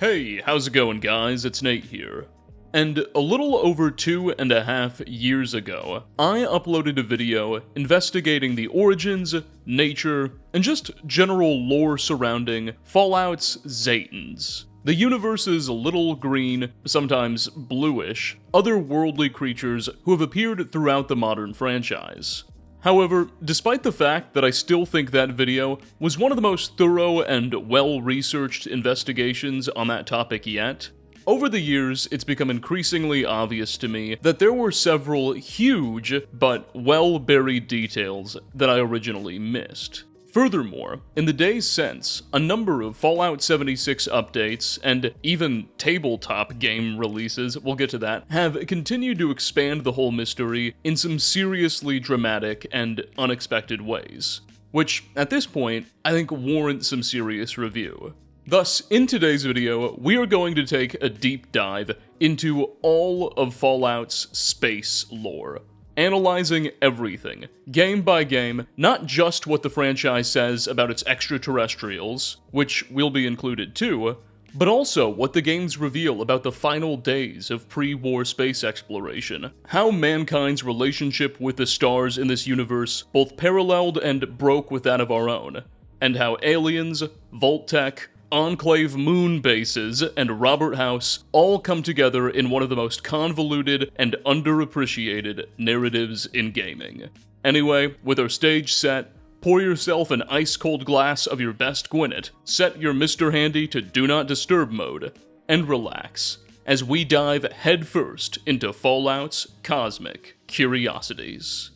Hey, how's it going, guys? It's Nate here. And a little over 2.5 years ago, I uploaded a video investigating the origins, nature, and just general lore surrounding Fallout's Zetans. The universe's little green, sometimes bluish, otherworldly creatures who have appeared throughout the modern franchise. However, despite the fact that I still think that video was one of the most thorough and well-researched investigations on that topic yet, over the years it's become increasingly obvious to me that there were several huge but well-buried details that I originally missed. Furthermore, in the days since, a number of Fallout 76 updates, and even tabletop game releases, we'll get to that, have continued to expand the whole mystery in some seriously dramatic and unexpected ways, which, at this point, I think warrant some serious review. Thus, in today's video, we are going to take a deep dive into all of Fallout's space lore, analyzing everything, game by game, not just what the franchise says about its extraterrestrials, which will be included too, but also what the games reveal about the final days of pre-war space exploration, how mankind's relationship with the stars in this universe both paralleled and broke with that of our own, and how aliens, Vault-Tec, Enclave moon bases, and Robert House all come together in one of the most convoluted and underappreciated narratives in gaming. Anyway, with our stage set, pour yourself an ice-cold glass of your best Gwyneth, set your Mr. Handy to Do Not Disturb mode, and relax, as we dive headfirst into Fallout's cosmic curiosities.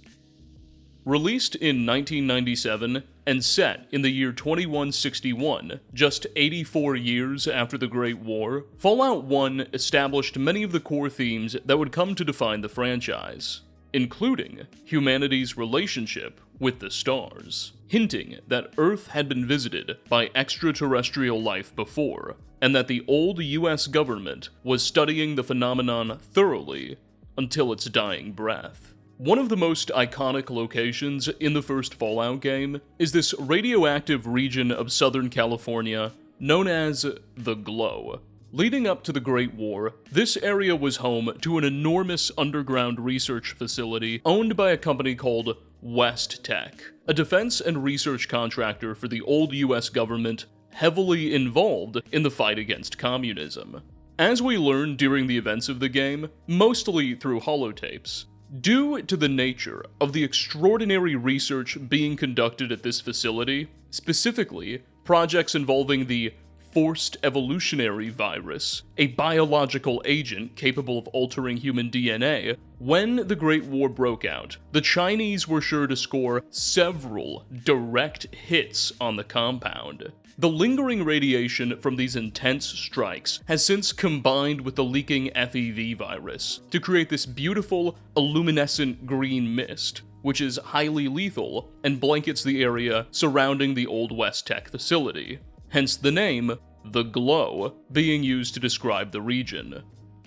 Released in 1997 and set in the year 2161, just 84 years after the Great War, Fallout 1 established many of the core themes that would come to define the franchise, including humanity's relationship with the stars, hinting that Earth had been visited by extraterrestrial life before, and that the old US government was studying the phenomenon thoroughly until its dying breath. One of the most iconic locations in the first Fallout game is this radioactive region of Southern California known as the Glow. Leading up to the Great War, this area was home to an enormous underground research facility owned by a company called WestTech, a defense and research contractor for the old US government heavily involved in the fight against communism. As we learned during the events of the game, mostly through holotapes, due to the nature of the extraordinary research being conducted at this facility, specifically projects involving the forced evolutionary virus, a biological agent capable of altering human DNA, when the Great War broke out, the Chinese were sure to score several direct hits on the compound. The lingering radiation from these intense strikes has since combined with the leaking FEV virus to create this beautiful, luminescent green mist, which is highly lethal and blankets the area surrounding the old WestTech facility. Hence the name, the Glow, being used to describe the region.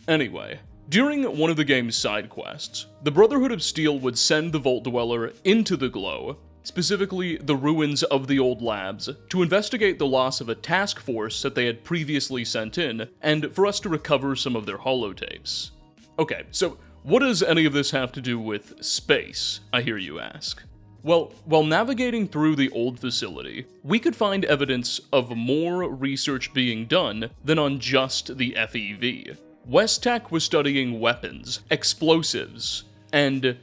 Anyway, during one of the game's side quests, the Brotherhood of Steel would send the Vault Dweller into the Glow, specifically the ruins of the old labs, to investigate the loss of a task force that they had previously sent in, and for us to recover some of their holotapes. Okay, so what does any of this have to do with space, I hear you ask? Well, while navigating through the old facility, we could find evidence of more research being done than on just the FEV. WestTech was studying weapons, explosives, and,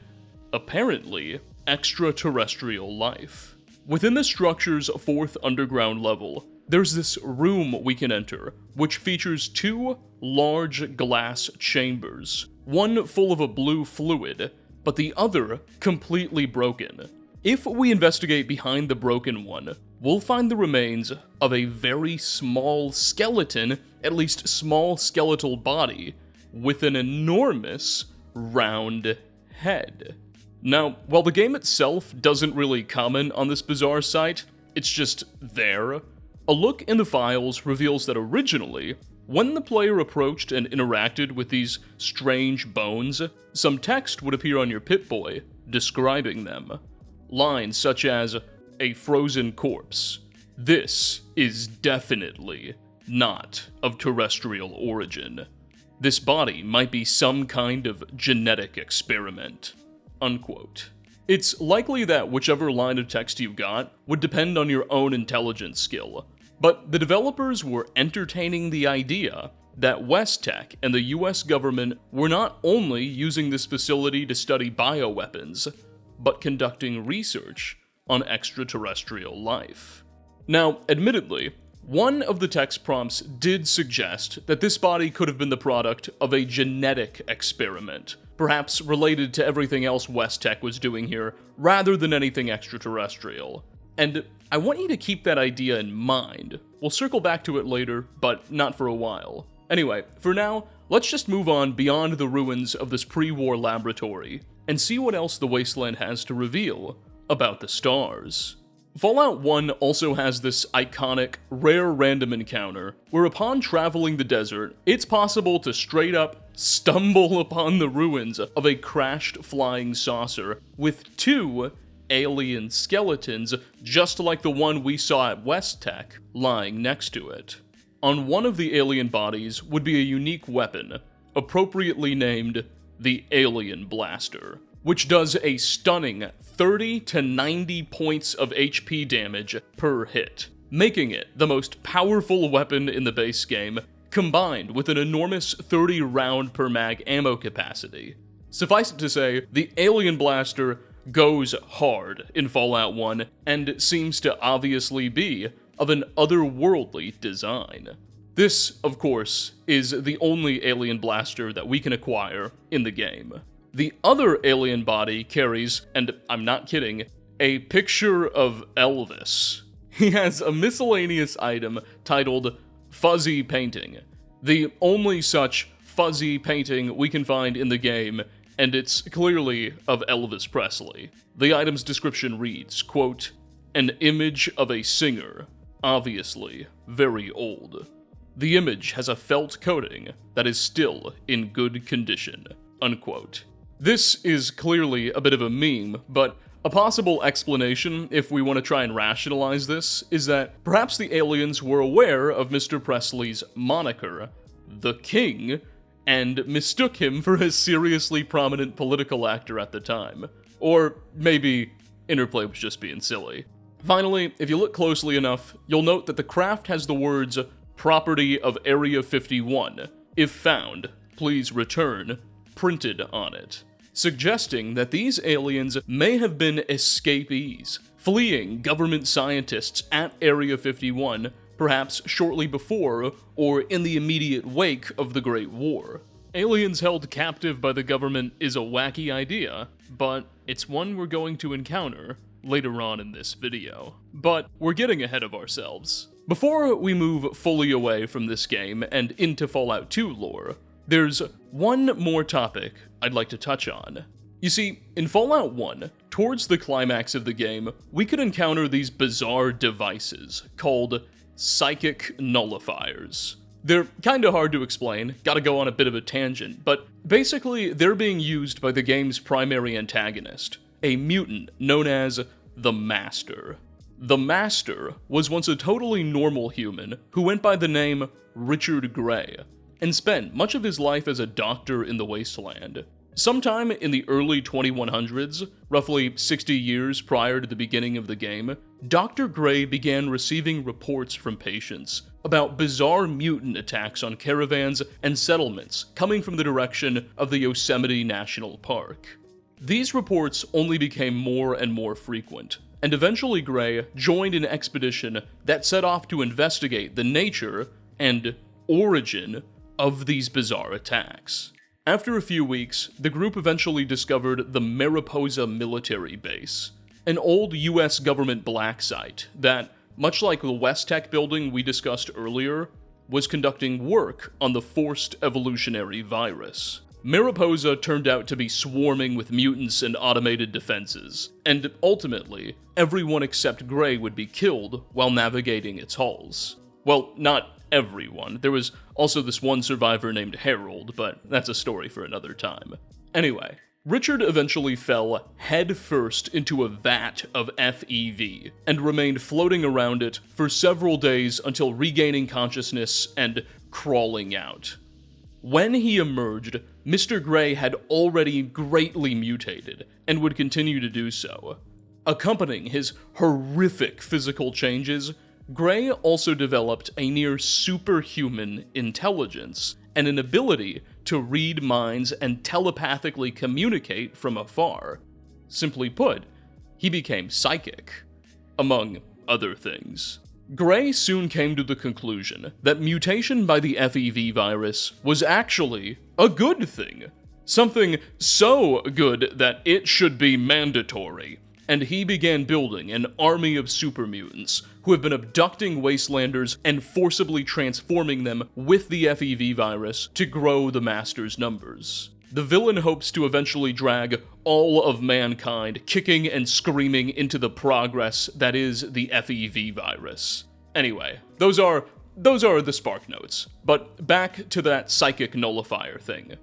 apparently, extraterrestrial life. Within the structure's fourth underground level, there's this room we can enter, which features two large glass chambers, one full of a blue fluid, but the other completely broken. If we investigate behind the broken one, we'll find the remains of a very small skeleton, at least small skeletal body, with an enormous round head. Now, while the game itself doesn't really comment on this bizarre sight, it's just there, a look in the files reveals that originally, when the player approached and interacted with these strange bones, some text would appear on your Pip-Boy describing them. Lines such as, "A frozen corpse. This is definitely not of terrestrial origin. This body might be some kind of genetic experiment." Unquote. It's likely that whichever line of text you got would depend on your own intelligence skill, but the developers were entertaining the idea that WestTech and the US government were not only using this facility to study bioweapons, but conducting research on extraterrestrial life. Now, admittedly, one of the text prompts did suggest that this body could have been the product of a genetic experiment, perhaps related to everything else WestTech was doing here, rather than anything extraterrestrial. And I want you to keep that idea in mind. We'll circle back to it later, but not for a while. Anyway, for now, let's just move on beyond the ruins of this pre-war laboratory and see what else the Wasteland has to reveal about the stars. Fallout 1 also has this iconic, rare random encounter where upon traveling the desert, it's possible to straight up stumble upon the ruins of a crashed flying saucer with 2 alien skeletons just like the one we saw at WestTech lying next to it. On one of the alien bodies would be a unique weapon, appropriately named the Alien Blaster, which does a stunning 30 to 90 points of HP damage per hit, making it the most powerful weapon in the base game, combined with an enormous 30 round per mag ammo capacity. Suffice it to say, the Alien Blaster goes hard in Fallout 1 and seems to obviously be of an otherworldly design. This, of course, is the only alien blaster that we can acquire in the game. The other alien body carries, and I'm not kidding, a picture of Elvis. He has a miscellaneous item titled Fuzzy Painting, the only such fuzzy painting we can find in the game, and it's clearly of Elvis Presley. The item's description reads, quote, "An image of a singer, obviously very old. The image has a felt coating that is still in good condition," unquote. This is clearly a bit of a meme, but a possible explanation, if we want to try and rationalize this, is that perhaps the aliens were aware of Mr. Presley's moniker, the King, and mistook him for a seriously prominent political actor at the time. Or maybe Interplay was just being silly. Finally, if you look closely enough, you'll note that the craft has the words, "Property of Area 51. If found, please return," printed on it, suggesting that these aliens may have been escapees, fleeing government scientists at Area 51, perhaps shortly before or in the immediate wake of the Great War. Aliens held captive by the government is a wacky idea, but it's one we're going to encounter later on in this video. But we're getting ahead of ourselves. Before we move fully away from this game and into Fallout 2 lore, there's one more topic I'd like to touch on. You see, in Fallout 1, towards the climax of the game, we could encounter these bizarre devices called psychic nullifiers. They're kinda hard to explain, gotta go on a bit of a tangent, but basically they're being used by the game's primary antagonist, a mutant known as the Master. The Master was once a totally normal human who went by the name Richard Gray, and spent much of his life as a doctor in the Wasteland. Sometime in the early 2100s, roughly 60 years prior to the beginning of the game, Dr. Gray began receiving reports from patients about bizarre mutant attacks on caravans and settlements coming from the direction of the Yosemite National Park. These reports only became more and more frequent, and eventually Gray joined an expedition that set off to investigate the nature and origin of these bizarre attacks. After a few weeks, the group eventually discovered the Mariposa military base, an old US government black site that, much like the WestTech building we discussed earlier, was conducting work on the forced evolutionary virus. Mariposa turned out to be swarming with mutants and automated defenses, and ultimately, everyone except Gray would be killed while navigating its halls. Well, not everyone. There was also this one survivor named Harold, but that's a story for another time. Anyway, Richard eventually fell headfirst into a vat of FEV and remained floating around it for several days until regaining consciousness and crawling out. When he emerged, Mr. Gray had already greatly mutated and would continue to do so. Accompanying his horrific physical changes, Gray also developed a near superhuman intelligence and an ability to read minds and telepathically communicate from afar. Simply put, he became psychic, among other things. Gray soon came to the conclusion that mutation by the FEV virus was actually a good thing. Something so good that it should be mandatory. And he began building an army of super mutants who have been abducting wastelanders and forcibly transforming them with the FEV virus to grow the Master's numbers. The villain hopes to eventually drag all of mankind kicking and screaming into the progress that is the FEV virus. Anyway, those are the spark notes, but back to that psychic nullifier thing.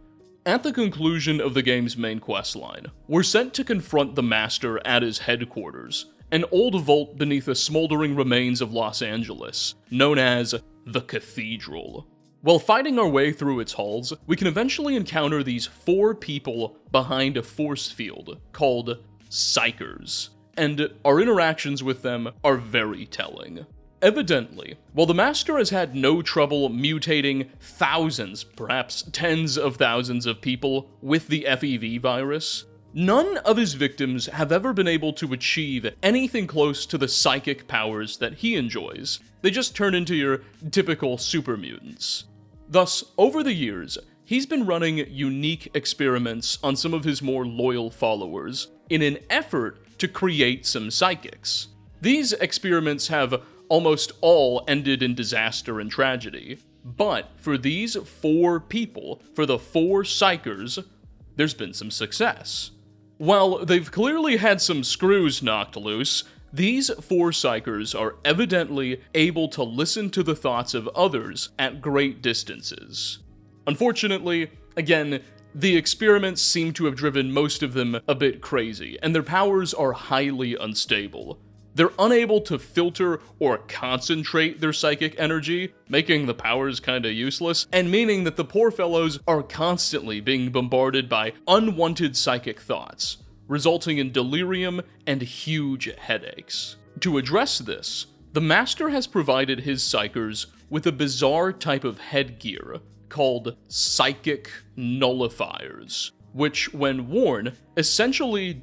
At the conclusion of the game's main questline, we're sent to confront the Master at his headquarters, an old vault beneath the smoldering remains of Los Angeles, known as the Cathedral. While fighting our way through its halls, we can eventually encounter these 4 people behind a force field called Psychers, and our interactions with them are very telling. Evidently, while the Master has had no trouble mutating thousands, perhaps tens of thousands of people with the FEV virus, none of his victims have ever been able to achieve anything close to the psychic powers that he enjoys. They just turn into your typical super mutants. Thus, over the years, he's been running unique experiments on some of his more loyal followers in an effort to create some psychics. These experiments have almost all ended in disaster and tragedy. But for these 4 people, for the 4 Psychers, there's been some success. While they've clearly had some screws knocked loose, these 4 Psychers are evidently able to listen to the thoughts of others at great distances. Unfortunately, again, the experiments seem to have driven most of them a bit crazy, and their powers are highly unstable. They're unable to filter or concentrate their psychic energy, making the powers kinda useless, and meaning that the poor fellows are constantly being bombarded by unwanted psychic thoughts, resulting in delirium and huge headaches. To address this, the Master has provided his Psychers with a bizarre type of headgear called psychic nullifiers, which, when worn, essentially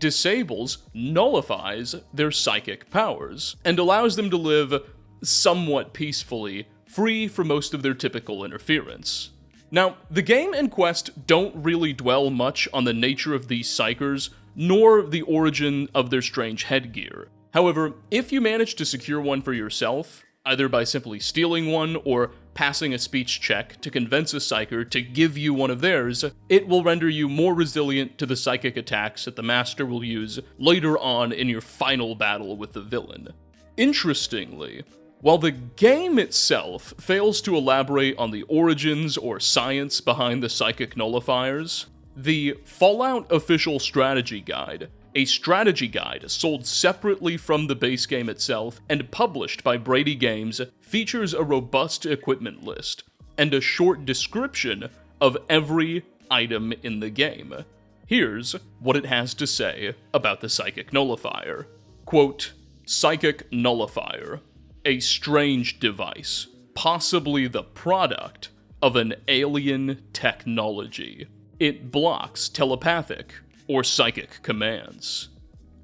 nullifies their psychic powers, and allows them to live somewhat peacefully, free from most of their typical interference. Now, the game and quest don't really dwell much on the nature of these Psychers, nor the origin of their strange headgear. However, if you manage to secure one for yourself, either by simply stealing one or passing a speech check to convince a Psycher to give you one of theirs, it will render you more resilient to the psychic attacks that the Master will use later on in your final battle with the villain. Interestingly, while the game itself fails to elaborate on the origins or science behind the psychic nullifiers, the Fallout official strategy guide, a strategy guide sold separately from the base game itself and published by Brady Games, features a robust equipment list and a short description of every item in the game. Here's what it has to say about the Psychic Nullifier. Quote, Psychic Nullifier, a strange device, possibly the product of an alien technology. It blocks telepathic or psychic commands,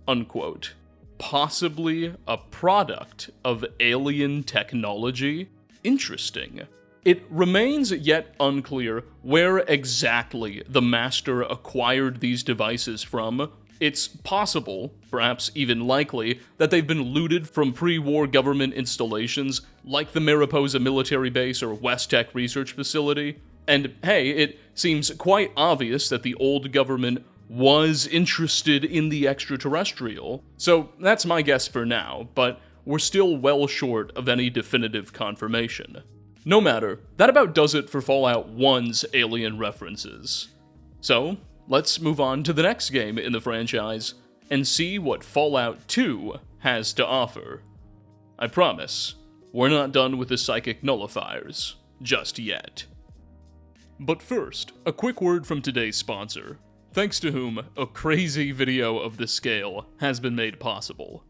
unquote. Possibly a product of alien technology? Interesting. It remains yet unclear where exactly the Master acquired these devices from. It's possible, perhaps even likely, that they've been looted from pre-war government installations like the Mariposa military base or West Tech research facility. And hey, it seems quite obvious that the old government was interested in the extraterrestrial, so that's my guess for now, but we're still well short of any definitive confirmation. No matter, that about does it for Fallout 1's alien references. So, let's move on to the next game in the franchise and see what Fallout 2 has to offer. I promise, we're not done with the psychic nullifiers just yet. But first, a quick word from today's sponsor, thanks to whom a crazy video of this scale has been made possible.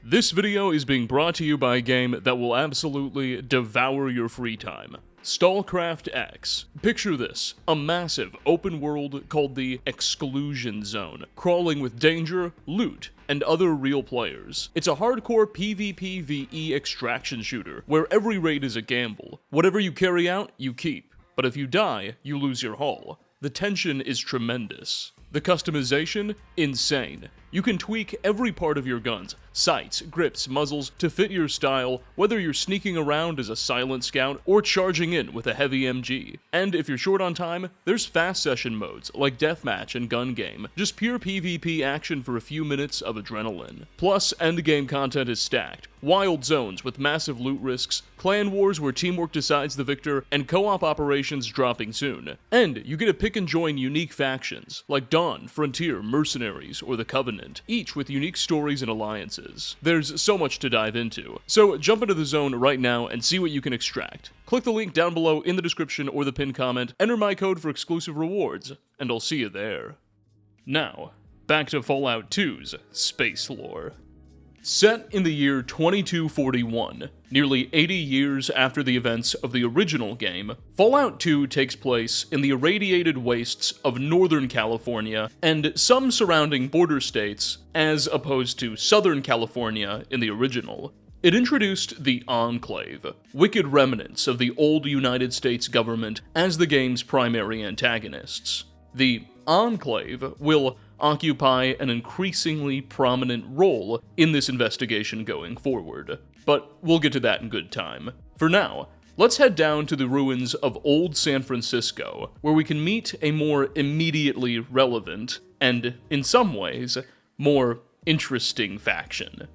This video is being brought to you by a game that will absolutely devour your free time. StarCraft X. Picture this, a massive open world called the Exclusion Zone, crawling with danger, loot, and other real players. It's a hardcore PvPvE extraction shooter, where every raid is a gamble. Whatever you carry out, you keep, but if you die, you lose your hull. The tension is tremendous. The customization? Insane. You can tweak every part of your guns, sights, grips, muzzles, to fit your style, whether you're sneaking around as a silent scout or charging in with a heavy MG. And if you're short on time, there's fast session modes like deathmatch and gun game, just pure PvP action for a few minutes of adrenaline. Plus, endgame content is stacked. Wild zones with massive loot risks, clan wars where teamwork decides the victor, and co-op operations dropping soon. And you get to pick and join unique factions, like Dawn, Frontier, Mercenaries, or the Covenant, each with unique stories and alliances. There's so much to dive into, so jump into the zone right now and see what you can extract. Click the link down below in the description or the pinned comment, enter my code for exclusive rewards, and I'll see you there. Now, back to Fallout 2's space lore. Set in the year 2241, nearly 80 years after the events of the original game, Fallout 2 takes place in the irradiated wastes of Northern California and some surrounding border states, as opposed to Southern California in the original. It introduced the Enclave, wicked remnants of the old United States government, as the game's primary antagonists. The Enclave will occupy an increasingly prominent role in this investigation going forward, but we'll get to that in good time. For now, let's head down to the ruins of old San Francisco, where we can meet a more immediately relevant, and in some ways, more interesting faction.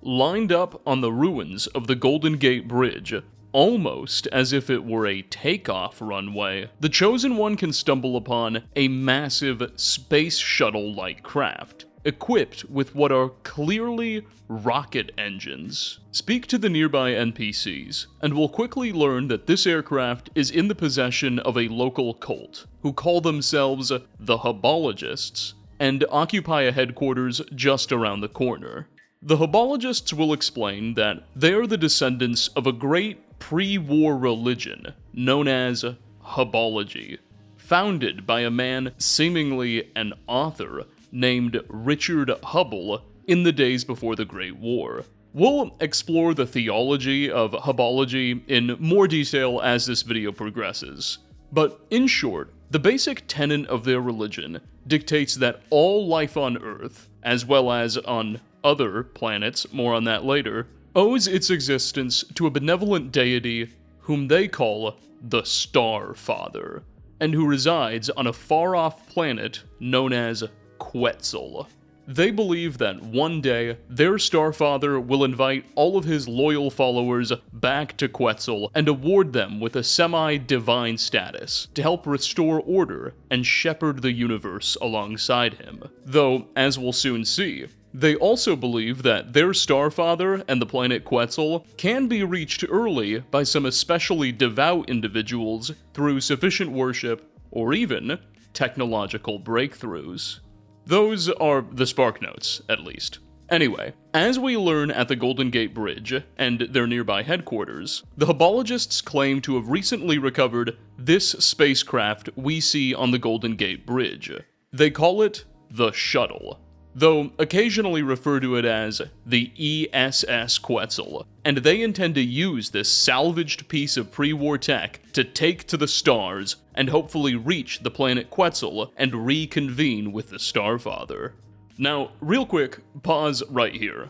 Lined up on the ruins of the Golden Gate Bridge, almost as if it were a takeoff runway, the Chosen One can stumble upon a massive space shuttle-like craft, equipped with what are clearly rocket engines. Speak to the nearby NPCs, and we'll quickly learn that this aircraft is in the possession of a local cult, who call themselves the Hubologists, and occupy a headquarters just around the corner. The Hubologists will explain that they are the descendants of a great pre-war religion known as Hubology, founded by a man seemingly an author named Richard Hubble in the days before the Great War. We'll explore the theology of Hubology in more detail as this video progresses, but in short, the basic tenet of their religion dictates that all life on Earth, as well as on other planets, more on that later, owes its existence to a benevolent deity whom they call the Star Father, and who resides on a far-off planet known as Quetzal. They believe that one day, their Star Father will invite all of his loyal followers back to Quetzal and award them with a semi-divine status to help restore order and shepherd the universe alongside him. Though, as we'll soon see, they also believe that their Star Father and the planet Quetzal can be reached early by some especially devout individuals through sufficient worship or even technological breakthroughs. Those are the spark notes, at least. Anyway, as we learn at the Golden Gate Bridge and their nearby headquarters, the Hubologists claim to have recently recovered this spacecraft we see on the Golden Gate Bridge. They call it the Shuttle, though occasionally refer to it as the ESS Quetzal, and they intend to use this salvaged piece of pre-war tech to take to the stars and hopefully reach the planet Quetzal and reconvene with the Starfather. Now, real quick, pause right here.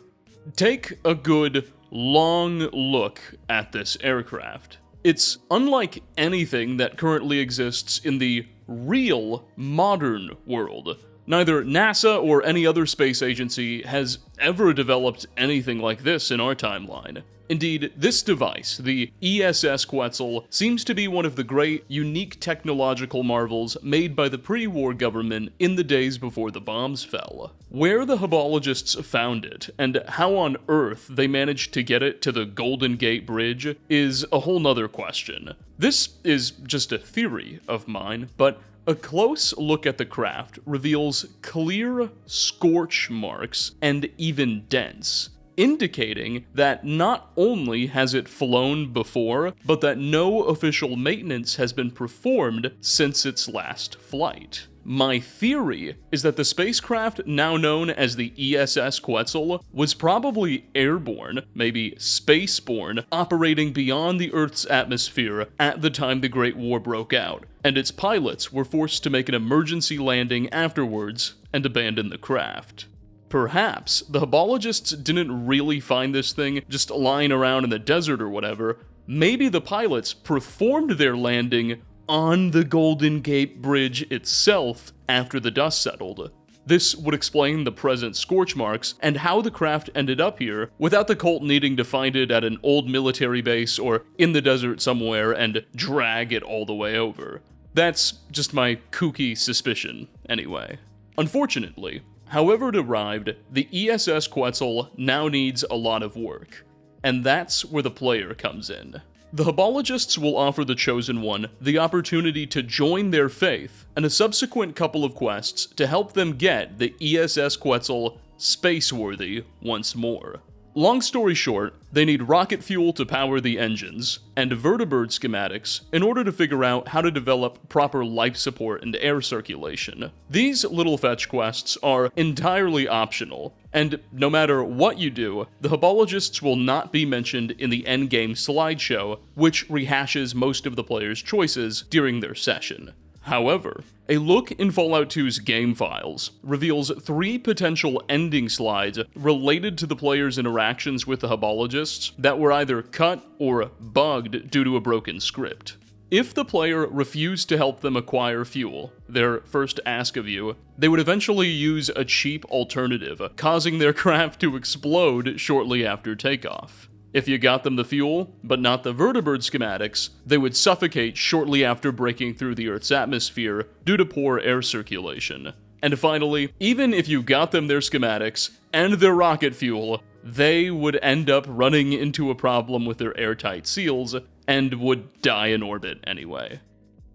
Take a good, long look at this aircraft. It's unlike anything that currently exists in the real, modern world. Neither NASA or any other space agency has ever developed anything like this in our timeline. Indeed, this device, the ESS Quetzal, seems to be one of the great, unique technological marvels made by the pre-war government in the days before the bombs fell. Where the Hubologists found it, and how on Earth they managed to get it to the Golden Gate Bridge, is a whole nother question. This is just a theory of mine, but a close look at the craft reveals clear scorch marks and even dents, indicating that not only has it flown before, but that no official maintenance has been performed since its last flight. My theory is that the spacecraft now known as the ESS Quetzal was probably airborne, maybe spaceborne, operating beyond the Earth's atmosphere at the time the Great War broke out, and its pilots were forced to make an emergency landing afterwards and abandon the craft. Perhaps the Hubologists didn't really find this thing just lying around in the desert or whatever. Maybe the pilots performed their landing on the Golden Gate Bridge itself after the dust settled. This would explain the present scorch marks and how the craft ended up here without the cult needing to find it at an old military base or in the desert somewhere and drag it all the way over. That's just my kooky suspicion, anyway. Unfortunately, however it arrived, the ESS Quetzal now needs a lot of work, and that's where the player comes in. The Hubologists will offer the Chosen One the opportunity to join their faith and a subsequent couple of quests to help them get the ESS Quetzal space-worthy once more. Long story short, they need rocket fuel to power the engines, and vertibird schematics in order to figure out how to develop proper life support and air circulation. These little fetch quests are entirely optional, and no matter what you do, the Hubologists will not be mentioned in the endgame slideshow, which rehashes most of the player's choices during their session. However, a look in Fallout 2's game files reveals 3 potential ending slides related to the player's interactions with the Hubologists that were either cut or bugged due to a broken script. If the player refused to help them acquire fuel, their first ask of you, they would eventually use a cheap alternative, causing their craft to explode shortly after takeoff. If you got them the fuel, but not the vertibird schematics, they would suffocate shortly after breaking through the Earth's atmosphere due to poor air circulation. And finally, even if you got them their schematics and their rocket fuel, they would end up running into a problem with their airtight seals and would die in orbit anyway.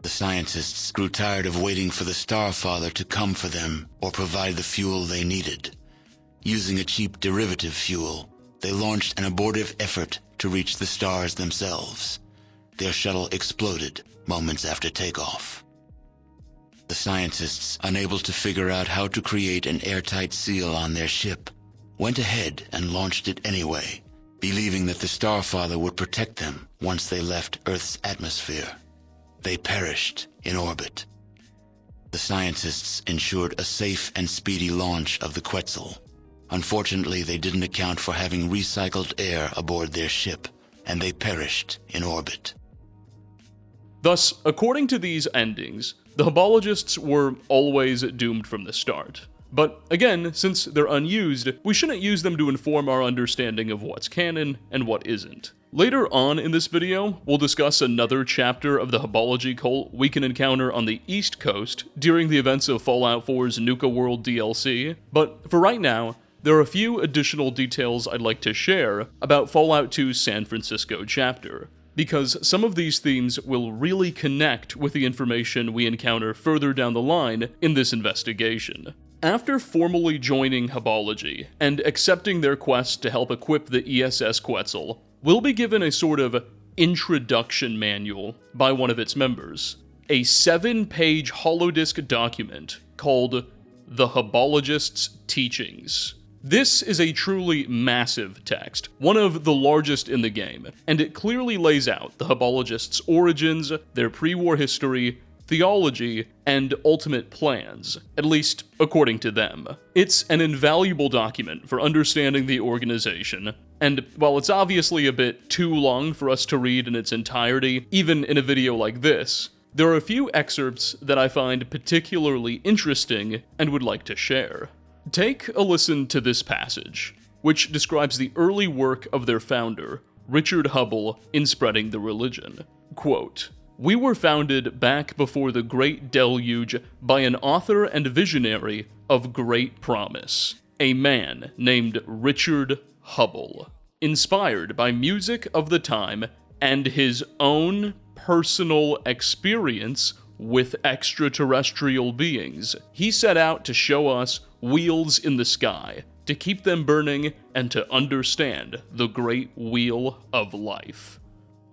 The scientists grew tired of waiting for the Starfather to come for them or provide the fuel they needed. Using a cheap derivative fuel, they launched an abortive effort to reach the stars themselves. Their shuttle exploded moments after takeoff. The scientists, unable to figure out how to create an airtight seal on their ship, went ahead and launched it anyway, believing that the Starfather would protect them once they left Earth's atmosphere. They perished in orbit. The scientists ensured a safe and speedy launch of the Quetzal. Unfortunately, they didn't account for having recycled air aboard their ship, and they perished in orbit. Thus, according to these endings, the Hubologists were always doomed from the start. But again, since they're unused, we shouldn't use them to inform our understanding of what's canon and what isn't. Later on in this video, we'll discuss another chapter of the Hubology cult we can encounter on the East Coast during the events of Fallout 4's Nuka World DLC, but for right now, there are a few additional details I'd like to share about Fallout 2's San Francisco chapter, because some of these themes will really connect with the information we encounter further down the line in this investigation. After formally joining Hubology and accepting their quest to help equip the ESS Quetzal, we'll be given a sort of introduction manual by one of its members, a 7-page holodisk document called The Hubologists' Teachings. This is a truly massive text, one of the largest in the game, and it clearly lays out the Hubologists' origins, their pre-war history, theology, and ultimate plans, at least according to them. It's an invaluable document for understanding the organization, and while it's obviously a bit too long for us to read in its entirety, even in a video like this, There are a few excerpts that I find particularly interesting and would like to share. Take a listen to this passage, which describes the early work of their founder, Richard Hubble, in spreading the religion. Quote, "We were founded back before the Great Deluge by an author and visionary of great promise, a man named Richard Hubble, inspired by music of the time and his own personal experience with extraterrestrial beings. He set out to show us wheels in the sky, to keep them burning, and to understand the great wheel of life."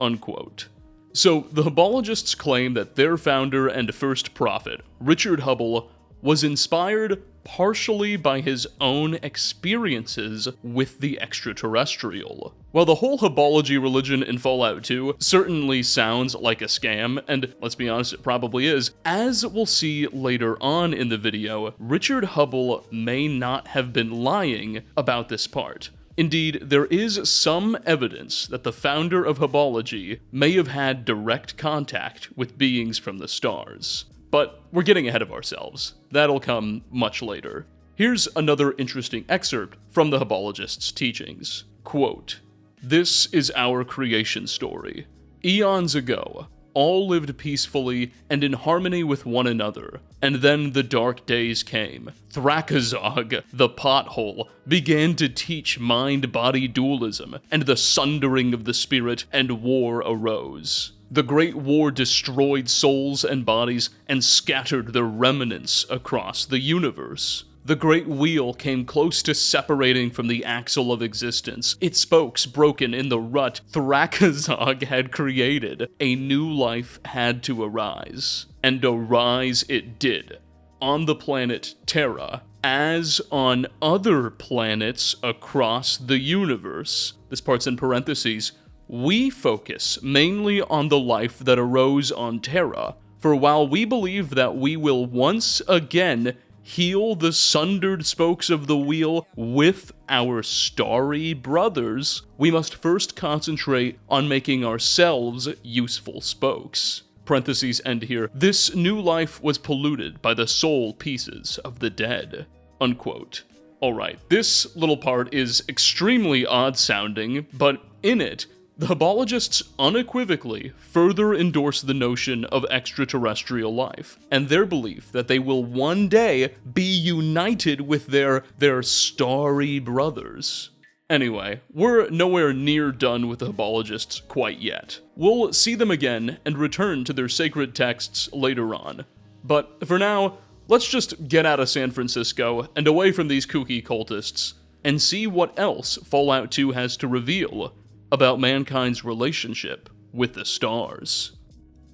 Unquote. So, the Hubbologists claim that their founder and first prophet, Richard Hubble, was inspired partially by his own experiences with the extraterrestrial. While the whole Hubbology religion in Fallout 2 certainly sounds like a scam, and let's be honest, it probably is, as we'll see later on in the video, Richard Hubble may not have been lying about this part. Indeed, there is some evidence that the founder of Hubbology may have had direct contact with beings from the stars. But we're getting ahead of ourselves. That'll come much later. Here's another interesting excerpt from the Hubbologists' teachings. Quote, "This is our creation story. Eons ago, all lived peacefully and in harmony with one another. And then the dark days came. Thrakazog, the pothole, began to teach mind-body dualism, and the sundering of the spirit, and war arose. The Great War destroyed souls and bodies and scattered their remnants across the universe. The Great Wheel came close to separating from the axle of existence, its spokes broken in the rut Thrakazog had created. A new life had to arise, and arise it did, on the planet Terra, as on other planets across the universe." This part's in parentheses. "We focus mainly on the life that arose on Terra, for while we believe that we will once again heal the sundered spokes of the wheel with our starry brothers, we must first concentrate on making ourselves useful spokes." Parentheses end here. "This new life was polluted by the soul pieces of the dead." Unquote. Alright, this little part is extremely odd-sounding, but in it, the Hubbologists unequivocally further endorse the notion of extraterrestrial life, and their belief that they will one day be united with their starry brothers. Anyway, we're nowhere near done with the Hubbologists quite yet. We'll see them again and return to their sacred texts later on. But for now, let's just get out of San Francisco and away from these kooky cultists, and see what else Fallout 2 has to reveal about mankind's relationship with the stars.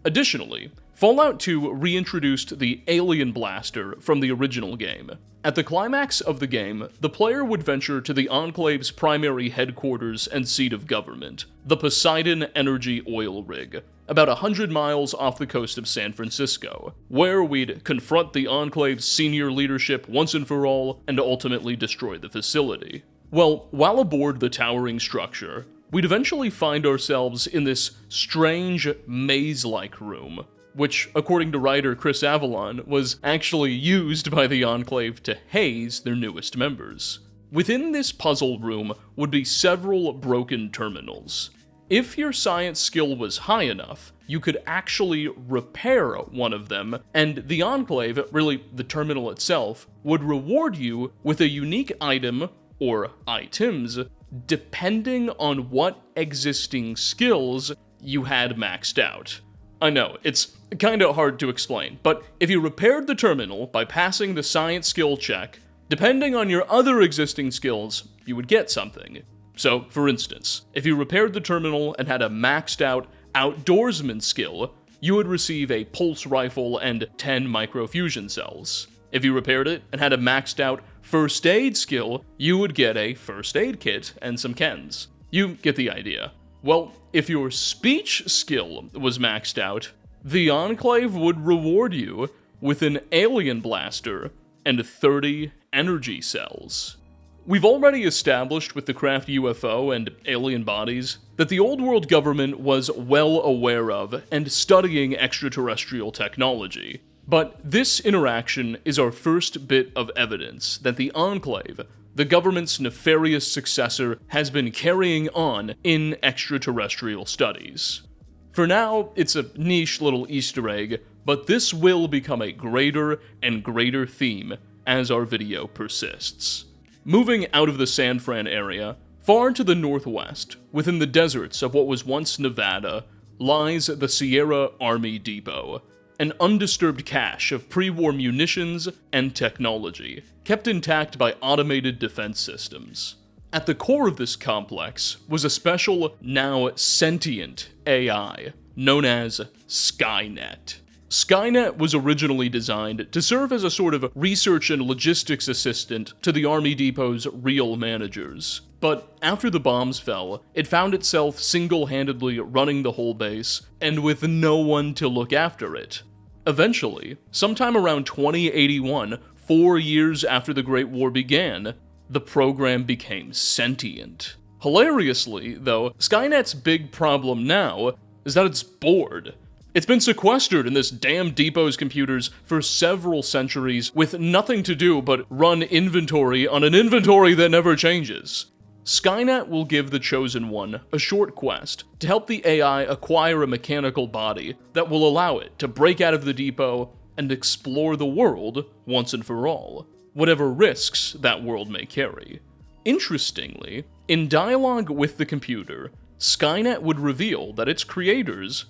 Additionally, Fallout 2 reintroduced the Alien Blaster from the original game. At the climax of the game, the player would venture to the Enclave's primary headquarters and seat of government, the Poseidon Energy Oil Rig, about 100 miles off the coast of San Francisco, where we'd confront the Enclave's senior leadership once and for all, and ultimately destroy the facility. Well, while aboard the towering structure, we'd eventually find ourselves in this strange, maze-like room, which, according to writer Chris Avalon, was actually used by the Enclave to haze their newest members. Within this puzzle room would be several broken terminals. If your science skill was high enough, you could actually repair one of them, and the Enclave, really the terminal itself, would reward you with a unique item, or items, depending on what existing skills you had maxed out. I know, it's kinda hard to explain, but if you repaired the terminal by passing the science skill check, depending on your other existing skills, you would get something. So, for instance, if you repaired the terminal and had a maxed out outdoorsman skill, you would receive a pulse rifle and 10 microfusion cells. If you repaired it and had a maxed out first aid skill, you would get a first aid kit and some Kens. You get the idea. Well, if your speech skill was maxed out, the Enclave would reward you with an alien blaster and 30 energy cells. We've already established with the craft UFO and alien bodies that the Old World government was well aware of and studying extraterrestrial technology. But this interaction is our first bit of evidence that the Enclave, the government's nefarious successor, has been carrying on in extraterrestrial studies. For now, it's a niche little Easter egg, but this will become a greater and greater theme as our video persists. Moving out of the San Fran area, far to the northwest, within the deserts of what was once Nevada, lies the Sierra Army Depot, an undisturbed cache of pre-war munitions and technology, kept intact by automated defense systems. At the core of this complex was a special, now sentient AI, known as Skynet. Skynet was originally designed to serve as a sort of research and logistics assistant to the Army Depot's real managers. But after the bombs fell, it found itself single-handedly running the whole base, and with no one to look after it. Eventually, sometime around 2081, 4 years after the Great War began, the program became sentient. Hilariously, though, Skynet's big problem now is that it's bored. It's been sequestered in this damn depot's computers for several centuries with nothing to do but run inventory on an inventory that never changes. Skynet will give the Chosen One a short quest to help the AI acquire a mechanical body that will allow it to break out of the depot and explore the world once and for all, whatever risks that world may carry. Interestingly, in dialogue with the computer, Skynet would reveal that its creators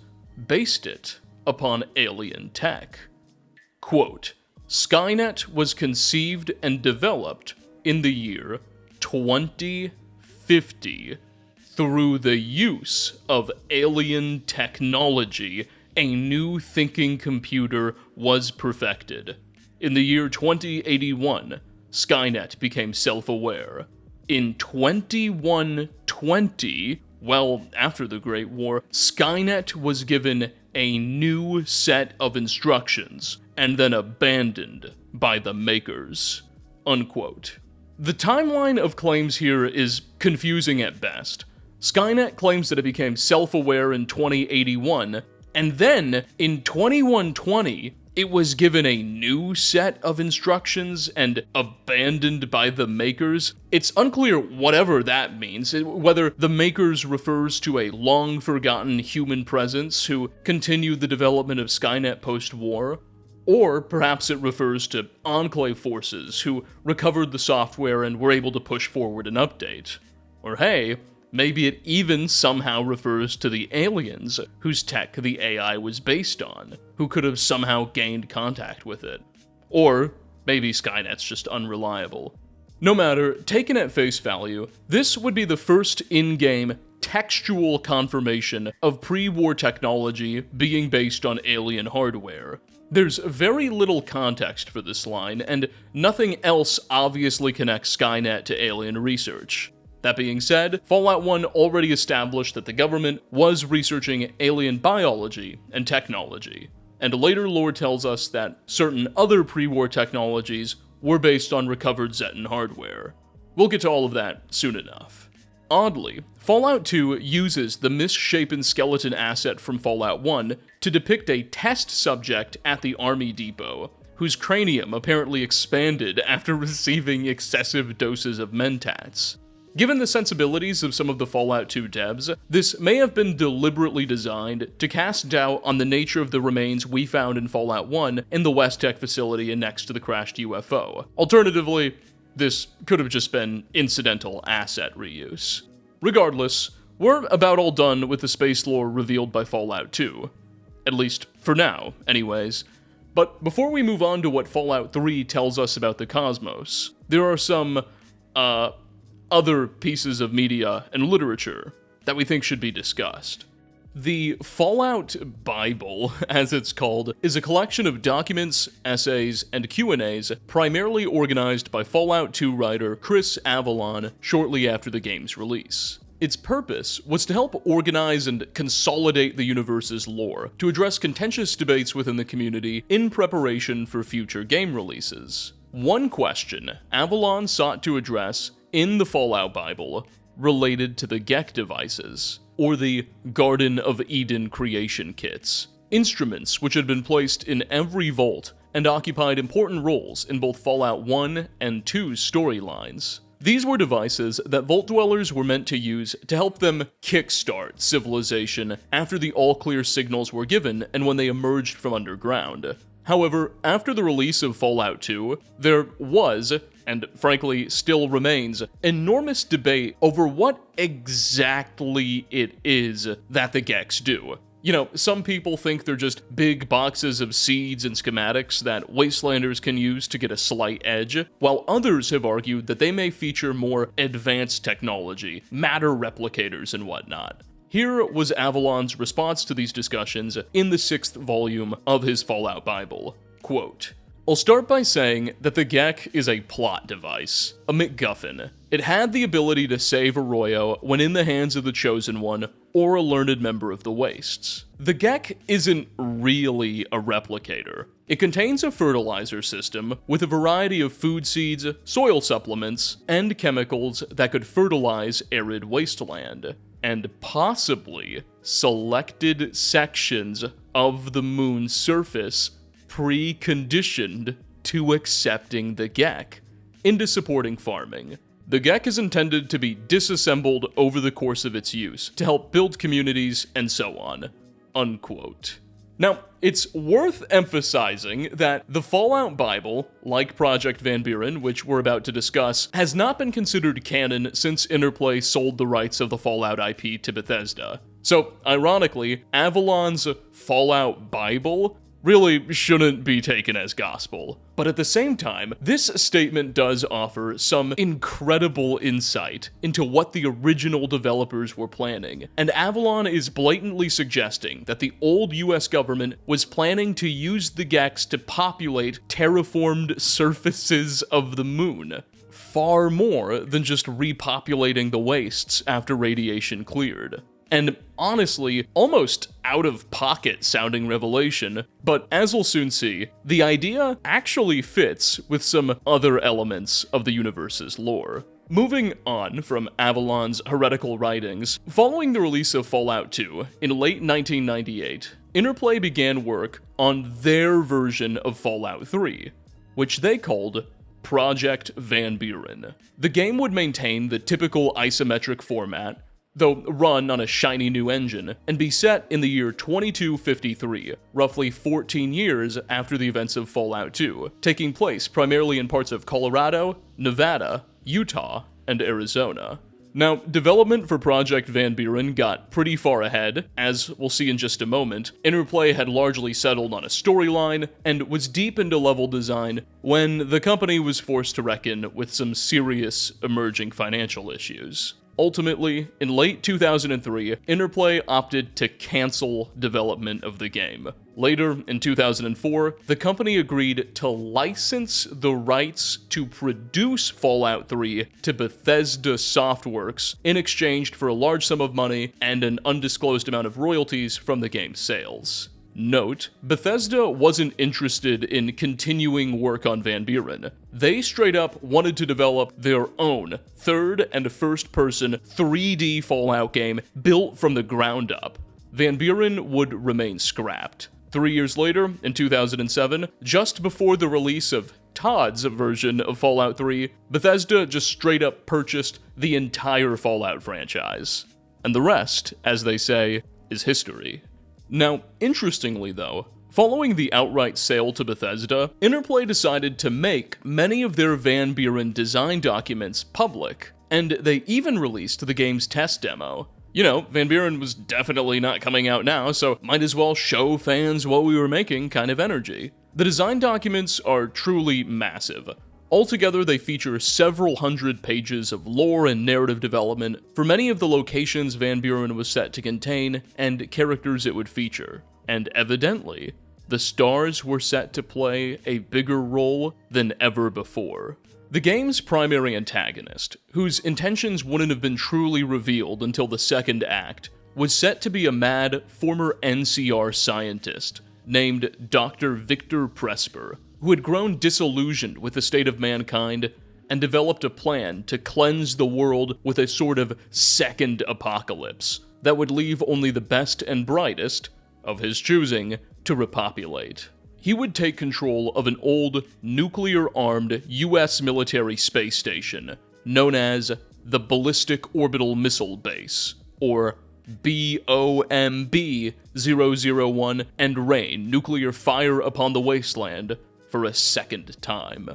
based it upon alien tech. Quote, Skynet was conceived and developed in the year 2050 through the use of alien technology. A new thinking computer was perfected. In the year 2081, Skynet became self-aware. In 2120, well, after the Great War, Skynet was given a new set of instructions and then abandoned by the makers. Unquote. The timeline of claims here is confusing at best. Skynet claims that it became self-aware in 2081, and then in 2120, it was given a new set of instructions and abandoned by the makers. It's unclear whatever that means, whether the makers refers to a long-forgotten human presence who continued the development of Skynet post-war, or perhaps it refers to Enclave forces who recovered the software and were able to push forward an update. Or hey, maybe it even somehow refers to the aliens whose tech the AI was based on, who could have somehow gained contact with it. Or maybe Skynet's just unreliable. No matter, taken at face value, this would be the first in-game textual confirmation of pre-war technology being based on alien hardware. There's very little context for this line, and nothing else obviously connects Skynet to alien research. That being said, Fallout 1 already established that the government was researching alien biology and technology, and later lore tells us that certain other pre-war technologies were based on recovered Zetan hardware. We'll get to all of that soon enough. Oddly, Fallout 2 uses the misshapen skeleton asset from Fallout 1 to depict a test subject at the Army Depot, whose cranium apparently expanded after receiving excessive doses of mentats. Given the sensibilities of some of the Fallout 2 devs, this may have been deliberately designed to cast doubt on the nature of the remains we found in Fallout 1 in the West Tech facility and next to the crashed UFO. Alternatively, this could have just been incidental asset reuse. Regardless, we're about all done with the space lore revealed by Fallout 2. At least, for now, anyways. But before we move on to what Fallout 3 tells us about the cosmos, there are some, other pieces of media and literature that we think should be discussed. The Fallout Bible, as it's called, is a collection of documents, essays, and Q&As primarily organized by Fallout 2 writer Chris Avellone shortly after the game's release. Its purpose was to help organize and consolidate the universe's lore to address contentious debates within the community in preparation for future game releases. One question Avellone sought to address in the Fallout Bible related to the GECK devices. or the Garden of Eden creation kits. Instruments which had been placed in every vault and occupied important roles in both Fallout 1 and 2's storylines. These were devices that Vault Dwellers were meant to use to help them kickstart civilization after the all-clear signals were given and when they emerged from underground. However, after the release of Fallout 2, there was, and frankly still remains, enormous debate over what exactly it is that the Geks do. You know, some people think they're just big boxes of seeds and schematics that Wastelanders can use to get a slight edge, while others have argued that they may feature more advanced technology, matter replicators and whatnot. Here was Avalon's response to these discussions in the 6th volume of his Fallout Bible. Quote, "I'll start by saying that the Gek is a plot device, a MacGuffin. It had the ability to save Arroyo when in the hands of the Chosen One or a learned member of the Wastes. The Gek isn't really a replicator. It contains a fertilizer system with a variety of food seeds, soil supplements, and chemicals that could fertilize arid wasteland, and possibly selected sections of the moon's surface preconditioned to accepting the Gek into supporting farming. The Gek is intended to be disassembled over the course of its use to help build communities and so on." Unquote. Now, it's worth emphasizing that the Fallout Bible, like Project Van Buren, which we're about to discuss, has not been considered canon since Interplay sold the rights of the Fallout IP to Bethesda. So, ironically, Avalon's Fallout Bible really shouldn't be taken as gospel. But at the same time, this statement does offer some incredible insight into what the original developers were planning, and Avalon is blatantly suggesting that the old US government was planning to use the Geks to populate terraformed surfaces of the moon, far more than just repopulating the wastes after radiation cleared. And honestly, almost out-of-pocket sounding revelation, but as we'll soon see, the idea actually fits with some other elements of the universe's lore. Moving on from Avalon's heretical writings, following the release of Fallout 2 in late 1998, Interplay began work on their version of Fallout 3, which they called Project Van Buren. The game would maintain the typical isometric format, though run on a shiny new engine, and be set in the year 2253, roughly 14 years after the events of Fallout 2, taking place primarily in parts of Colorado, Nevada, Utah, and Arizona. Now, development for Project Van Buren got pretty far ahead. As we'll see in just a moment, Interplay had largely settled on a storyline and was deep into level design when the company was forced to reckon with some serious emerging financial issues. Ultimately, in late 2003, Interplay opted to cancel development of the game. Later, in 2004, the company agreed to license the rights to produce Fallout 3 to Bethesda Softworks in exchange for a large sum of money and an undisclosed amount of royalties from the game's sales. Note, Bethesda wasn't interested in continuing work on Van Buren. They straight up wanted to develop their own third and first-person 3D Fallout game built from the ground up. Van Buren would remain scrapped. 3 years later, in 2007, just before the release of Todd's version of Fallout 3, Bethesda just straight up purchased the entire Fallout franchise. And the rest, as they say, is history. Now, interestingly though, following the outright sale to Bethesda, Interplay decided to make many of their Van Buren design documents public, and they even released the game's test demo. You know, Van Buren was definitely not coming out now, so might as well show fans what we were making kind of energy. The design documents are truly massive. Altogether, they feature several hundred pages of lore and narrative development for many of the locations Van Buren was set to contain and characters it would feature. And evidently, the stars were set to play a bigger role than ever before. The game's primary antagonist, whose intentions wouldn't have been truly revealed until the second act, was set to be a mad former NCR scientist named Dr. Victor Presper, who had grown disillusioned with the state of mankind and developed a plan to cleanse the world with a sort of second apocalypse, that would leave only the best and brightest, of his choosing, to repopulate. He would take control of an old, nuclear-armed US military space station known as the Ballistic Orbital Missile Base, or BOMB-001, and rain nuclear fire upon the wasteland for a second time.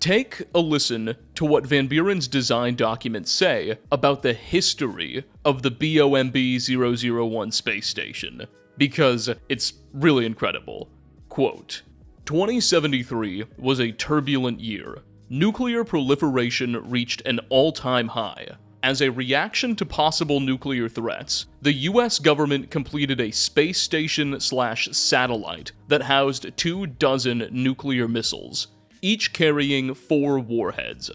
Take a listen to what Van Buren's design documents say about the history of the BOMB-001 space station, because it's really incredible. Quote, 2073 was a turbulent year. Nuclear proliferation reached an all-time high. As a reaction to possible nuclear threats, the US government completed a space station/satellite that housed 24 nuclear missiles, each carrying 4 warheads.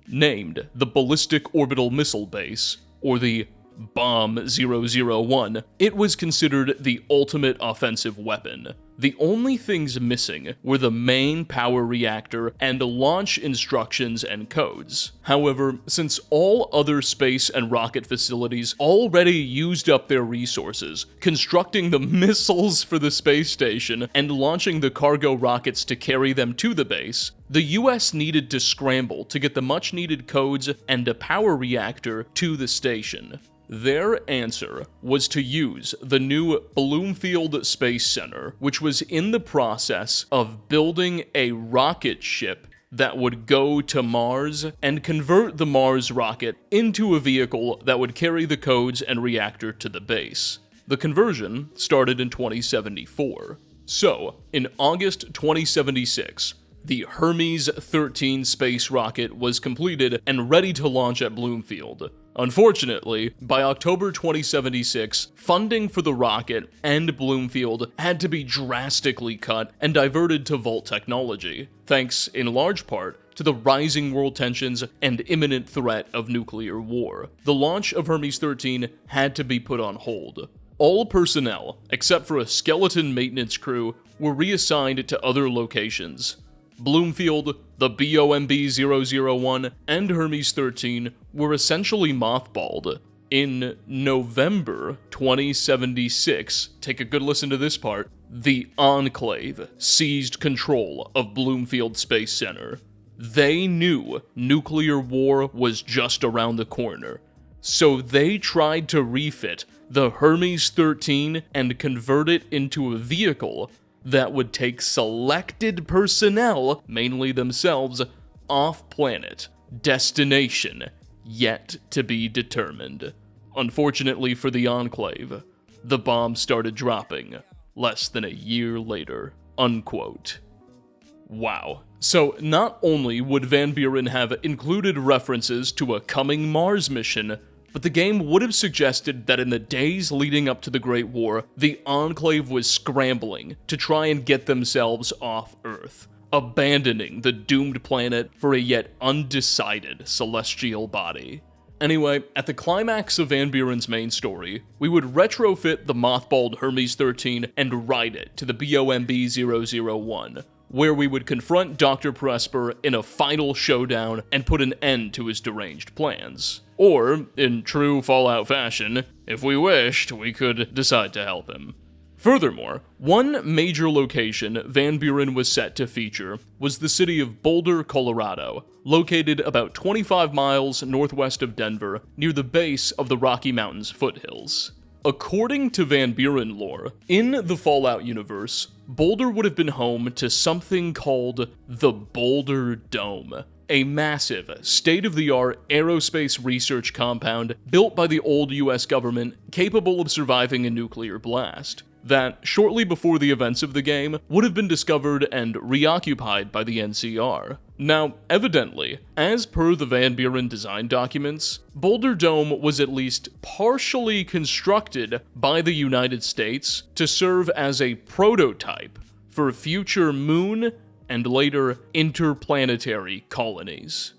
Named the Ballistic Orbital Missile Base, or the BOMB-001, it was considered the ultimate offensive weapon. The only things missing were the main power reactor and launch instructions and codes. However, since all other space and rocket facilities already used up their resources constructing the missiles for the space station and launching the cargo rockets to carry them to the base, the US needed to scramble to get the much-needed codes and a power reactor to the station. Their answer was to use the new Bloomfield Space Center, which was in the process of building a rocket ship that would go to Mars and convert the Mars rocket into a vehicle that would carry the codes and reactor to the base. The conversion started in 2074. So, in August 2076, the Hermes 13 space rocket was completed and ready to launch at Bloomfield. Unfortunately, by October 2076, funding for the rocket and Bloomfield had to be drastically cut and diverted to Volt technology, thanks in large part to the rising world tensions and imminent threat of nuclear war. The launch of Hermes 13 had to be put on hold. All personnel, except for a skeleton maintenance crew, were reassigned to other locations. Bloomfield, the BOMB-001, and Hermes 13 were essentially mothballed. In November 2076, take a good listen to this part, the Enclave seized control of Bloomfield Space Center. They knew nuclear war was just around the corner, so they tried to refit the Hermes 13 and convert it into a vehicle that would take selected personnel, mainly themselves, off-planet, destination yet to be determined. Unfortunately for the Enclave, the bomb started dropping less than a year later. Unquote. Wow. So not only would Van Buren have included references to a coming Mars mission, but the game would have suggested that in the days leading up to the Great War, the Enclave was scrambling to try and get themselves off Earth, abandoning the doomed planet for a yet undecided celestial body. Anyway, at the climax of Van Buren's main story, we would retrofit the mothballed Hermes 13 and ride it to the BOMB-001, where we would confront Dr. Presper in a final showdown and put an end to his deranged plans. Or, in true Fallout fashion, if we wished, we could decide to help him. Furthermore, one major location Van Buren was set to feature was the city of Boulder, Colorado, located about 25 miles northwest of Denver, near the base of the Rocky Mountains foothills. According to Van Buren lore, in the Fallout universe, Boulder would have been home to something called the Boulder Dome, a massive, state-of-the-art aerospace research compound built by the old US government capable of surviving a nuclear blast, that, shortly before the events of the game, would have been discovered and reoccupied by the NCR. Now, evidently, as per the Van Buren design documents, Boulder Dome was at least partially constructed by the United States to serve as a prototype for future moon and later interplanetary colonies.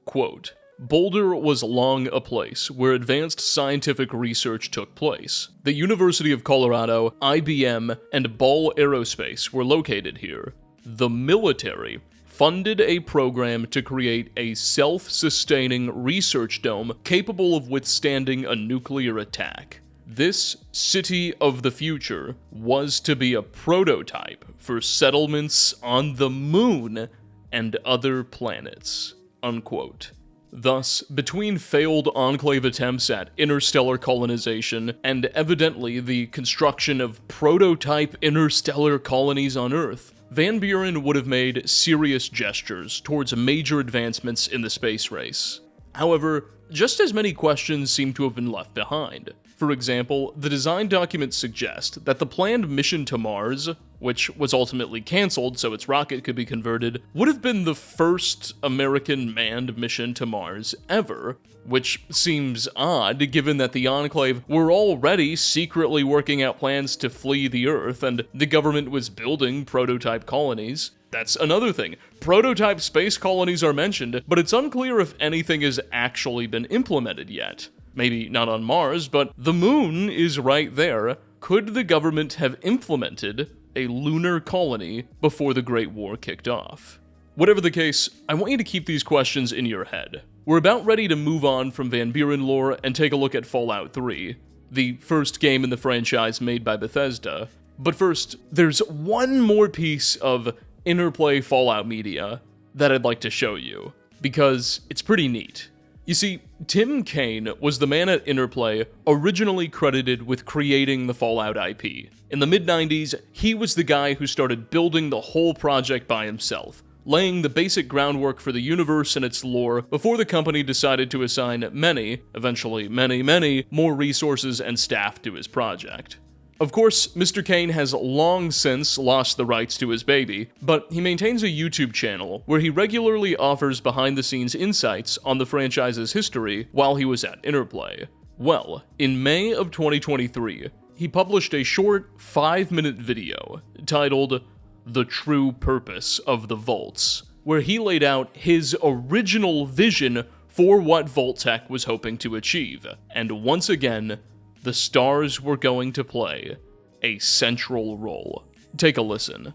Quote, Boulder was long a place where advanced scientific research took place. The University of Colorado, IBM, and Ball Aerospace were located here. The military funded a program to create a self-sustaining research dome capable of withstanding a nuclear attack. This city of the future was to be a prototype for settlements on the moon and other planets, unquote. Thus, between failed Enclave attempts at interstellar colonization and evidently the construction of prototype interstellar colonies on Earth, Van Buren would have made serious gestures towards major advancements in the space race. However, just as many questions seem to have been left behind. For example, the design documents suggest that the planned mission to Mars, which was ultimately cancelled so its rocket could be converted, would have been the first American manned mission to Mars ever, which seems odd given that the Enclave were already secretly working out plans to flee the Earth and the government was building prototype colonies. That's another thing. Prototype space colonies are mentioned, but it's unclear if anything has actually been implemented yet. Maybe not on Mars, but the moon is right there. Could the government have implemented a lunar colony before the Great War kicked off? Whatever the case, I want you to keep these questions in your head. We're about ready to move on from Van Buren lore and take a look at Fallout 3, the first game in the franchise made by Bethesda. But first, there's one more piece of Interplay Fallout media that I'd like to show you, because it's pretty neat. You see, Tim Kaine was the man at Interplay originally credited with creating the Fallout IP. In the mid-90s, he was the guy who started building the whole project by himself, laying the basic groundwork for the universe and its lore before the company decided to assign many, eventually many more resources and staff to his project. Of course, Mr. Kaine has long since lost the rights to his baby, but he maintains a YouTube channel where he regularly offers behind-the-scenes insights on the franchise's history while he was at Interplay. Well, in May of 2023, he published a short 5-minute video titled The True Purpose of the Vaults, where he laid out his original vision for what Vault-Tec was hoping to achieve, and once again, the stars were going to play a central role. Take a listen.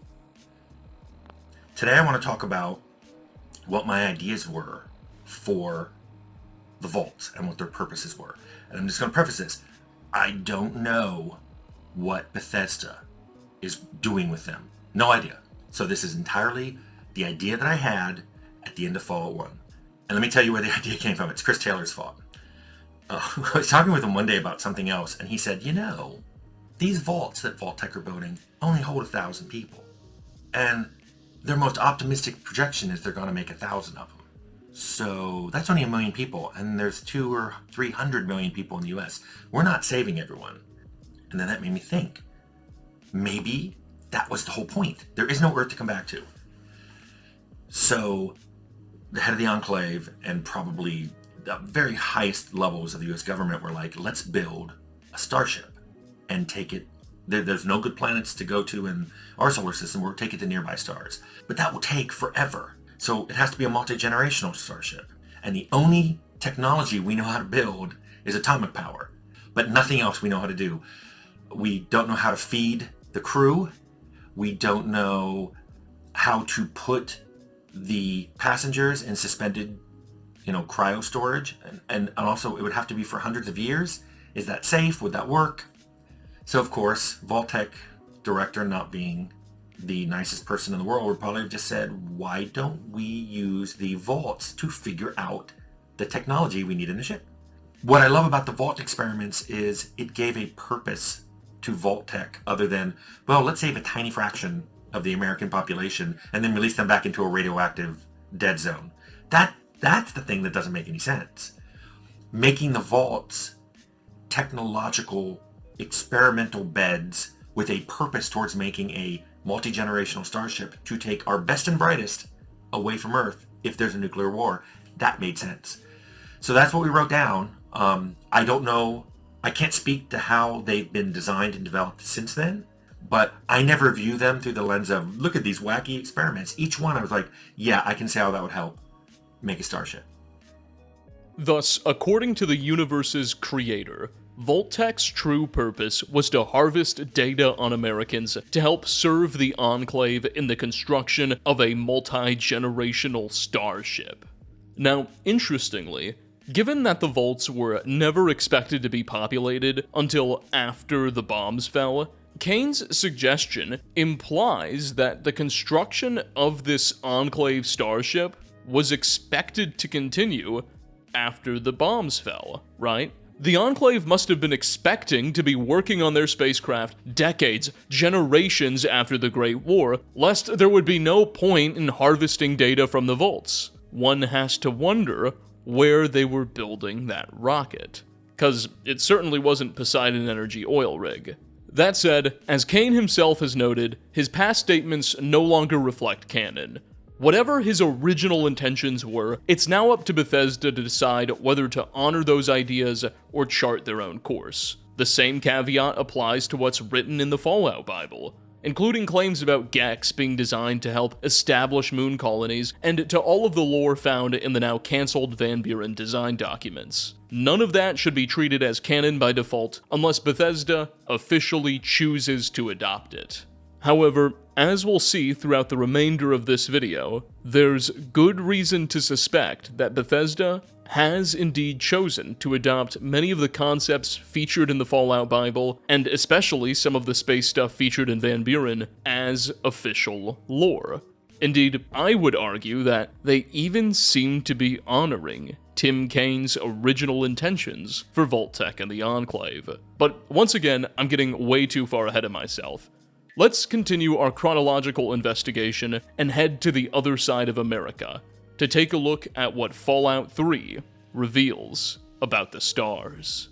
Today I want to talk about what my ideas were for the vaults and what their purposes were. And I'm just going to preface this. I don't know what Bethesda is doing with them. No idea. So this is entirely the idea that I had at the end of Fallout 1. And let me tell you where the idea came from. It's Chris Taylor's fault. I was talking with him one day about something else, and he said, you know, these vaults that Vault-Tec are building only hold 1,000 people. And their most optimistic projection is they're going to make 1,000 of them. So that's only 1 million people, and there's 200 or 300 million people in the US. We're not saving everyone. And then that made me think, maybe that was the whole point. There is no Earth to come back to. So the head of the Enclave and probably the very highest levels of the US government were like, let's build a starship and take it. There's no good planets to go to in our solar system. We'll take it to nearby stars. But that will take forever. So it has to be a multi-generational starship. And the only technology we know how to build is atomic power. But nothing else we know how to do. We don't know how to feed the crew. We don't know how to put the passengers in suspended cryo storage, and also it would have to be for hundreds of years. Is that safe? Would that work? So of course, Vault-Tec director, not being the nicest person in the world, would probably have just said, why don't we use the vaults to figure out the technology we need in the ship? What I love about the vault experiments is it gave a purpose to Vault-Tec other than, well, let's save a tiny fraction of the American population and then release them back into a radioactive dead zone. That's the thing that doesn't make any sense. Making the vaults technological experimental beds with a purpose towards making a multi-generational starship to take our best and brightest away from Earth if there's a nuclear war, that made sense. So that's what we wrote down. I don't know, I can't speak to how they've been designed and developed since then, but I never view them through the lens of, look at these wacky experiments. Each one I was like, yeah, I can see how that would help make a starship. Thus, according to the universe's creator, Vault-Tec's true purpose was to harvest data on Americans to help serve the Enclave in the construction of a multi-generational starship. Now, interestingly, Given that the vaults were never expected to be populated until after the bombs fell, Kane's suggestion implies that the construction of this Enclave starship was expected to continue after the bombs fell, right? The Enclave must have been expecting to be working on their spacecraft decades, generations after the Great War, lest there would be no point in harvesting data from the vaults. One has to wonder where they were building that rocket, because it certainly wasn't Poseidon Energy oil rig. That said, as Kane himself has noted, his past statements no longer reflect canon. Whatever his original intentions were, it's now up to Bethesda to decide whether to honor those ideas or chart their own course. The same caveat applies to what's written in the Fallout Bible, including claims about Gex being designed to help establish moon colonies, and to all of the lore found in the now cancelled Van Buren design documents. None of that should be treated as canon by default unless Bethesda officially chooses to adopt it. However, as we'll see throughout the remainder of this video, there's good reason to suspect that Bethesda has indeed chosen to adopt many of the concepts featured in the Fallout Bible, and especially some of the space stuff featured in Van Buren, as official lore. Indeed, I would argue that they even seem to be honoring Tim Kane's original intentions for Vault-Tec and the Enclave. But once again, I'm getting way too far ahead of myself. Let's continue our chronological investigation and head to the other side of America to take a look at what Fallout 3 reveals about the stars.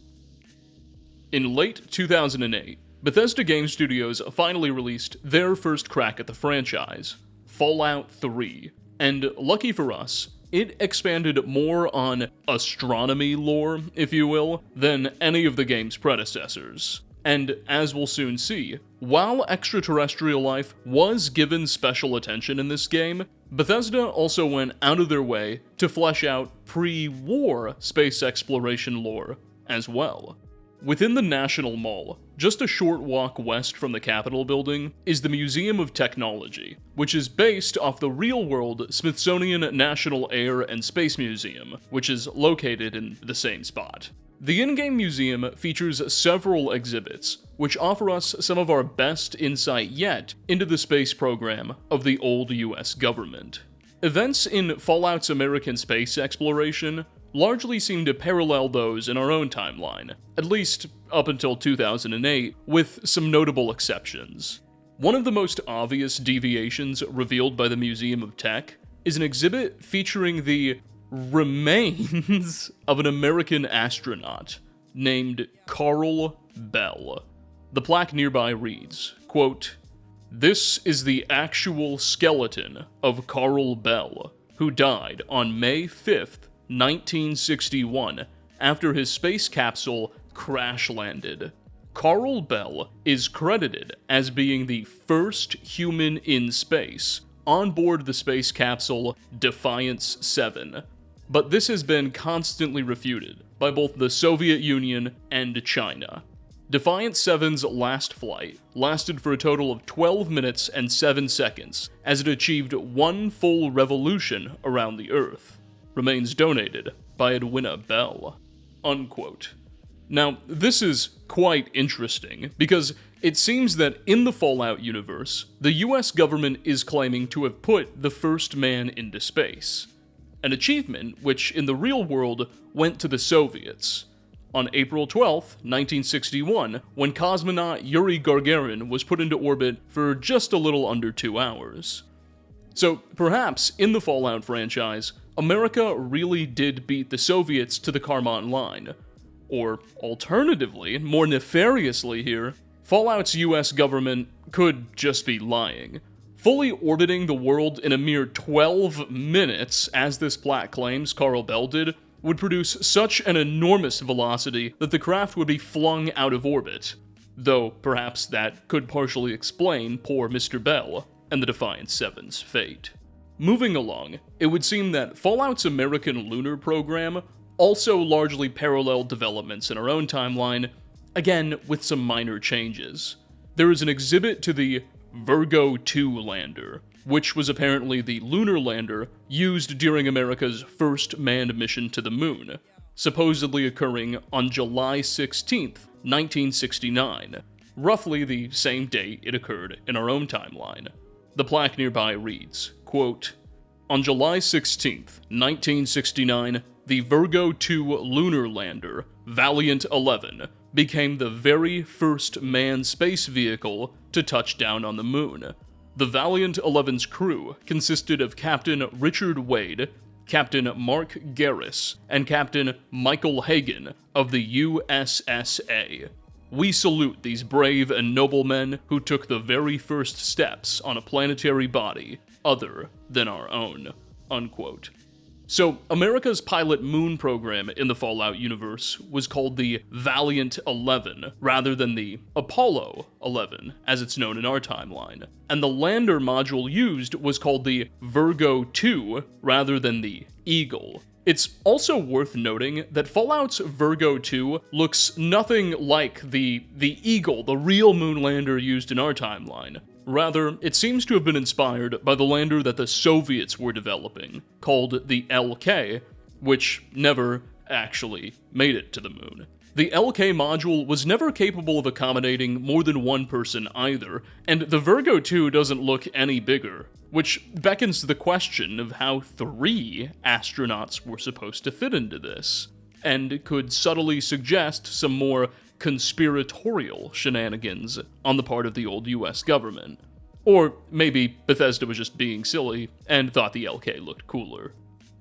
In late 2008, Bethesda Game Studios finally released their first crack at the franchise, Fallout 3, and lucky for us, it expanded more on astronomy lore, if you will, than any of the game's predecessors. And as we'll soon see, while extraterrestrial life was given special attention in this game, Bethesda also went out of their way to flesh out pre-war space exploration lore as well. Within the National Mall, just a short walk west from the Capitol building, is the Museum of Technology, which is based off the real-world Smithsonian National Air and Space Museum, which is located in the same spot. The in-game museum features several exhibits, which offer us some of our best insight yet into the space program of the old US government. Events in Fallout's American space exploration largely seem to parallel those in our own timeline, at least up until 2008, with some notable exceptions. One of the most obvious deviations revealed by the Museum of Tech is an exhibit featuring the remains of an American astronaut named Carl Bell. The plaque nearby reads, quote, "This is the actual skeleton of Carl Bell, who died on May 5th, 1961, after his space capsule crash-landed. Carl Bell is credited as being the first human in space on board the space capsule Defiance 7. But this has been constantly refuted by both the Soviet Union and China. Defiance 7's last flight lasted for a total of 12 minutes and 7 seconds, as it achieved one full revolution around the Earth. Remains donated by Edwina Bell." Unquote. Now, this is quite interesting, because it seems that in the Fallout universe, the US government is claiming to have put the first man into space. An achievement which, in the real world, went to the Soviets. On April 12, 1961, when cosmonaut Yuri Gagarin was put into orbit for just a little under 2 hours. So, perhaps, in the Fallout franchise, America really did beat the Soviets to the Kármán line. Or, alternatively, more nefariously here, Fallout's US government could just be lying. Fully orbiting the world in a mere 12 minutes, as this plaque claims Carl Bell did, would produce such an enormous velocity that the craft would be flung out of orbit. Though, perhaps that could partially explain poor Mr. Bell and the Defiance 7's fate. Moving along, it would seem that Fallout's American lunar program also largely paralleled developments in our own timeline, again with some minor changes. There is an exhibit to the Virgo 2 lander, which was apparently the lunar lander used during America's first manned mission to the moon. supposedly occurring on July 16th, 1969, roughly the same date it occurred in our own timeline. The plaque nearby reads, quote, "On July 16th, 1969, the Virgo 2 lunar lander, Valiant 11, became the very first manned space vehicle to touch down on the moon. The Valiant 11's crew consisted of Captain Richard Wade, Captain Mark Garris, and Captain Michael Hagan of the USSA. We salute these brave and noble men who took the very first steps on a planetary body other than our own." Unquote. So, America's pilot moon program in the Fallout universe was called the Valiant 11, rather than the Apollo 11, as it's known in our timeline. And the lander module used was called the Virgo 2, rather than the Eagle. It's also worth noting that Fallout's Virgo 2 looks nothing like the Eagle, the real moon lander used in our timeline. Rather, it seems to have been inspired by the lander that the Soviets were developing, called the LK, which never actually made it to the moon. The LK module was never capable of accommodating more than one person either, and the Virgo 2 doesn't look any bigger, which beckons to the question of how 3 astronauts were supposed to fit into this, and could subtly suggest some more conspiratorial shenanigans on the part of the old US government. Or maybe Bethesda was just being silly and thought the LK looked cooler.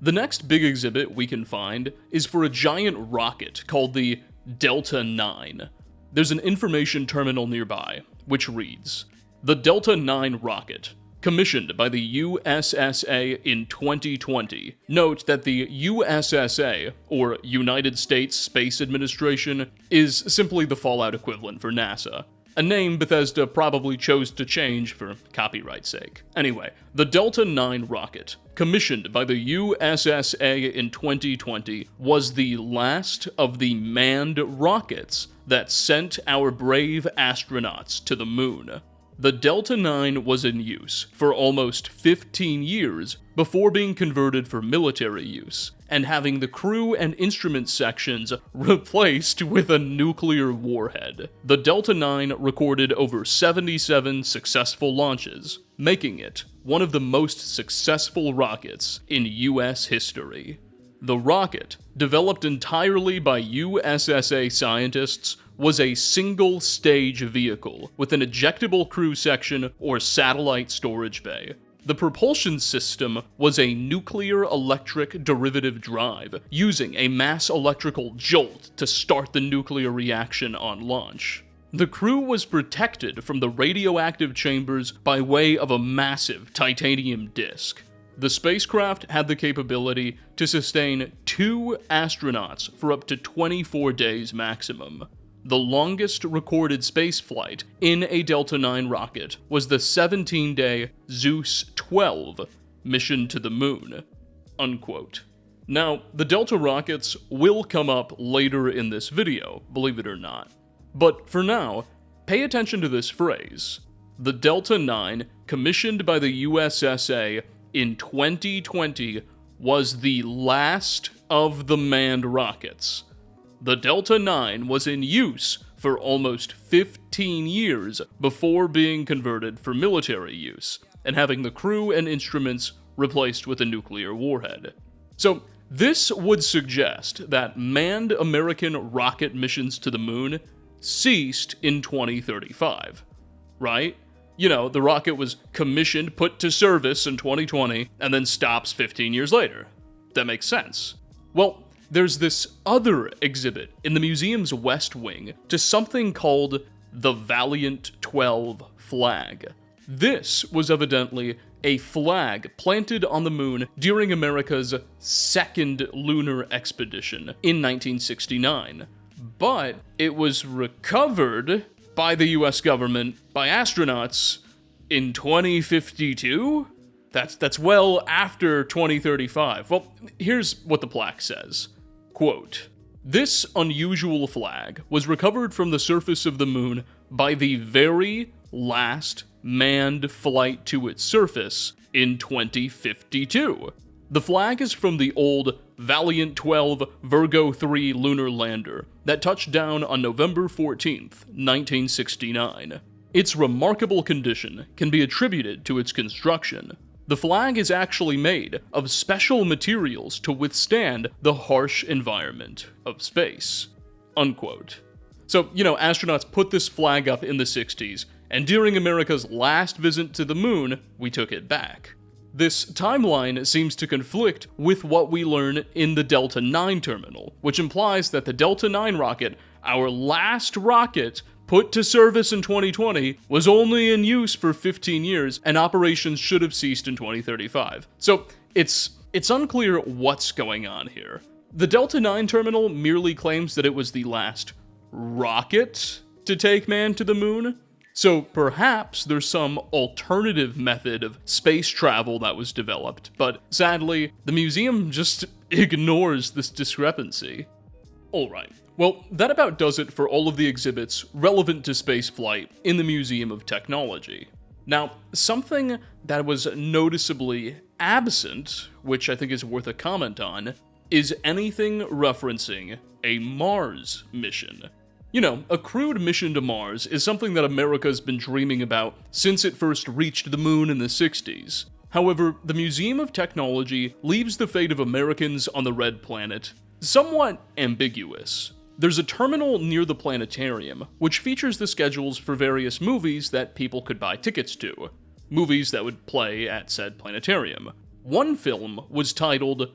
The next big exhibit we can find is for a giant rocket called the Delta 9. There's an information terminal nearby, which reads, "The Delta 9 rocket, commissioned by the USSA in 2020. Note that the USSA, or United States Space Administration, is simply the Fallout equivalent for NASA. A name Bethesda probably chose to change for copyright's sake. Anyway, the Delta 9 rocket, commissioned by the USSA in 2020, was the last of the manned rockets that sent our brave astronauts to the moon. The Delta 9 was in use for almost 15 years before being converted for military use, and having the crew and instrument sections replaced with a nuclear warhead. The Delta 9 recorded over 77 successful launches, making it one of the most successful rockets in US history. The rocket, developed entirely by USSA scientists, was a single-stage vehicle with an ejectable crew section or satellite storage bay. The propulsion system was a nuclear electric derivative drive, using a mass electrical jolt to start the nuclear reaction on launch. The crew was protected from the radioactive chambers by way of a massive titanium disc. The spacecraft had the capability to sustain 2 astronauts for up to 24 days maximum. The longest recorded spaceflight in a Delta 9 rocket was the 17-day Zeus 12 mission to the moon." Unquote. Now, the Delta rockets will come up later in this video, believe it or not. But for now, pay attention to this phrase. The Delta 9, commissioned by the USSA in 2020, was the last of the manned rockets. The Delta 9 was in use for almost 15 years before being converted for military use, and having the crew and instruments replaced with a nuclear warhead. So, this would suggest that manned American rocket missions to the moon ceased in 2035, right? You know, the rocket was commissioned, put to service in 2020, and then stops 15 years later. That makes sense. Well, there's this other exhibit in the museum's West Wing to something called the Valiant 12 flag. This was evidently a flag planted on the moon during America's second lunar expedition in 1969. But it was recovered by the US government by astronauts in 2052? That's well after 2035. Well, here's what the plaque says. Quote, "This unusual flag was recovered from the surface of the moon by the very last manned flight to its surface in 2052. The flag is from the old Valiant 12 Virgo 3 lunar lander that touched down on November 14th, 1969. Its remarkable condition can be attributed to its construction. The flag is actually made of special materials to withstand the harsh environment of space." Unquote. So, astronauts put this flag up in the 60s, and during America's last visit to the moon, we took it back. This timeline seems to conflict with what we learn in the Delta IX terminal, which implies that the Delta IX rocket, our last rocket put to service in 2020, was only in use for 15 years, and operations should have ceased in 2035. So it's unclear what's going on here. The Delta IX terminal merely claims that it was the last rocket to take man to the moon, so perhaps there's some alternative method of space travel that was developed, but sadly, the museum just ignores this discrepancy. Alright, well, that about does it for all of the exhibits relevant to spaceflight in the Museum of Technology. Now, something that was noticeably absent, which I think is worth a comment on, is anything referencing a Mars mission. A crewed mission to Mars is something that America's been dreaming about since it first reached the moon in the 60s. However, the Museum of Technology leaves the fate of Americans on the Red Planet somewhat ambiguous. There's a terminal near the planetarium, which features the schedules for various movies that people could buy tickets to, movies that would play at said planetarium. One film was titled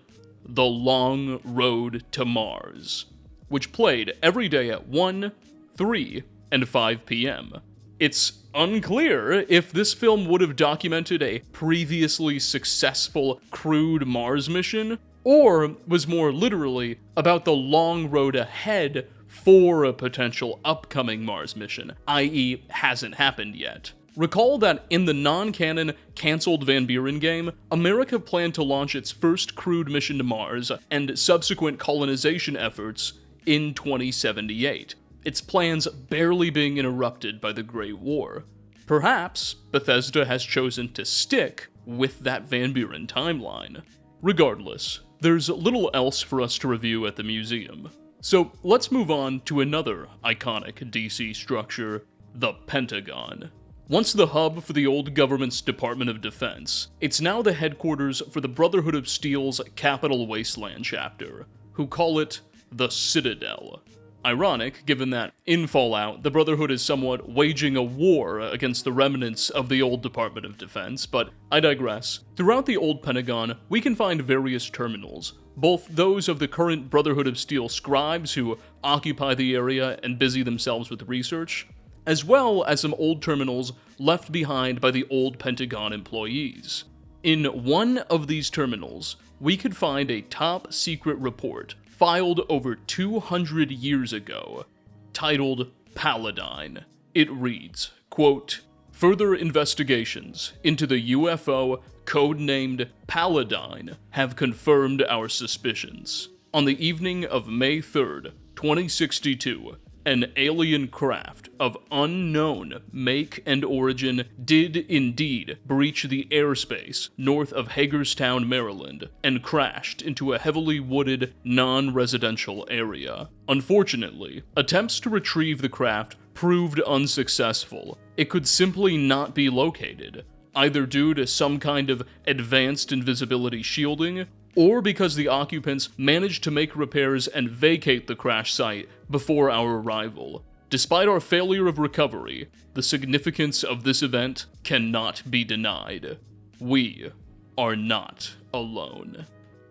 The Long Road to Mars, which played every day at 1, 3, and 5 p.m. It's unclear if this film would have documented a previously successful crewed Mars mission, or was more literally about the long road ahead for a potential upcoming Mars mission, i.e. hasn't happened yet. Recall that in the non-canon cancelled Van Buren game, America planned to launch its first crewed mission to Mars and subsequent colonization efforts in 2078, its plans barely being interrupted by the Great War. Perhaps Bethesda has chosen to stick with that Van Buren timeline. Regardless, there's little else for us to review at the museum. So let's move on to another iconic DC structure, the Pentagon. Once the hub for the old government's Department of Defense, it's now the headquarters for the Brotherhood of Steel's Capital Wasteland chapter, who call it the Citadel. Ironic, given that, in Fallout, the Brotherhood is somewhat waging a war against the remnants of the old Department of Defense, but I digress. Throughout the old Pentagon, we can find various terminals, both those of the current Brotherhood of Steel scribes who occupy the area and busy themselves with research, as well as some old terminals left behind by the old Pentagon employees. In one of these terminals, we could find a top-secret report filed over 200 years ago, titled Paladine. It reads, quote, "Further investigations into the UFO codenamed Paladine have confirmed our suspicions. On the evening of May 3rd, 2062, an alien craft of unknown make and origin did indeed breach the airspace north of Hagerstown, Maryland, and crashed into a heavily wooded, non-residential area. Unfortunately, attempts to retrieve the craft proved unsuccessful. It could simply not be located, either due to some kind of advanced invisibility shielding, or because the occupants managed to make repairs and vacate the crash site before our arrival. Despite our failure of recovery, the significance of this event cannot be denied. We are not alone."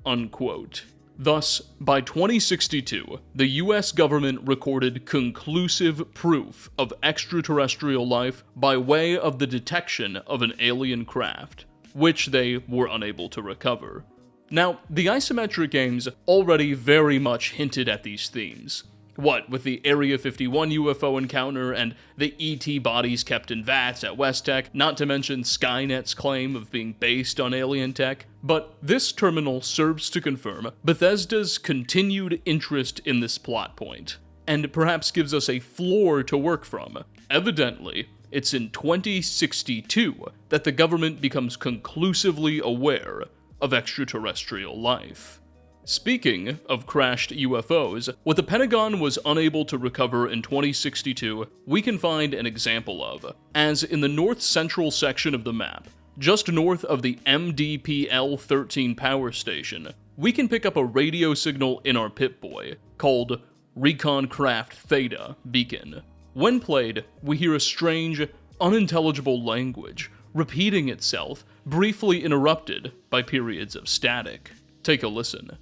Unquote. Thus, by 2062, the US government recorded conclusive proof of extraterrestrial life by way of the detection of an alien craft, which they were unable to recover. Now, the isometric games already very much hinted at these themes. What with the Area 51 UFO encounter and the ET bodies kept in vats at West Tech, not to mention Skynet's claim of being based on alien tech. But this terminal serves to confirm Bethesda's continued interest in this plot point, and perhaps gives us a floor to work from. Evidently, it's in 2062 that the government becomes conclusively aware of extraterrestrial life. Speaking of crashed UFOs, what the Pentagon was unable to recover in 2062, we can find an example of, as in the north-central section of the map, just north of the MDPL-13 power station, we can pick up a radio signal in our Pip-Boy, called Recon Craft Theta Beacon. When played, we hear a strange, unintelligible language, repeating itself, briefly interrupted by periods of static. Take a listen.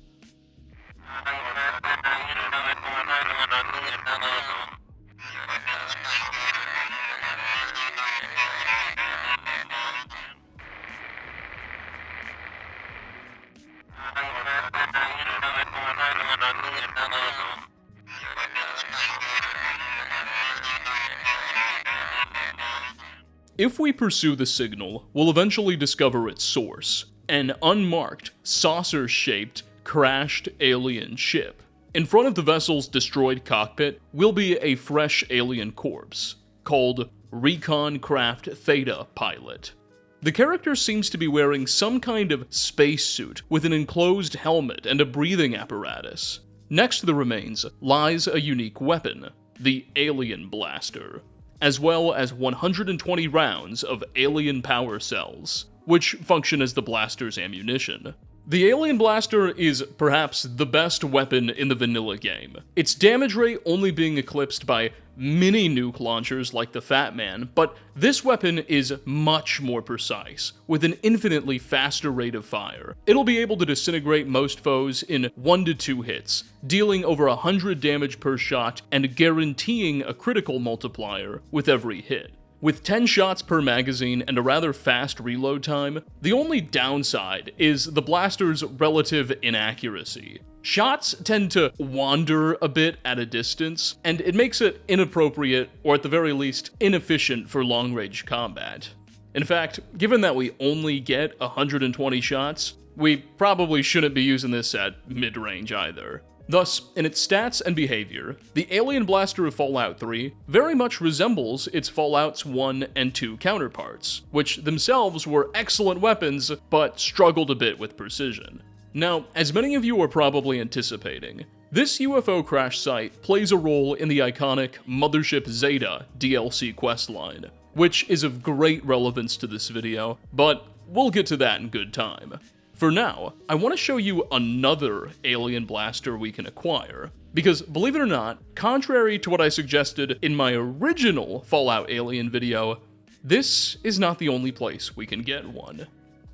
If we pursue the signal, we'll eventually discover its source, an unmarked, saucer-shaped, crashed alien ship. In front of the vessel's destroyed cockpit will be a fresh alien corpse, called Recon Craft Theta Pilot. The character seems to be wearing some kind of spacesuit with an enclosed helmet and a breathing apparatus. Next to the remains lies a unique weapon, the Alien Blaster, as well as 120 rounds of alien power cells, which function as the blaster's ammunition. The Alien Blaster is perhaps the best weapon in the vanilla game, its damage rate only being eclipsed by mini nuke launchers like the Fat Man, but this weapon is much more precise, with an infinitely faster rate of fire. It'll be able to disintegrate most foes in 1 to 2 hits, dealing over 100 damage per shot and guaranteeing a critical multiplier with every hit. With 10 shots per magazine and a rather fast reload time, the only downside is the blaster's relative inaccuracy. Shots tend to wander a bit at a distance, and it makes it inappropriate, or at the very least, inefficient for long-range combat. In fact, given that we only get 120 shots, we probably shouldn't be using this at mid-range either. Thus, in its stats and behavior, the Alien Blaster of Fallout 3 very much resembles its Fallouts 1 and 2 counterparts, which themselves were excellent weapons, but struggled a bit with precision. Now, as many of you are probably anticipating, this UFO crash site plays a role in the iconic Mothership Zeta DLC questline, which is of great relevance to this video, but we'll get to that in good time. For now, I want to show you another Alien Blaster we can acquire, because believe it or not, contrary to what I suggested in my original Fallout Alien video, this is not the only place we can get one.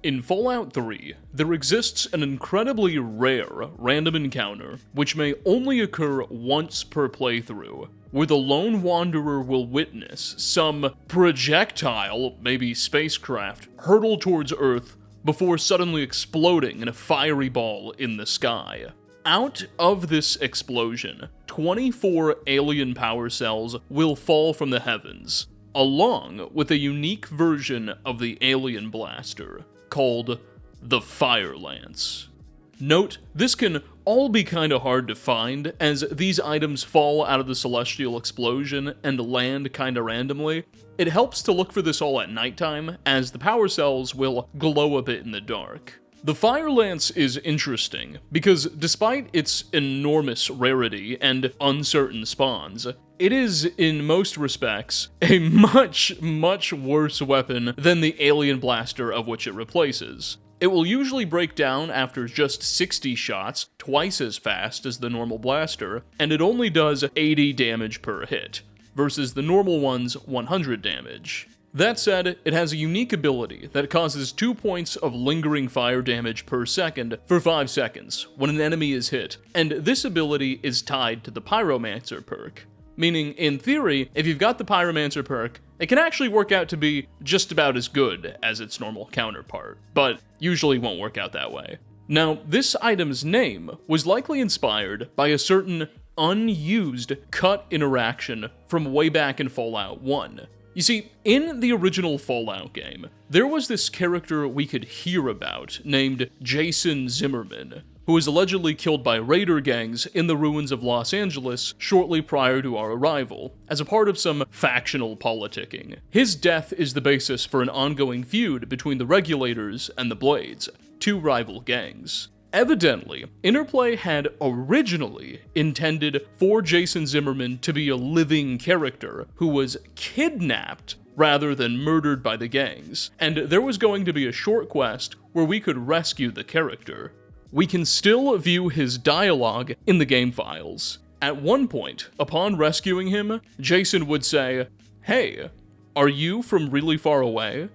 In Fallout 3, there exists an incredibly rare random encounter which may only occur once per playthrough, where the lone wanderer will witness some projectile, maybe spacecraft, hurtle towards Earth before suddenly exploding in a fiery ball in the sky. Out of this explosion, 24 alien power cells will fall from the heavens, along with a unique version of the Alien Blaster, called the Fire Lance. Note, this can all be kinda hard to find, as these items fall out of the celestial explosion and land kinda randomly. It helps to look for this all at nighttime, as the power cells will glow a bit in the dark. The Fire Lance is interesting, because despite its enormous rarity and uncertain spawns, it is, in most respects, a much worse weapon than the Alien Blaster of which it replaces. It will usually break down after just 60 shots, twice as fast as the normal blaster, and it only does 80 damage per hit, versus the normal one's 100 damage. That said, it has a unique ability that causes 2 points of lingering fire damage per second for 5 seconds when an enemy is hit, and this ability is tied to the Pyromancer perk. Meaning, in theory, if you've got the Pyromancer perk, it can actually work out to be just about as good as its normal counterpart, but usually won't work out that way. Now, this item's name was likely inspired by a certain unused cut interaction from way back in Fallout 1. You see, in the original Fallout game, there was this character we could hear about named Jason Zimmerman, who was allegedly killed by raider gangs in the ruins of Los Angeles shortly prior to our arrival, as a part of some factional politicking. His death is the basis for an ongoing feud between the Regulators and the Blades, 2 rival gangs. Evidently, Interplay had originally intended for Jason Zimmerman to be a living character who was kidnapped rather than murdered by the gangs, and there was going to be a short quest where we could rescue the character. We can still view his dialogue in the game files. At one point, upon rescuing him, Jason would say, "Hey, are you from really far away?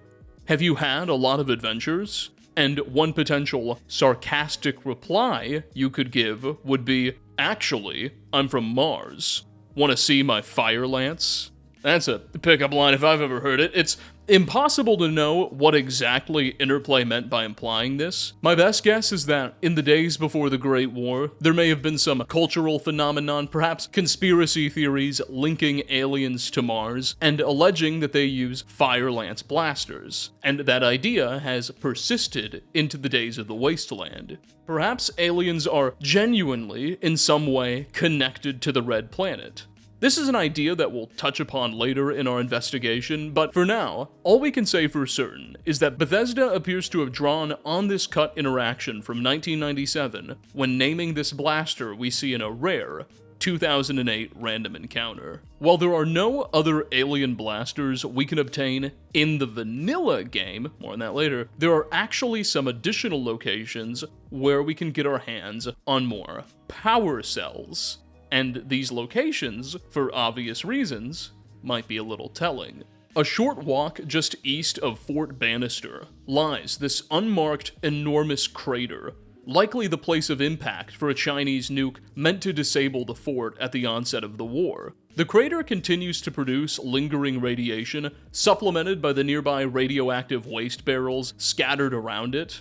Have you had a lot of adventures?" And one potential sarcastic reply you could give would be, "Actually, I'm from Mars. Want to see my fire lance?" That's a pickup line if I've ever heard it. It's impossible to know what exactly Interplay meant by implying this. My best guess is that in the days before the Great War, there may have been some cultural phenomenon, perhaps conspiracy theories linking aliens to Mars and alleging that they use fire lance blasters, and that idea has persisted into the days of the Wasteland. Perhaps aliens are genuinely, in some way, connected to the Red Planet. This is an idea that we'll touch upon later in our investigation, but for now, all we can say for certain is that Bethesda appears to have drawn on this cut interaction from 1997 when naming this blaster we see in a rare 2008 random encounter. While there are no other alien blasters we can obtain in the vanilla game, more on that later, there are actually some additional locations where we can get our hands on more power cells. And these locations, for obvious reasons, might be a little telling. A short walk just east of Fort Bannister lies this unmarked, enormous crater, likely the place of impact for a Chinese nuke meant to disable the fort at the onset of the war. The crater continues to produce lingering radiation, supplemented by the nearby radioactive waste barrels scattered around it.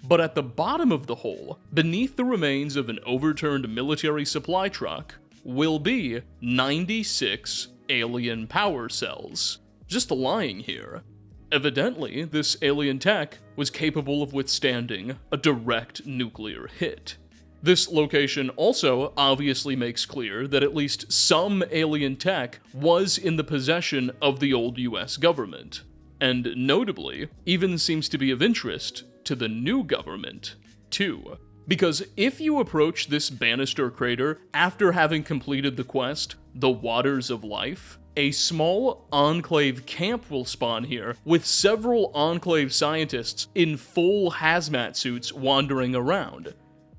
But at the bottom of the hole, beneath the remains of an overturned military supply truck, will be 96 alien power cells, just lying here. Evidently, this alien tech was capable of withstanding a direct nuclear hit. This location also obviously makes clear that at least some alien tech was in the possession of the old US government, and notably, even seems to be of interest to the new government, too. Because if you approach this Bannister crater after having completed the quest, The Waters of Life, a small Enclave camp will spawn here, with several Enclave scientists in full hazmat suits wandering around,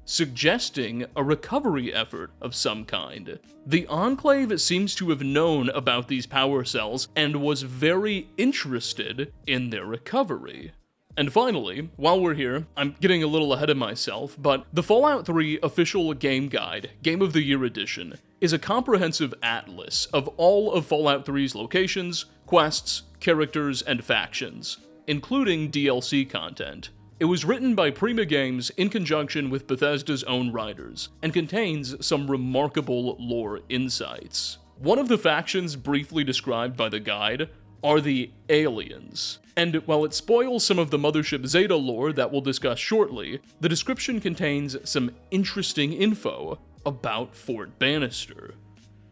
suggesting a recovery effort of some kind. The Enclave seems to have known about these power cells and was very interested in their recovery. And finally, while we're here, I'm getting a little ahead of myself, but the Fallout 3 official game guide, Game of the Year edition, is a comprehensive atlas of all of Fallout 3's locations, quests, characters, and factions, including DLC content. It was written by Prima Games in conjunction with Bethesda's own writers, and contains some remarkable lore insights. One of the factions briefly described by the guide are the Aliens. And while it spoils some of the Mothership Zeta lore that we'll discuss shortly, the description contains some interesting info about Fort Bannister.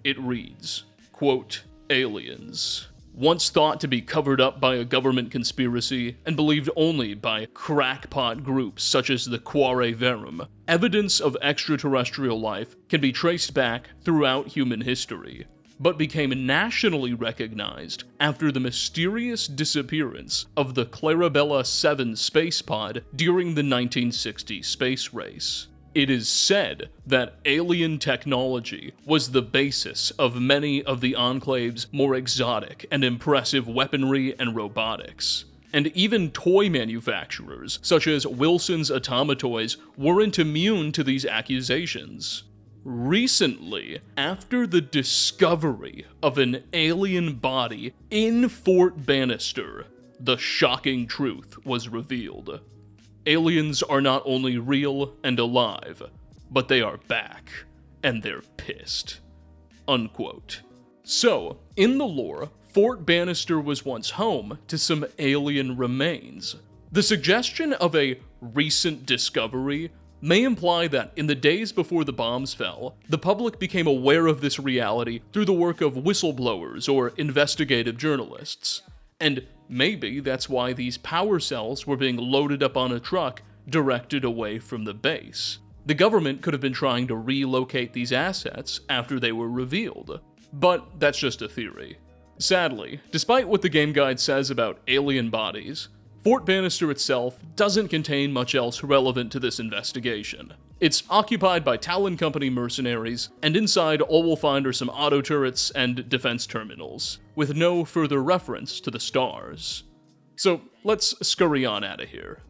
It reads, quote, "Aliens. Once thought to be covered up by a government conspiracy and believed only by crackpot groups such as the Quare Verum, evidence of extraterrestrial life can be traced back throughout human history, but became nationally recognized after the mysterious disappearance of the Clarabella 7 space pod during the 1960 space race. It is said that alien technology was the basis of many of the Enclave's more exotic and impressive weaponry and robotics. And even toy manufacturers, such as Wilson's Automatoys, weren't immune to these accusations. Recently, after the discovery of an alien body in Fort Bannister, the shocking truth was revealed. Aliens are not only real and alive, but they are back, and they're pissed." Unquote. So, in the lore, Fort Bannister was once home to some alien remains. The suggestion of a recent discovery may imply that in the days before the bombs fell, the public became aware of this reality through the work of whistleblowers or investigative journalists. And maybe that's why these power cells were being loaded up on a truck directed away from the base. The government could have been trying to relocate these assets after they were revealed. But that's just a theory. Sadly, despite what the game guide says about alien bodies, Fort Bannister itself doesn't contain much else relevant to this investigation. It's occupied by Talon Company mercenaries, and inside all we'll find are some auto turrets and defense terminals, with no further reference to the stars. So let's scurry on out of here.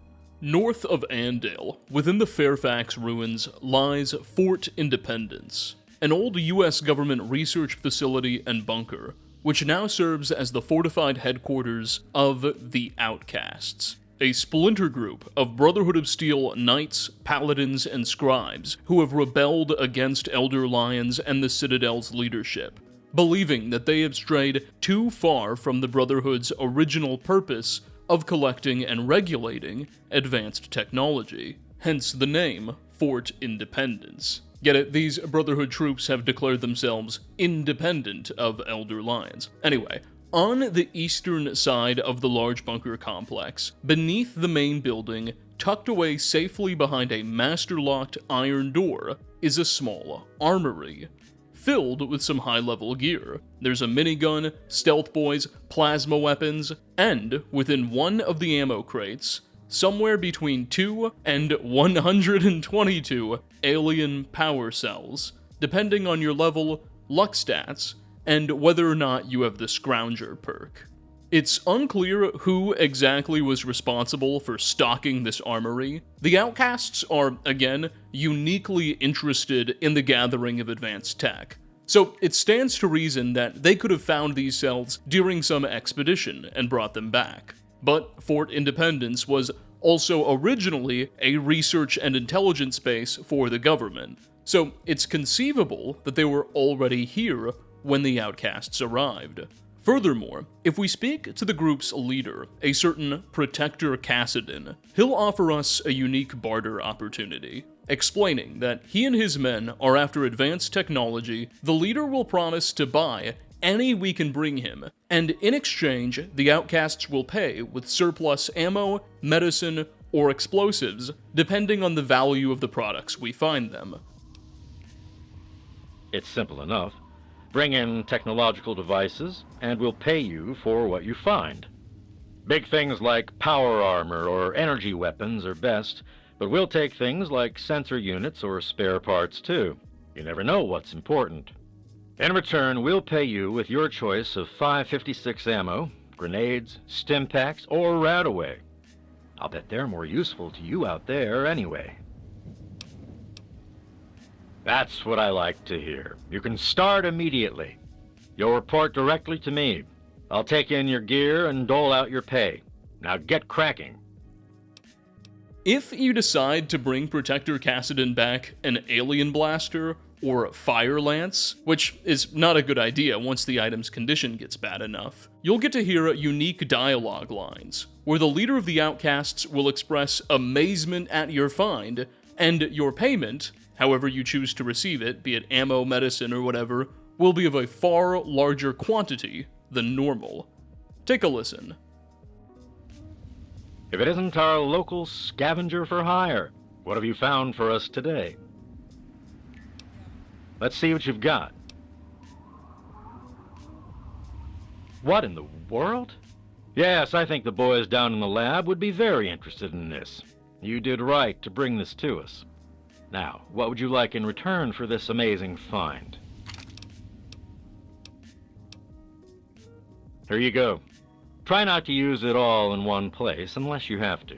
North of Andale, within the Fairfax ruins, lies Fort Independence, an old US government research facility and bunker, which now serves as the fortified headquarters of the Outcasts, a splinter group of Brotherhood of Steel knights, paladins, and scribes who have rebelled against Elder Lions and the Citadel's leadership, believing that they have strayed too far from the Brotherhood's original purpose of collecting and regulating advanced technology, hence the name Fort Independence. Get it? These Brotherhood troops have declared themselves independent of Elder Lions. Anyway, on the eastern side of the large bunker complex, beneath the main building, tucked away safely behind a master-locked iron door, is a small armory, filled with some high-level gear. There's a minigun, stealth boys, plasma weapons, and within one of the ammo crates, somewhere between 2 and 122 alien power cells, depending on your level, luck stats, and whether or not you have the Scrounger perk. It's unclear who exactly was responsible for stocking this armory. The Outcasts are, again, uniquely interested in the gathering of advanced tech, so it stands to reason that they could have found these cells during some expedition and brought them back. But Fort Independence was also originally a research and intelligence base for the government, so it's conceivable that they were already here when the Outcasts arrived. Furthermore, if we speak to the group's leader, a certain Protector Cassidon, he'll offer us a unique barter opportunity, explaining that he and his men are after advanced technology. The leader will promise to buy any we can bring him, and in exchange, the Outcasts will pay with surplus ammo, medicine, or explosives, depending on the value of the products we find them. It's simple enough. Bring in technological devices, and we'll pay you for what you find. Big things like power armor or energy weapons are best, but we'll take things like sensor units or spare parts too. You never know what's important. In return, we'll pay you with your choice of 5.56 ammo, grenades, stim packs, or Radaway. I'll bet they're more useful to you out there anyway. That's what I like to hear. You can start immediately. You'll report directly to me. I'll take in your gear and dole out your pay. Now get cracking. If you decide to bring Protector Cassidon back an alien blaster or fire lance, which is not a good idea once the item's condition gets bad enough, you'll get to hear unique dialogue lines, where the leader of the Outcasts will express amazement at your find, and your payment, however you choose to receive it, be it ammo, medicine, or whatever, will be of a far larger quantity than normal. Take a listen. If it isn't our local scavenger for hire, what have you found for us today? Let's see what you've got. What in the world? Yes, I think the boys down in the lab would be very interested in this. You did right to bring this to us. Now, what would you like in return for this amazing find? Here you go. Try not to use it all in one place unless you have to.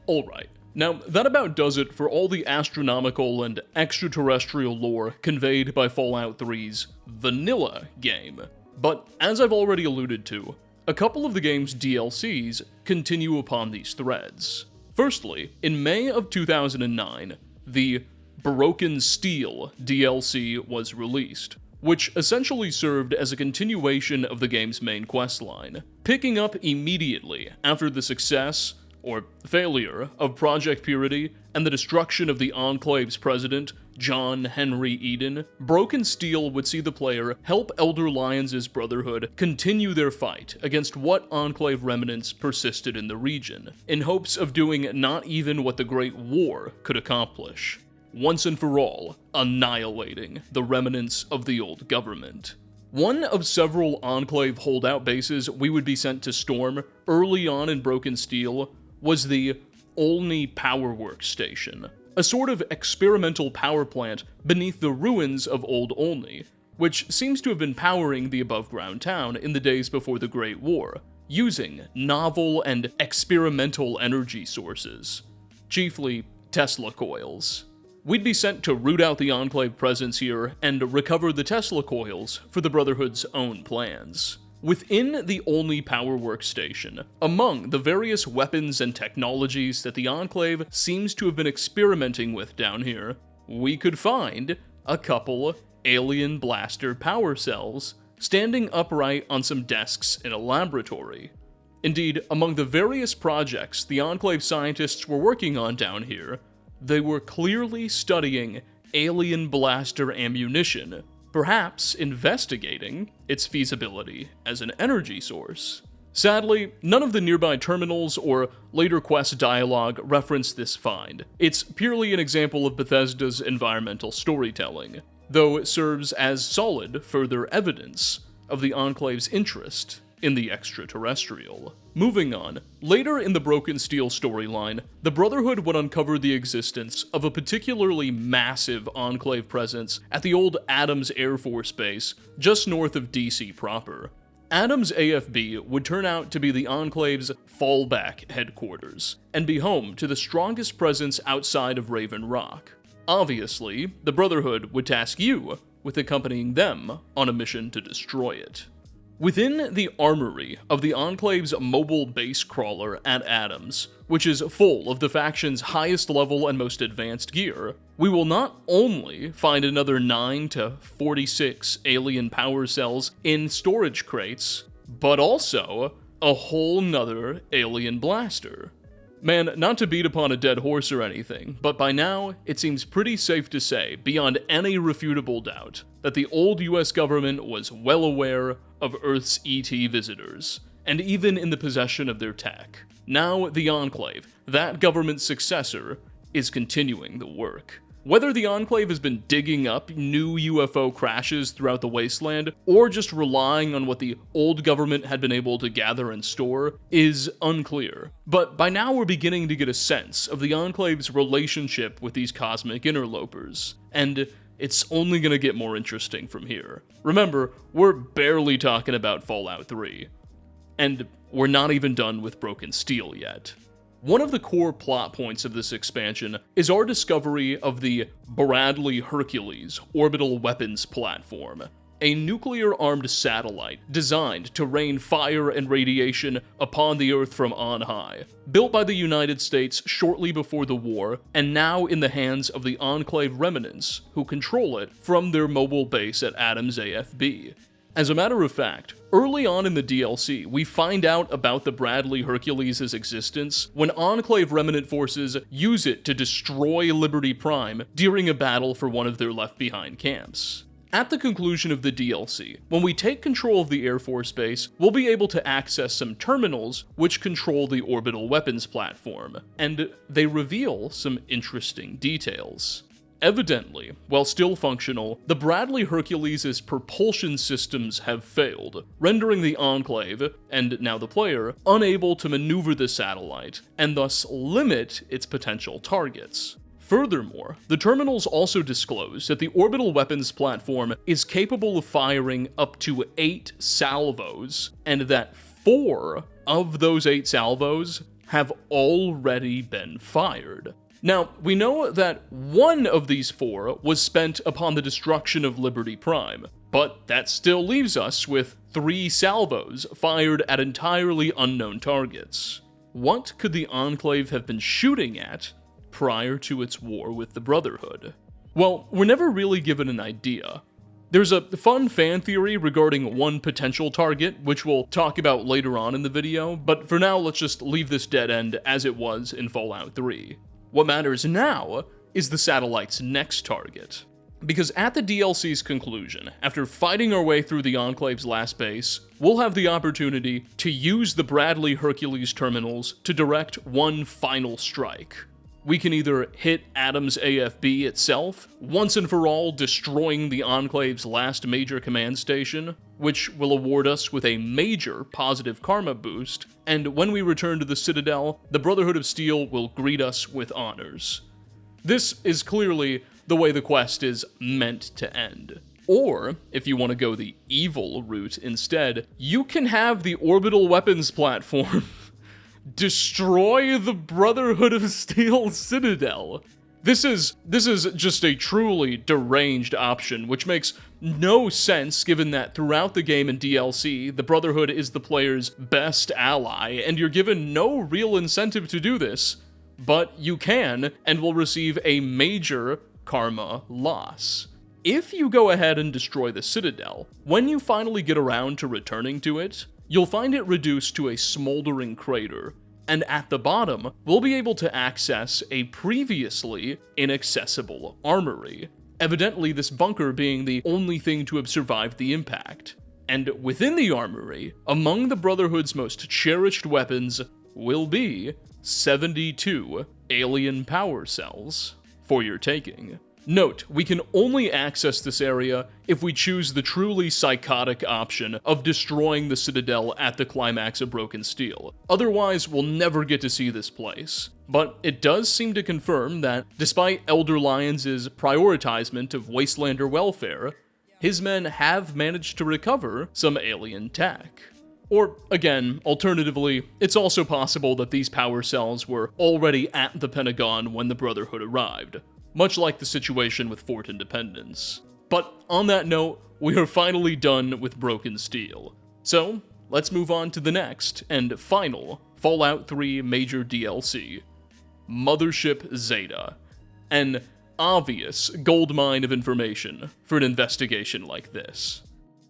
Alright, now that about does it for all the astronomical and extraterrestrial lore conveyed by Fallout 3's vanilla game. But as I've already alluded to, a couple of the game's DLCs continue upon these threads. Firstly, in May of 2009, the Broken Steel DLC was released, which essentially served as a continuation of the game's main questline, picking up immediately after the success, or failure, of Project Purity and the destruction of the Enclave's president, John Henry Eden, Broken Steel would see the player help Elder Lions' Brotherhood continue their fight against what Enclave remnants persisted in the region, in hopes of doing not even what the Great War could accomplish. Once and for all, annihilating the remnants of the old government. One of several Enclave holdout bases we would be sent to storm early on in Broken Steel was the Olney Power Works Station, a sort of experimental power plant beneath the ruins of Old Olney, which seems to have been powering the above-ground town in the days before the Great War, using novel and experimental energy sources, chiefly Tesla coils. We'd be sent to root out the Enclave presence here and recover the Tesla coils for the Brotherhood's own plans. Within the Olney Power Workstation, among the various weapons and technologies that the Enclave seems to have been experimenting with down here, we could find a couple alien blaster power cells standing upright on some desks in a laboratory. Indeed, among the various projects the Enclave scientists were working on down here, they were clearly studying alien blaster ammunition, perhaps investigating its feasibility as an energy source. Sadly, none of the nearby terminals or later quest dialogue reference this find. It's purely an example of Bethesda's environmental storytelling, though it serves as solid further evidence of the Enclave's interest in the extraterrestrial. Moving on, later in the Broken Steel storyline, the Brotherhood would uncover the existence of a particularly massive Enclave presence at the old Adams Air Force Base, just north of DC proper. Adams AFB would turn out to be the Enclave's fallback headquarters, and be home to the strongest presence outside of Raven Rock. Obviously, the Brotherhood would task you with accompanying them on a mission to destroy it. Within the armory of the Enclave's mobile base crawler at Adams, which is full of the faction's highest level and most advanced gear, we will not only find another 9 to 46 alien power cells in storage crates, but also a whole nother alien blaster. Man, not to beat upon a dead horse or anything, but by now, it seems pretty safe to say, beyond any refutable doubt, that the old US government was well aware of Earth's ET visitors, and even in the possession of their tech. Now, the Enclave, that government's successor, is continuing the work. Whether the Enclave has been digging up new UFO crashes throughout the wasteland, or just relying on what the old government had been able to gather and store, is unclear. But by now we're beginning to get a sense of the Enclave's relationship with these cosmic interlopers, and it's only gonna get more interesting from here. Remember, we're barely talking about Fallout 3, and we're not even done with Broken Steel yet. One of the core plot points of this expansion is our discovery of the Bradley Hercules orbital weapons platform, a nuclear-armed satellite designed to rain fire and radiation upon the Earth from on high, built by the United States shortly before the war, and now in the hands of the Enclave remnants, who control it from their mobile base at Adams AFB. As a matter of fact, early on in the DLC, we find out about the Bradley Hercules' existence when Enclave remnant forces use it to destroy Liberty Prime during a battle for one of their left-behind camps. At the conclusion of the DLC, when we take control of the Air Force Base, we'll be able to access some terminals which control the orbital weapons platform, and they reveal some interesting details. Evidently, while still functional, the Bradley Hercules' propulsion systems have failed, rendering the Enclave, and now the player, unable to maneuver the satellite, and thus limit its potential targets. Furthermore, the terminals also disclose that the orbital weapons platform is capable of firing up to 8 salvos, and that 4 of those 8 salvos have already been fired. Now, we know that one of these 4 was spent upon the destruction of Liberty Prime, but that still leaves us with 3 salvos fired at entirely unknown targets. What could the Enclave have been shooting at prior to its war with the Brotherhood? Well, we're never really given an idea. There's a fun fan theory regarding one potential target, which we'll talk about later on in the video, but for now let's just leave this dead end as it was in Fallout 3. What matters now is the satellite's next target. Because at the DLC's conclusion, after fighting our way through the Enclave's last base, we'll have the opportunity to use the Bradley Hercules terminals to direct one final strike. We can either hit Adam's AFB itself, once and for all destroying the Enclave's last major command station, which will award us with a major positive karma boost, and when we return to the Citadel, the Brotherhood of Steel will greet us with honors. This is clearly the way the quest is meant to end. Or, if you want to go the evil route instead, you can have the orbital weapons platform destroy the Brotherhood of Steel Citadel. This is just a truly deranged option, which makes no sense given that throughout the game and DLC, the Brotherhood is the player's best ally, and you're given no real incentive to do this, but you can, and will receive a major karma loss. If you go ahead and destroy the Citadel, when you finally get around to returning to it, you'll find it reduced to a smoldering crater, and at the bottom, we'll be able to access a previously inaccessible armory, evidently this bunker being the only thing to have survived the impact. And within the armory, among the Brotherhood's most cherished weapons will be 72 alien power cells for your taking. Note, we can only access this area if we choose the truly psychotic option of destroying the Citadel at the climax of Broken Steel. Otherwise, we'll never get to see this place. But it does seem to confirm that, despite Elder Lyons' prioritizement of Wastelander welfare, his men have managed to recover some alien tech. Or, again, alternatively, it's also possible that these power cells were already at the Pentagon when the Brotherhood arrived, much like the situation with Fort Independence. But on that note, we are finally done with Broken Steel. So, let's move on to the next and final Fallout 3 major DLC, Mothership Zeta, an obvious goldmine of information for an investigation like this.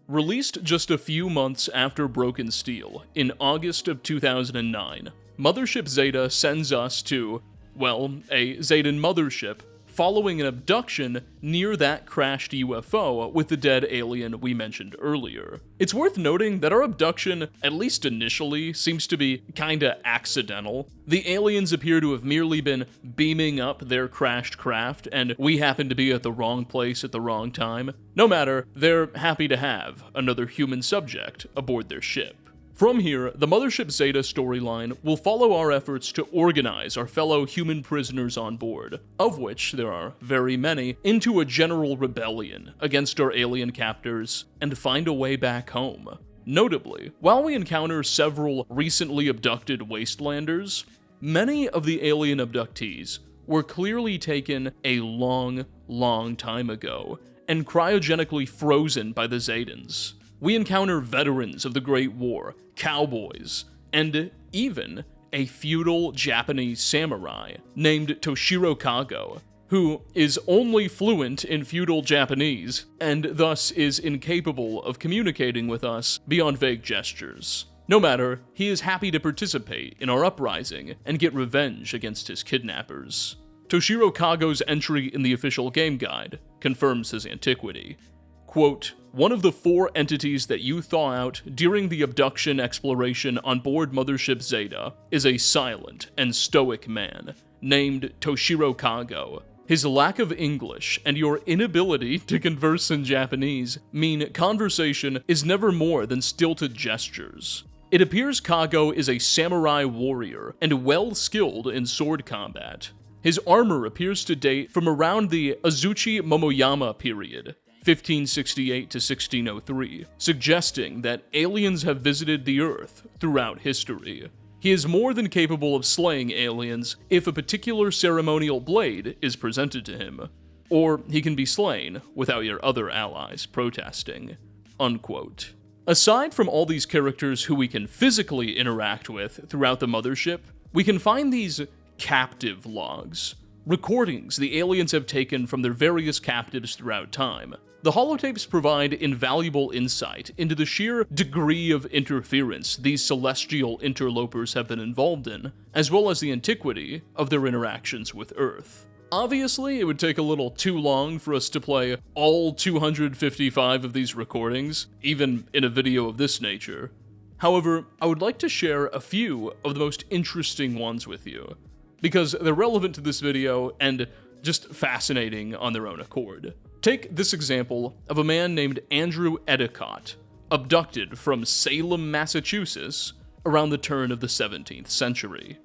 Released just a few months after Broken Steel, in August of 2009, Mothership Zeta sends us to, well, a Zetan mothership following an abduction near that crashed UFO with the dead alien we mentioned earlier. It's worth noting that our abduction, at least initially, seems to be kinda accidental. The aliens appear to have merely been beaming up their crashed craft, and we happen to be at the wrong place at the wrong time. No matter, they're happy to have another human subject aboard their ship. From here, the Mothership Zeta storyline will follow our efforts to organize our fellow human prisoners on board, of which there are very many, into a general rebellion against our alien captors and find a way back home. Notably, while we encounter several recently abducted Wastelanders, many of the alien abductees were clearly taken a long time ago and cryogenically frozen by the Zetans. We encounter veterans of the Great War, cowboys, and even a feudal Japanese samurai named Toshiro Kago, who is only fluent in feudal Japanese and thus is incapable of communicating with us beyond vague gestures. No matter, he is happy to participate in our uprising and get revenge against his kidnappers. Toshiro Kago's entry in the official game guide confirms his antiquity. Quote, "One of the 4 entities that you thaw out during the abduction exploration on board Mothership Zeta is a silent and stoic man named Toshiro Kago. His lack of English and your inability to converse in Japanese mean conversation is never more than stilted gestures. It appears Kago is a samurai warrior and well-skilled in sword combat. His armor appears to date from around the Azuchi Momoyama period, 1568 to 1603, suggesting that aliens have visited the Earth throughout history. He is more than capable of slaying aliens if a particular ceremonial blade is presented to him, or he can be slain without your other allies protesting." Unquote. Aside from all these characters who we can physically interact with throughout the mothership, we can find these captive logs, recordings the aliens have taken from their various captives throughout time. The holotapes provide invaluable insight into the sheer degree of interference these celestial interlopers have been involved in, as well as the antiquity of their interactions with Earth. Obviously, it would take a little too long for us to play all 255 of these recordings, even in a video of this nature. However, I would like to share a few of the most interesting ones with you, because they're relevant to this video and just fascinating on their own accord. Take this example of a man named Andrew Endicott, abducted from Salem, Massachusetts, around the turn of the 17th century.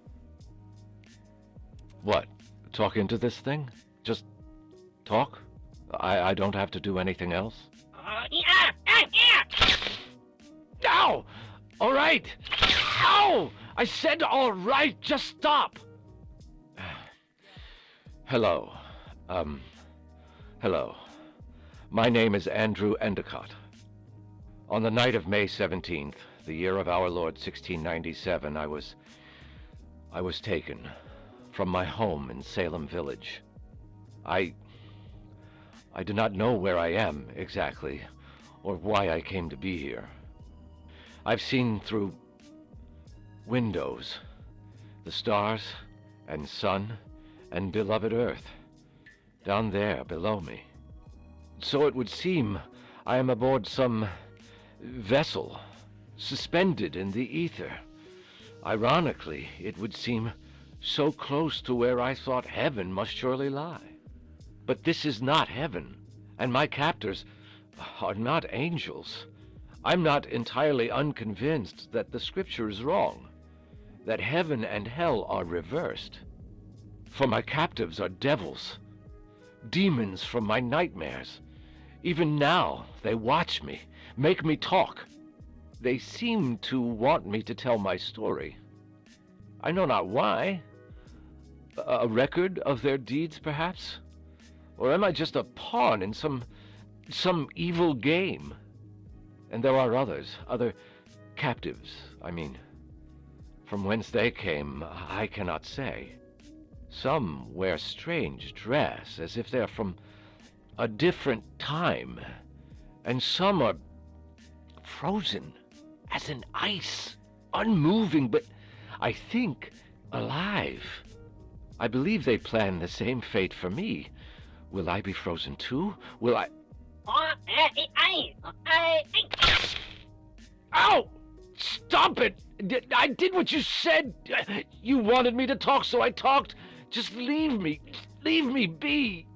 What? Talk into this thing? Just talk? I don't have to do anything else? Ow! All right! Ow! I said all right, just stop! Hello. Hello. My name is Andrew Endicott. On the night of May 17th, the year of our Lord 1697, I was taken from my home in Salem Village. I do not know where I am exactly, or why I came to be here. I've seen through windows the stars and sun and beloved Earth down there below me. So it would seem I am aboard some vessel suspended in the ether. Ironically, it would seem so close to where I thought heaven must surely lie. But this is not heaven, and my captors are not angels. I'm not entirely unconvinced that the scripture is wrong, that heaven and hell are reversed. For my captives are devils, demons from my nightmares. Even now, they watch me, make me talk. They seem to want me to tell my story. I know not why. A record of their deeds, perhaps? Or am I just a pawn in some evil game? And there are others, other captives, I mean. From whence they came, I cannot say. Some wear strange dress, as if they're from a different time, and some are frozen, as in ice, unmoving, but I think alive. I believe they plan the same fate for me. Will I be frozen too? Will I... Ow! Stop it! I did what you said! You wanted me to talk, so I talked. Just leave me. Leave me be.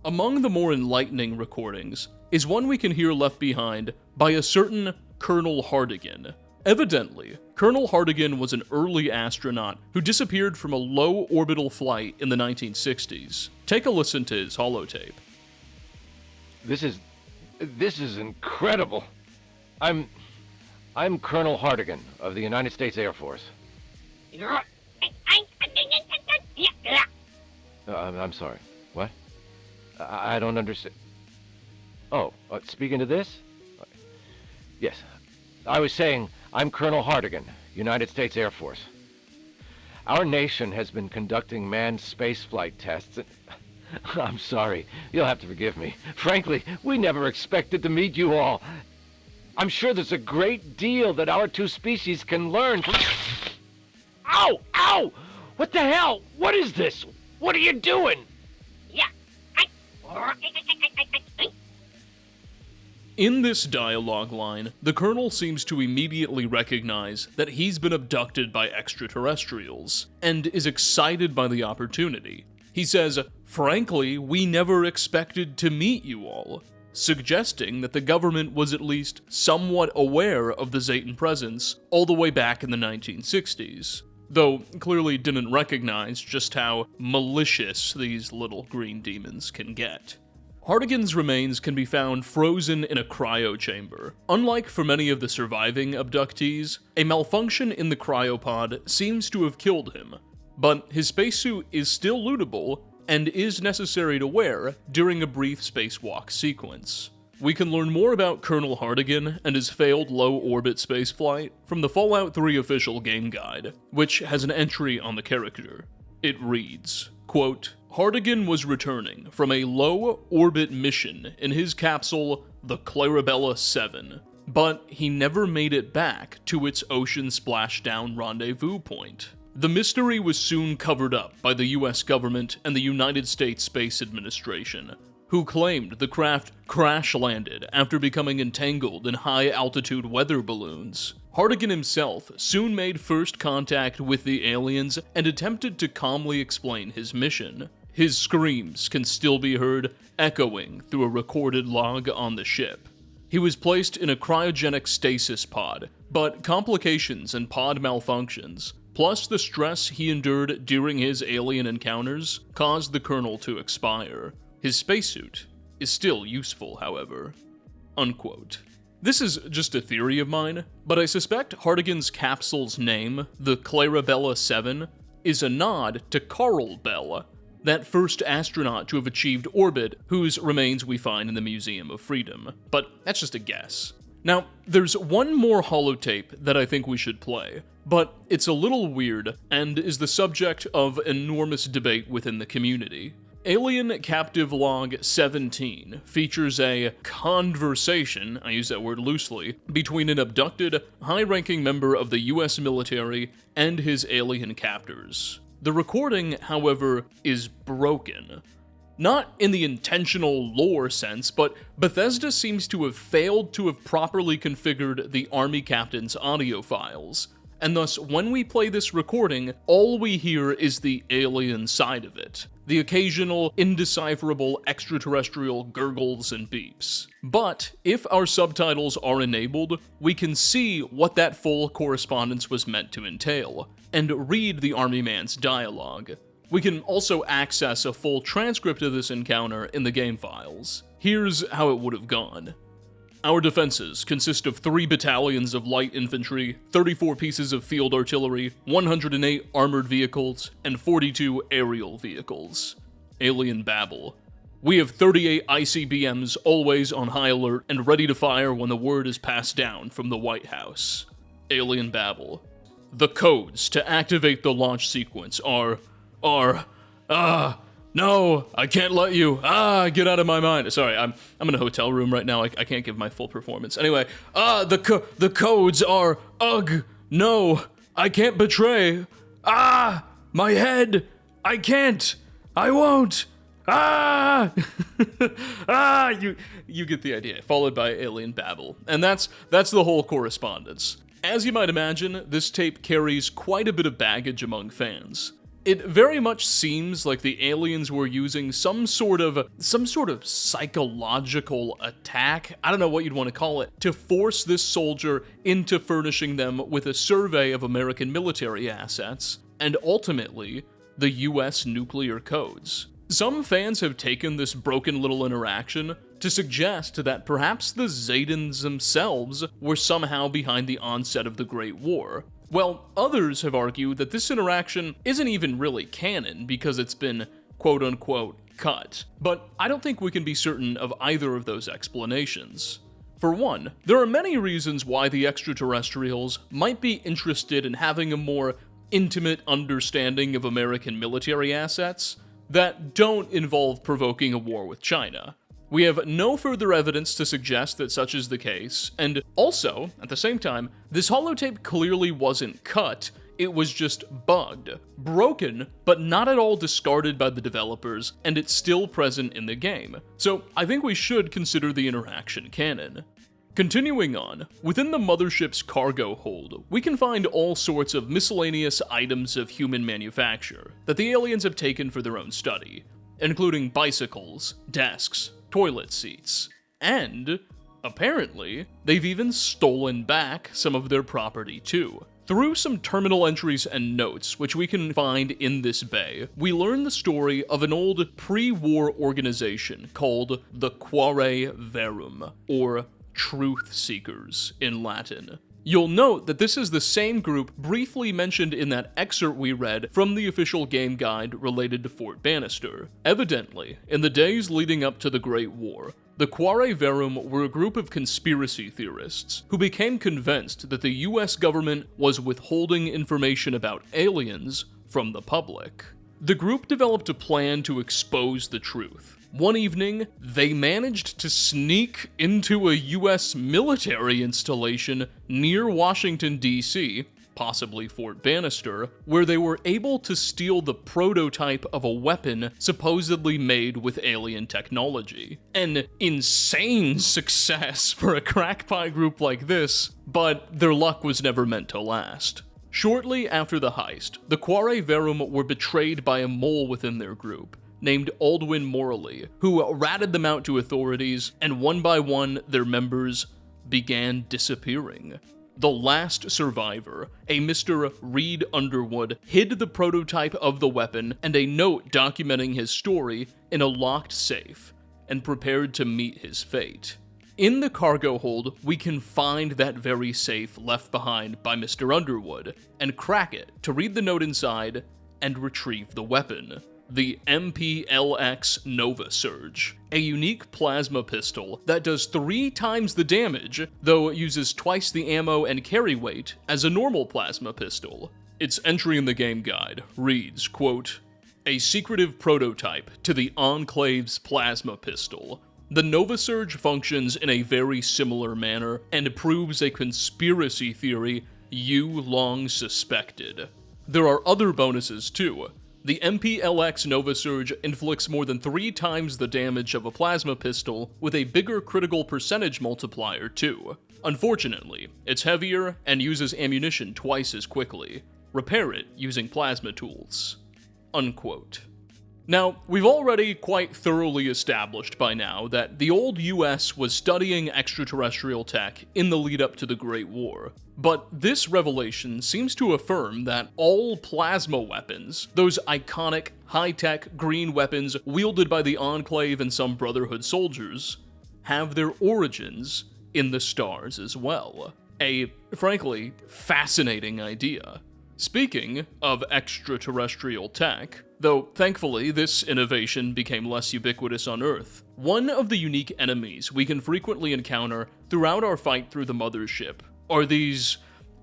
Among the more enlightening recordings is one we can hear left behind by a certain Colonel Hartigan. Evidently, Colonel Hartigan was an early astronaut who disappeared from a low orbital flight in the 1960s. Take a listen to his holotape. This is incredible. I'm Colonel Hartigan of the United States Air Force. I'm sorry. What? I don't understand. Oh, speaking to this? Yes. I was saying, I'm Colonel Hartigan, United States Air Force. Our nation has been conducting manned spaceflight tests, and I'm sorry, you'll have to forgive me. Frankly, we never expected to meet you all. I'm sure there's a great deal that our two species can learn from... Ow! Ow! What the hell? What is this? What are you doing? In this dialogue line, the Colonel seems to immediately recognize that he's been abducted by extraterrestrials, and is excited by the opportunity. He says, "Frankly, we never expected to meet you all," suggesting that the government was at least somewhat aware of the Zetan presence all the way back in the 1960s, though clearly didn't recognize just how malicious these little green demons can get. Hartigan's remains can be found frozen in a cryo chamber. Unlike for many of the surviving abductees, a malfunction in the cryopod seems to have killed him, but his spacesuit is still lootable and is necessary to wear during a brief spacewalk sequence. We can learn more about Colonel Hartigan and his failed low-orbit spaceflight from the Fallout 3 official game guide, which has an entry on the character. It reads, quote, "Hartigan was returning from a low-orbit mission in his capsule, the Clarabella 7, but he never made it back to its ocean splashdown rendezvous point. The mystery was soon covered up by the US government and the United States Space Administration, who claimed the craft crash-landed after becoming entangled in high-altitude weather balloons. Hartigan himself soon made first contact with the aliens and attempted to calmly explain his mission. His screams can still be heard echoing through a recorded log on the ship. He was placed in a cryogenic stasis pod, but complications and pod malfunctions, plus the stress he endured during his alien encounters, caused the Colonel to expire. His spacesuit is still useful, however." Unquote. This is just a theory of mine, but I suspect Hartigan's capsule's name, the Clarabella 7, is a nod to Carl Bell, that first astronaut to have achieved orbit whose remains we find in the Museum of Freedom. But that's just a guess. Now, there's one more holotape that I think we should play, but it's a little weird and is the subject of enormous debate within the community. Alien Captive Log 17 features a conversation, I use that word loosely, between an abducted, high-ranking member of the US military and his alien captors. The recording, however, is broken. Not in the intentional lore sense, but Bethesda seems to have failed to have properly configured the Army captain's audio files, and thus when we play this recording, all we hear is the alien side of it. The occasional, indecipherable extraterrestrial gurgles and beeps. But if our subtitles are enabled, we can see what that full correspondence was meant to entail, and read the Army man's dialogue. We can also access a full transcript of this encounter in the game files. Here's how it would have gone. Our defenses consist of 3 battalions of light infantry, 34 pieces of field artillery, 108 armored vehicles, and 42 aerial vehicles. Alien babble. We have 38 ICBMs always on high alert and ready to fire when the word is passed down from the White House. Alien babble. The codes to activate the launch sequence are, no, I can't let you, get out of my mind. Sorry, I'm in a hotel room right now, I can't give my full performance. Anyway, the codes are, no, I can't betray, my head, I can't, I won't, you get the idea, followed by alien babble. And that's the whole correspondence. As you might imagine, this tape carries quite a bit of baggage among fans. It very much seems like the aliens were using some sort of psychological attack, I don't know what you'd want to call it, to force this soldier into furnishing them with a survey of American military assets, and ultimately, the US nuclear codes. Some fans have taken this broken little interaction to suggest that perhaps the Zedans themselves were somehow behind the onset of the Great War. Well, others have argued that this interaction isn't even really canon because it's been quote-unquote cut, but I don't think we can be certain of either of those explanations. For one, there are many reasons why the extraterrestrials might be interested in having a more intimate understanding of American military assets that don't involve provoking a war with China. We have no further evidence to suggest that such is the case, and also, at the same time, this holotape clearly wasn't cut, it was just bugged. Broken, but not at all discarded by the developers, and it's still present in the game. So I think we should consider the interaction canon. Continuing on, within the mothership's cargo hold, we can find all sorts of miscellaneous items of human manufacture that the aliens have taken for their own study, including bicycles, desks, toilet seats, and, apparently, they've even stolen back some of their property too. Through some terminal entries and notes, which we can find in this bay, we learn the story of an old pre-war organization called the Quare Verum, or Truth Seekers in Latin. You'll note that this is the same group briefly mentioned in that excerpt we read from the official game guide related to Fort Bannister. Evidently, in the days leading up to the Great War, the Quare Verum were a group of conspiracy theorists who became convinced that the US government was withholding information about aliens from the public. The group developed a plan to expose the truth. One evening, they managed to sneak into a US military installation near Washington, D.C., possibly Fort Bannister, where they were able to steal the prototype of a weapon supposedly made with alien technology. An insane success for a crackpot group like this, but their luck was never meant to last. Shortly after the heist, the Quare Verum were betrayed by a mole within their group, named Aldwin Morley, who ratted them out to authorities, and one by one, their members began disappearing. The last survivor, a Mr. Reed Underwood, hid the prototype of the weapon and a note documenting his story in a locked safe, and prepared to meet his fate. In the cargo hold, we can find that very safe left behind by Mr. Underwood, and crack it to read the note inside and retrieve the weapon. The MPLX Nova Surge, a unique plasma pistol that does 3 times the damage, though it uses twice the ammo and carry weight as a normal plasma pistol. Its entry in the game guide reads, quote, "A secretive prototype to the Enclave's plasma pistol. The Nova Surge functions in a very similar manner and proves a conspiracy theory you long suspected." There are other bonuses too. The MPLX Nova Surge inflicts more than 3 times the damage of a plasma pistol with a bigger critical percentage multiplier too. Unfortunately, it's heavier and uses ammunition twice as quickly. Repair it using plasma tools. Unquote. Now, we've already quite thoroughly established by now that the old US was studying extraterrestrial tech in the lead up to the Great War. But this revelation seems to affirm that all plasma weapons, those iconic, high-tech green weapons wielded by the Enclave and some Brotherhood soldiers, have their origins in the stars as well. A, frankly, fascinating idea. Speaking of extraterrestrial tech, though thankfully this innovation became less ubiquitous on Earth, one of the unique enemies we can frequently encounter throughout our fight through the mothership are these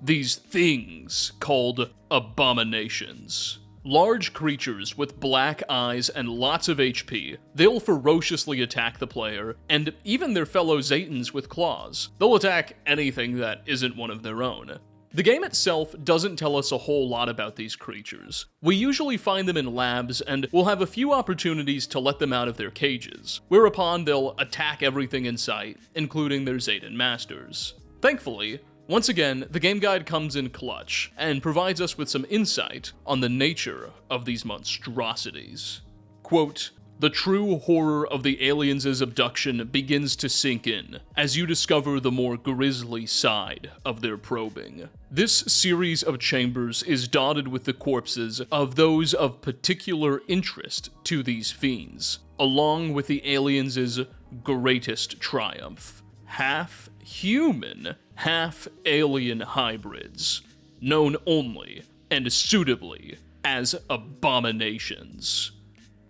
things called abominations. Large creatures with black eyes and lots of HP, they'll ferociously attack the player, and even their fellow Zetans with claws. They'll attack anything that isn't one of their own. The game itself doesn't tell us a whole lot about these creatures. We usually find them in labs, and we'll have a few opportunities to let them out of their cages, whereupon they'll attack everything in sight, including their Zetan masters. Thankfully, once again, the game guide comes in clutch, and provides us with some insight on the nature of these monstrosities. Quote, "The true horror of the aliens' abduction begins to sink in as you discover the more grisly side of their probing. This series of chambers is dotted with the corpses of those of particular interest to these fiends, along with the aliens' greatest triumph. Half-human, half-alien hybrids, known only and suitably as abominations."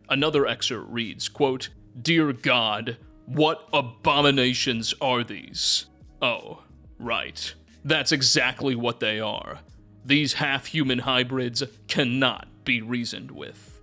Another excerpt reads, quote, "Dear God, what abominations are these?" Oh, right. That's exactly what they are. These half-human hybrids cannot be reasoned with.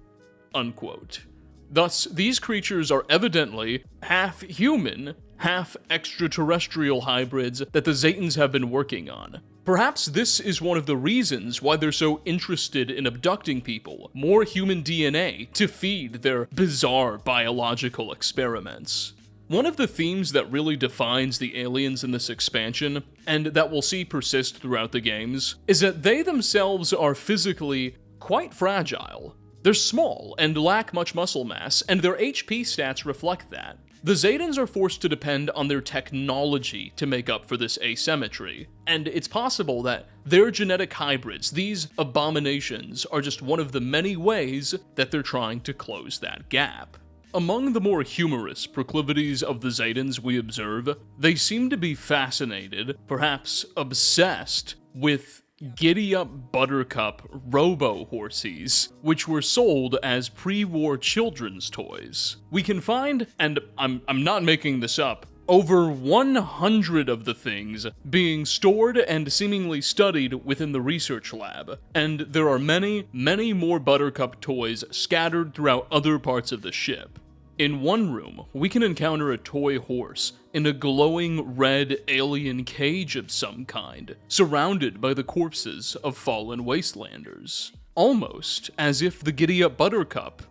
Unquote. Thus, these creatures are evidently half-human, half-extraterrestrial hybrids that the Zetans have been working on. Perhaps this is one of the reasons why they're so interested in abducting people, more human DNA, to feed their bizarre biological experiments. One of the themes that really defines the aliens in this expansion, and that we'll see persist throughout the games, is that they themselves are physically quite fragile. They're small and lack much muscle mass, and their HP stats reflect that. The Zetans are forced to depend on their technology to make up for this asymmetry, and it's possible that their genetic hybrids, these abominations, are just one of the many ways that they're trying to close that gap. Among the more humorous proclivities of the Zetans we observe, they seem to be fascinated, perhaps obsessed, with giddy-up buttercup robo-horsies, which were sold as pre-war children's toys. We can find, and I'm not making this up, over 100 of the things being stored and seemingly studied within the research lab, and there are many, many more buttercup toys scattered throughout other parts of the ship. In one room, we can encounter a toy horse in a glowing red alien cage of some kind, surrounded by the corpses of fallen wastelanders. Almost as if the Giddy-Up Buttercup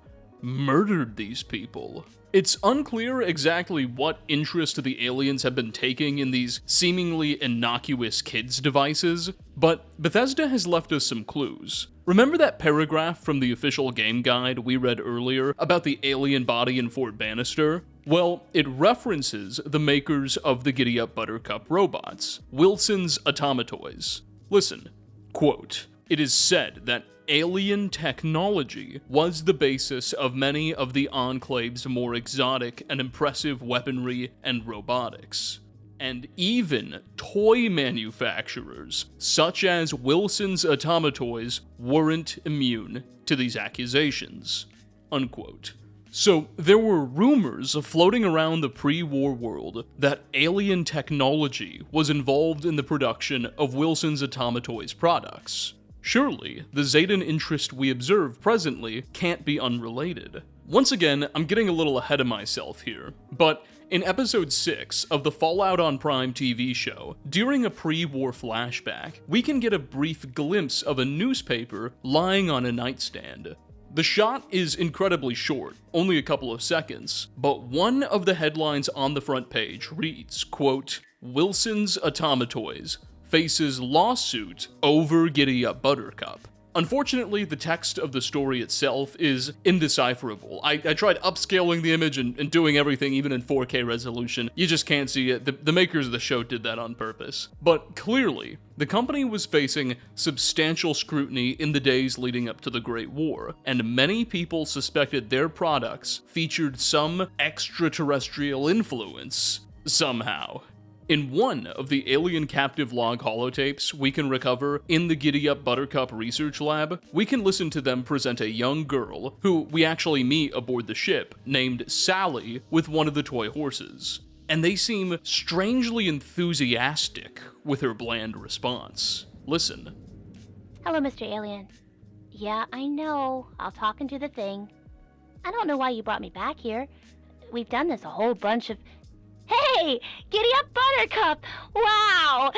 murdered these people. It's unclear exactly what interest the aliens have been taking in these seemingly innocuous kids' devices, but Bethesda has left us some clues. Remember that paragraph from the official game guide we read earlier about the alien body in Fort Bannister? Well, it references the makers of the Giddy-Up Buttercup robots, Wilson's Automatoys. Listen, quote, "It is said that alien technology was the basis of many of the Enclave's more exotic and impressive weaponry and robotics. And even toy manufacturers, such as Wilson's Automatoys, weren't immune to these accusations." Unquote. So, there were rumors floating around the pre-war world that alien technology was involved in the production of Wilson's Automatoys products. Surely, the Zayden interest we observe presently can't be unrelated. Once again, I'm getting a little ahead of myself here, but in episode 6 of the Fallout on Prime TV show, during a pre-war flashback, we can get a brief glimpse of a newspaper lying on a nightstand. The shot is incredibly short, only a couple of seconds, but one of the headlines on the front page reads, quote, "Wilson's Automatoys faces lawsuit over Giddy-Up Buttercup." Unfortunately, the text of the story itself is indecipherable. I tried upscaling the image and doing everything even in 4K resolution. You just can't see it. The makers of the show did that on purpose. But clearly, the company was facing substantial scrutiny in the days leading up to the Great War, and many people suspected their products featured some extraterrestrial influence somehow. In one of the alien captive log holotapes we can recover in the Giddy-Up Buttercup research lab, we can listen to them present a young girl, who we actually meet aboard the ship, named Sally, with one of the toy horses. And they seem strangely enthusiastic with her bland response. Listen. "Hello, Mr. Alien. Yeah, I know. I'll talk into the thing. I don't know why you brought me back here. We've done this a whole bunch of... Hey! Giddy-Up Buttercup! Wow!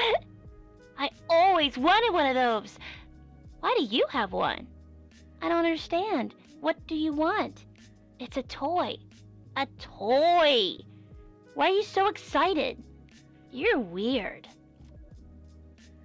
I always wanted one of those. Why do you have one? I don't understand. What do you want? It's a toy. A toy! Why are you so excited? You're weird."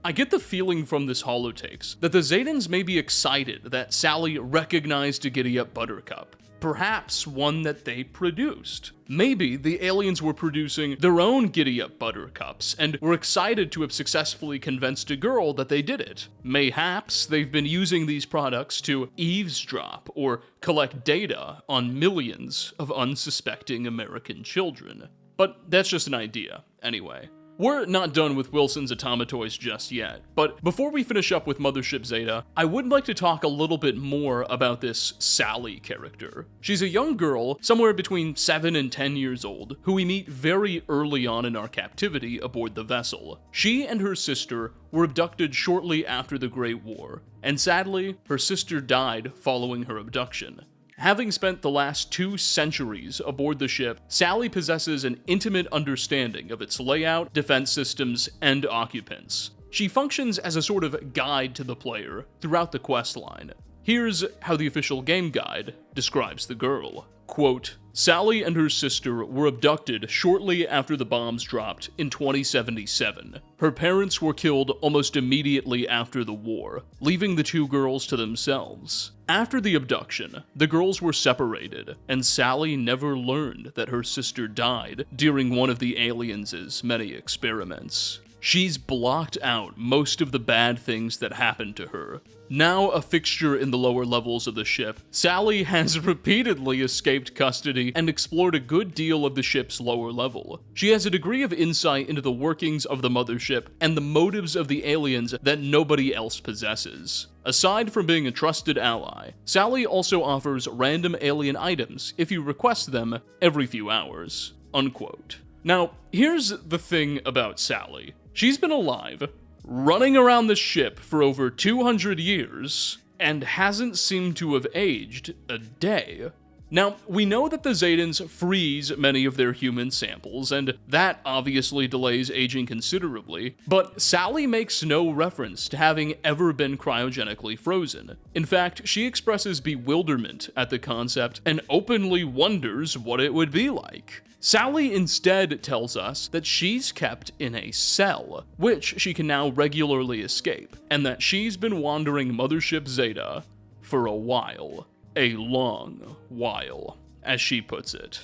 I get the feeling from this holotapes that the Zaydens may be excited that Sally recognized a Giddy-Up Buttercup. Perhaps one that they produced. Maybe the aliens were producing their own Giddy-Up Buttercups and were excited to have successfully convinced a girl that they did it. Mayhaps they've been using these products to eavesdrop or collect data on millions of unsuspecting American children. But that's just an idea, anyway. We're not done with Wilson's Automatoys just yet, but before we finish up with Mothership Zeta, I would like to talk a little bit more about this Sally character. She's a young girl, somewhere between 7 and 10 years old, who we meet very early on in our captivity aboard the vessel. She and her sister were abducted shortly after the Great War, and sadly, her sister died following her abduction. Having spent the last 2 centuries aboard the ship, Sally possesses an intimate understanding of its layout, defense systems, and occupants. She functions as a sort of guide to the player throughout the questline. Here's how the official game guide describes the girl. Quote, "Sally and her sister were abducted shortly after the bombs dropped in 2077. Her parents were killed almost immediately after the war, leaving the 2 girls to themselves. After the abduction, the girls were separated, and Sally never learned that her sister died during one of the aliens' many experiments. She's blocked out most of the bad things that happened to her. Now a fixture in the lower levels of the ship, Sally has repeatedly escaped custody and explored a good deal of the ship's lower level. She has a degree of insight into the workings of the mothership and the motives of the aliens that nobody else possesses. Aside from being a trusted ally, Sally also offers random alien items if you request them every few hours." Unquote. Now, here's the thing about Sally. She's been alive, running around the ship for over 200 years, and hasn't seemed to have aged a day. Now, we know that the Zedans freeze many of their human samples, and that obviously delays aging considerably, but Sally makes no reference to having ever been cryogenically frozen. In fact, she expresses bewilderment at the concept and openly wonders what it would be like. Sally instead tells us that she's kept in a cell, which she can now regularly escape, and that she's been wandering Mothership Zeta for a while. A long while, as she puts it.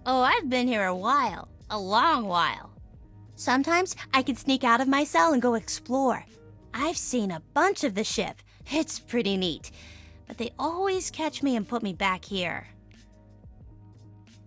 Oh, I've been here a while. A long while. Sometimes I can sneak out of my cell and go explore. I've seen a bunch of the ship. It's pretty neat. But they always catch me and put me back here.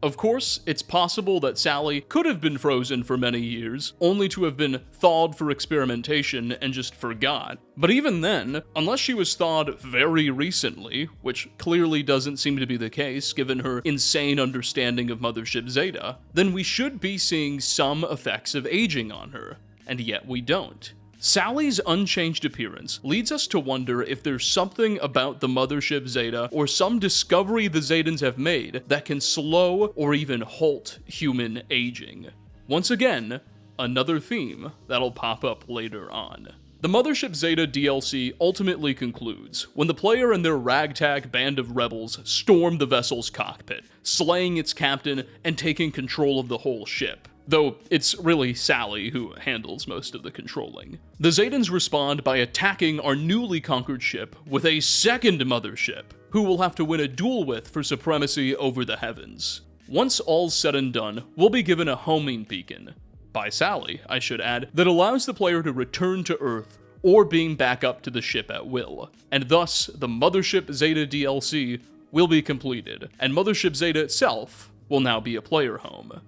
Of course, it's possible that Sally could have been frozen for many years, only to have been thawed for experimentation and just forgot. But even then, unless she was thawed very recently, which clearly doesn't seem to be the case given her insane understanding of Mothership Zeta, then we should be seeing some effects of aging on her, and yet we don't. Sally's unchanged appearance leads us to wonder if there's something about the Mothership Zeta or some discovery the Zedans have made that can slow or even halt human aging. Once again, another theme that'll pop up later on. The Mothership Zeta DLC ultimately concludes when the player and their ragtag band of rebels storm the vessel's cockpit, slaying its captain and taking control of the whole ship. Though it's really Sally who handles most of the controlling. The Zedans respond by attacking our newly conquered ship with a second mothership, who we'll have to win a duel with for supremacy over the heavens. Once all's said and done, we'll be given a homing beacon, by Sally, I should add, that allows the player to return to Earth or beam back up to the ship at will. And thus, the Mothership Zeta DLC will be completed, and Mothership Zeta itself will now be a player home.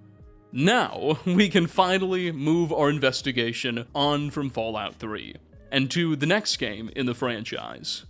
Now, we can finally move our investigation on from Fallout 3, and to the next game in the franchise,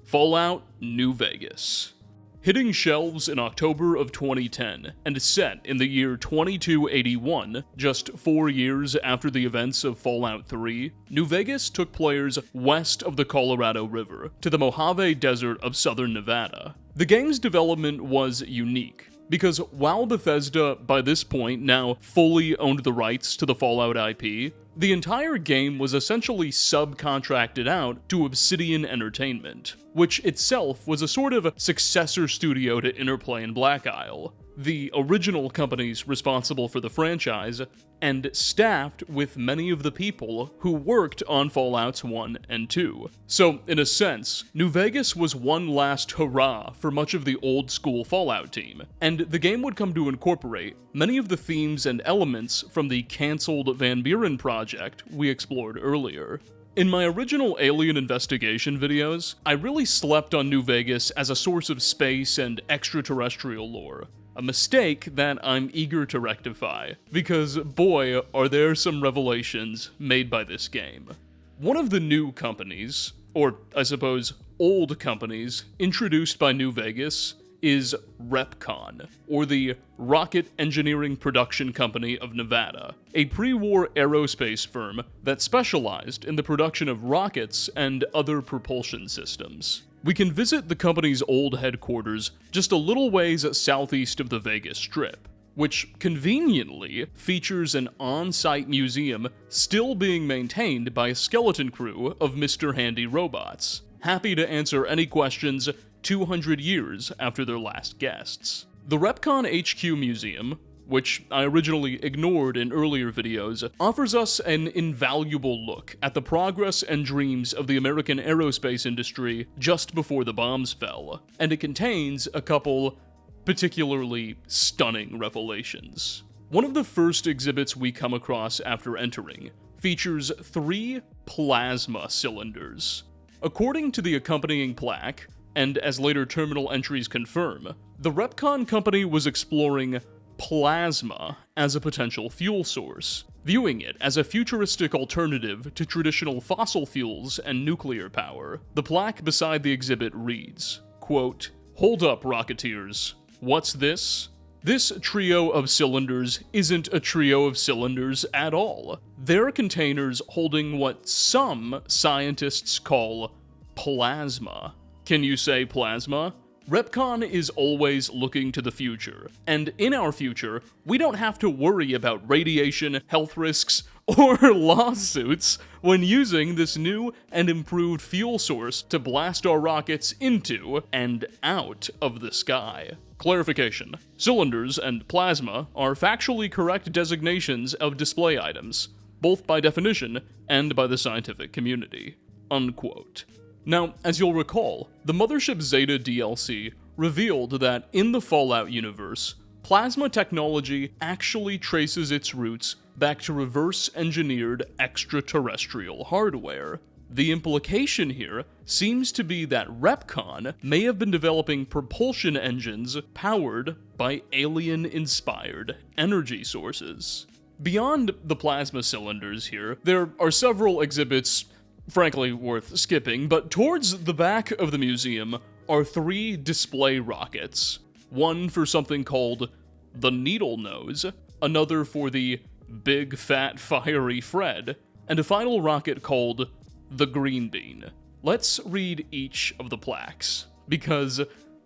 Fallout New Vegas. Hitting shelves in October of 2010, and set in the year 2281, just 4 years after the events of Fallout 3, New Vegas took players west of the Colorado River, to the Mojave Desert of southern Nevada. The game's development was unique, because while Bethesda, by this point, now fully owned the rights to the Fallout IP, the entire game was essentially subcontracted out to Obsidian Entertainment, which itself was a sort of successor studio to Interplay and Black Isle, the original companies responsible for the franchise, and staffed with many of the people who worked on Fallouts 1 and 2. So, in a sense, New Vegas was one last hurrah for much of the old-school Fallout team, and the game would come to incorporate many of the themes and elements from the cancelled Van Buren project we explored earlier. In my original Alien Investigation videos, I really slept on New Vegas as a source of space and extraterrestrial lore. A mistake that I'm eager to rectify, because boy, are there some revelations made by this game. One of the new companies, or I suppose old companies, introduced by New Vegas is REPCON, or the Rocket Engineering Production Company of Nevada, a pre-war aerospace firm that specialized in the production of rockets and other propulsion systems. We can visit the company's old headquarters just a little ways southeast of the Vegas Strip, which conveniently features an on-site museum still being maintained by a skeleton crew of Mr. Handy robots, happy to answer any questions 200 years after their last guests. The REPCON HQ Museum, which I originally ignored in earlier videos, offers us an invaluable look at the progress and dreams of the American aerospace industry just before the bombs fell, and it contains a couple particularly stunning revelations. One of the first exhibits we come across after entering features 3 plasma cylinders. According to the accompanying plaque, and as later terminal entries confirm, the REPCON company was exploring plasma as a potential fuel source, viewing it as a futuristic alternative to traditional fossil fuels and nuclear power. The plaque beside the exhibit reads, quote, "Hold up, Rocketeers. What's this? This trio of cylinders isn't a trio of cylinders at all. They're containers holding what some scientists call plasma." Can you say plasma? Repcon is always looking to the future, and in our future, we don't have to worry about radiation, health risks, or lawsuits when using this new and improved fuel source to blast our rockets into and out of the sky. Clarification: cylinders and plasma are factually correct designations of display items, both by definition and by the scientific community. Unquote. Now, as you'll recall, the Mothership Zeta DLC revealed that in the Fallout universe, plasma technology actually traces its roots back to reverse-engineered extraterrestrial hardware. The implication here seems to be that Repcon may have been developing propulsion engines powered by alien-inspired energy sources. Beyond the plasma cylinders here, there are several exhibits frankly worth skipping, but towards the back of the museum are 3 display rockets. One for something called the Needle Nose, another for the Big Fat Fiery Fred, and a final rocket called the Green Bean. Let's read each of the plaques, because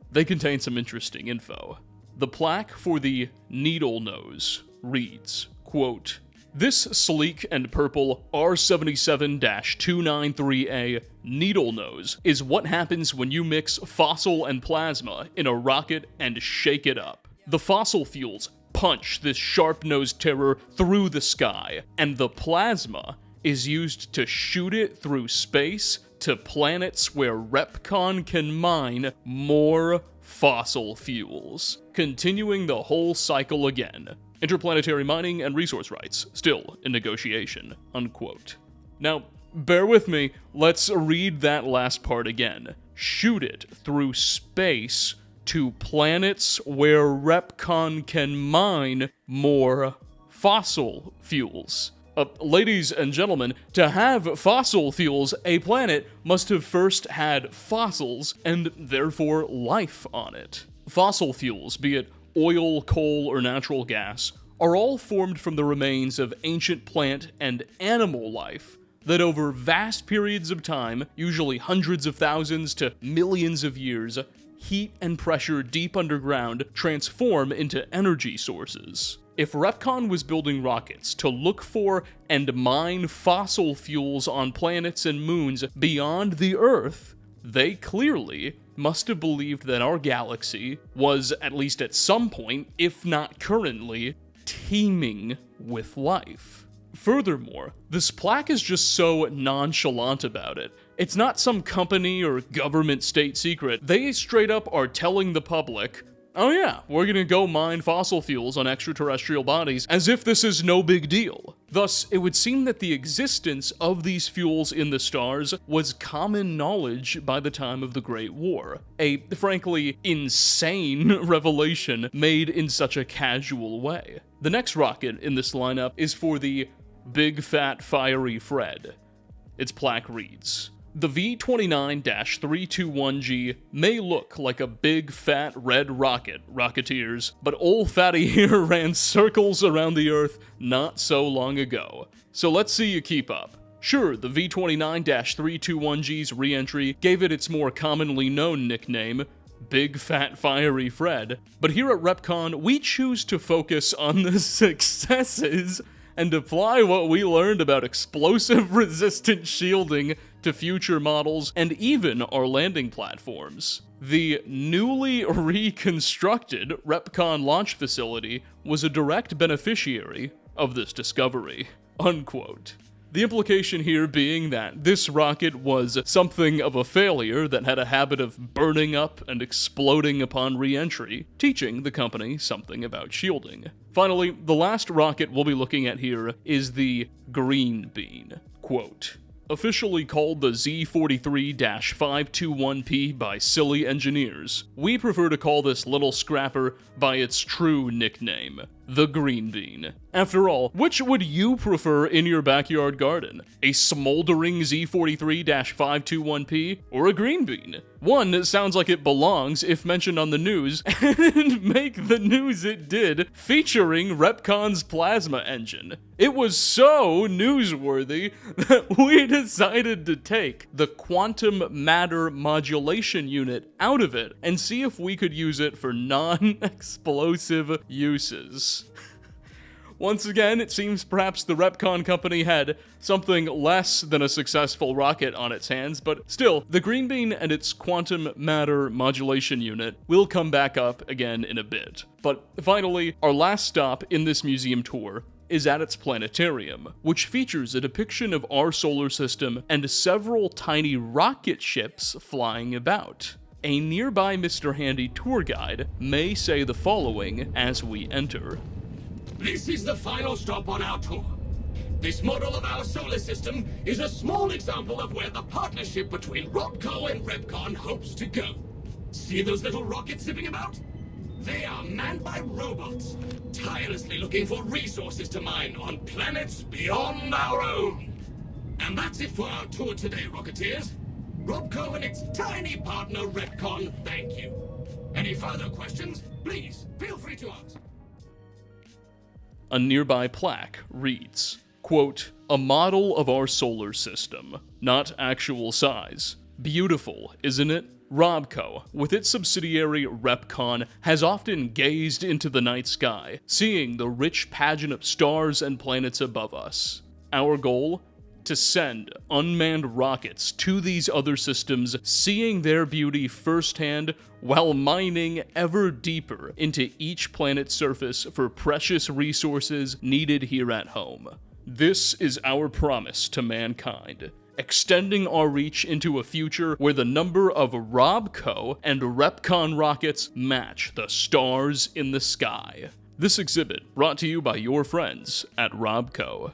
they contain some interesting info. The plaque for the Needle Nose reads, quote, "This sleek and purple R77-293A needle nose is what happens when you mix fossil and plasma in a rocket and shake it up. The fossil fuels punch this sharp-nosed terror through the sky, and the plasma is used to shoot it through space to planets where Repcon can mine more fossil fuels, continuing the whole cycle again. Interplanetary mining and resource rights still in negotiation." Unquote. Now, bear with me, let's read that last part again. Shoot it through space to planets where Repcon can mine more fossil fuels. Ladies and gentlemen, to have fossil fuels, a planet must have first had fossils and therefore life on it. Fossil fuels, be it oil, coal, or natural gas, are all formed from the remains of ancient plant and animal life that over vast periods of time, usually hundreds of thousands to millions of years, heat and pressure deep underground transform into energy sources. If Repcon was building rockets to look for and mine fossil fuels on planets and moons beyond the Earth, they clearly must have believed that our galaxy was, at least at some point, if not currently, teeming with life. Furthermore, this plaque is just so nonchalant about it. It's not some company or government state secret. They straight up are telling the public, oh yeah, we're gonna go mine fossil fuels on extraterrestrial bodies, as if this is no big deal. Thus, it would seem that the existence of these fuels in the stars was common knowledge by the time of the Great War. A, frankly, insane revelation made in such a casual way. The next rocket in this lineup is for the Big Fat Fiery Fred. Its plaque reads, "The V-29-321G may look like a big fat red rocket, Rocketeers, but old fatty here ran circles around the Earth not so long ago. So let's see you keep up. Sure, the V-29-321G's re-entry gave it its more commonly known nickname, Big Fat Fiery Fred, but here at Repcon, we choose to focus on the successes and apply what we learned about explosive-resistant shielding to future models and even our landing platforms. The newly reconstructed Repcon launch facility was a direct beneficiary of this discovery." Unquote. The implication here being that this rocket was something of a failure that had a habit of burning up and exploding upon re-entry, teaching the company something about shielding. Finally, the last rocket we'll be looking at here is the Green Bean. Quote, "Officially called the Z43-521P by silly engineers, we prefer to call this little scrapper by its true nickname, the green bean. After all, which would you prefer in your backyard garden? A smoldering Z43-521P or a green bean? One sounds like it belongs if mentioned on the news, and make the news it did, featuring Repcon's plasma engine. It was so newsworthy that we decided to take the quantum matter modulation unit out of it and see if we could use it for non-explosive uses. Once again, it seems perhaps the Repcon company had something less than a successful rocket on its hands, but still, the green bean and its quantum matter modulation unit will come back up again in a bit. But finally, our last stop in this museum tour is at its planetarium, which features a depiction of our solar system and several tiny rocket ships flying about. A nearby Mr. Handy tour guide may say the following as we enter. This is the final stop on our tour. This model of our solar system is a small example of where the partnership between Robco and Repcon hopes to go. See those little rockets zipping about? They are manned by robots, tirelessly looking for resources to mine on planets beyond our own. And that's it for our tour today, Rocketeers. Robco and its tiny partner Repcon thank you. Any further questions, please feel free to ask. A nearby plaque reads, quote, "A model of our solar system, not actual size. Beautiful, isn't it? Robco, with its subsidiary Repcon, has often gazed into the night sky, seeing the rich pageant of stars and planets above us. Our goal? To send unmanned rockets to these other systems, seeing their beauty firsthand while mining ever deeper into each planet's surface for precious resources needed here at home. This is our promise to mankind, extending our reach into a future where the number of Robco and Repcon rockets match the stars in the sky. This exhibit brought to you by your friends at Robco."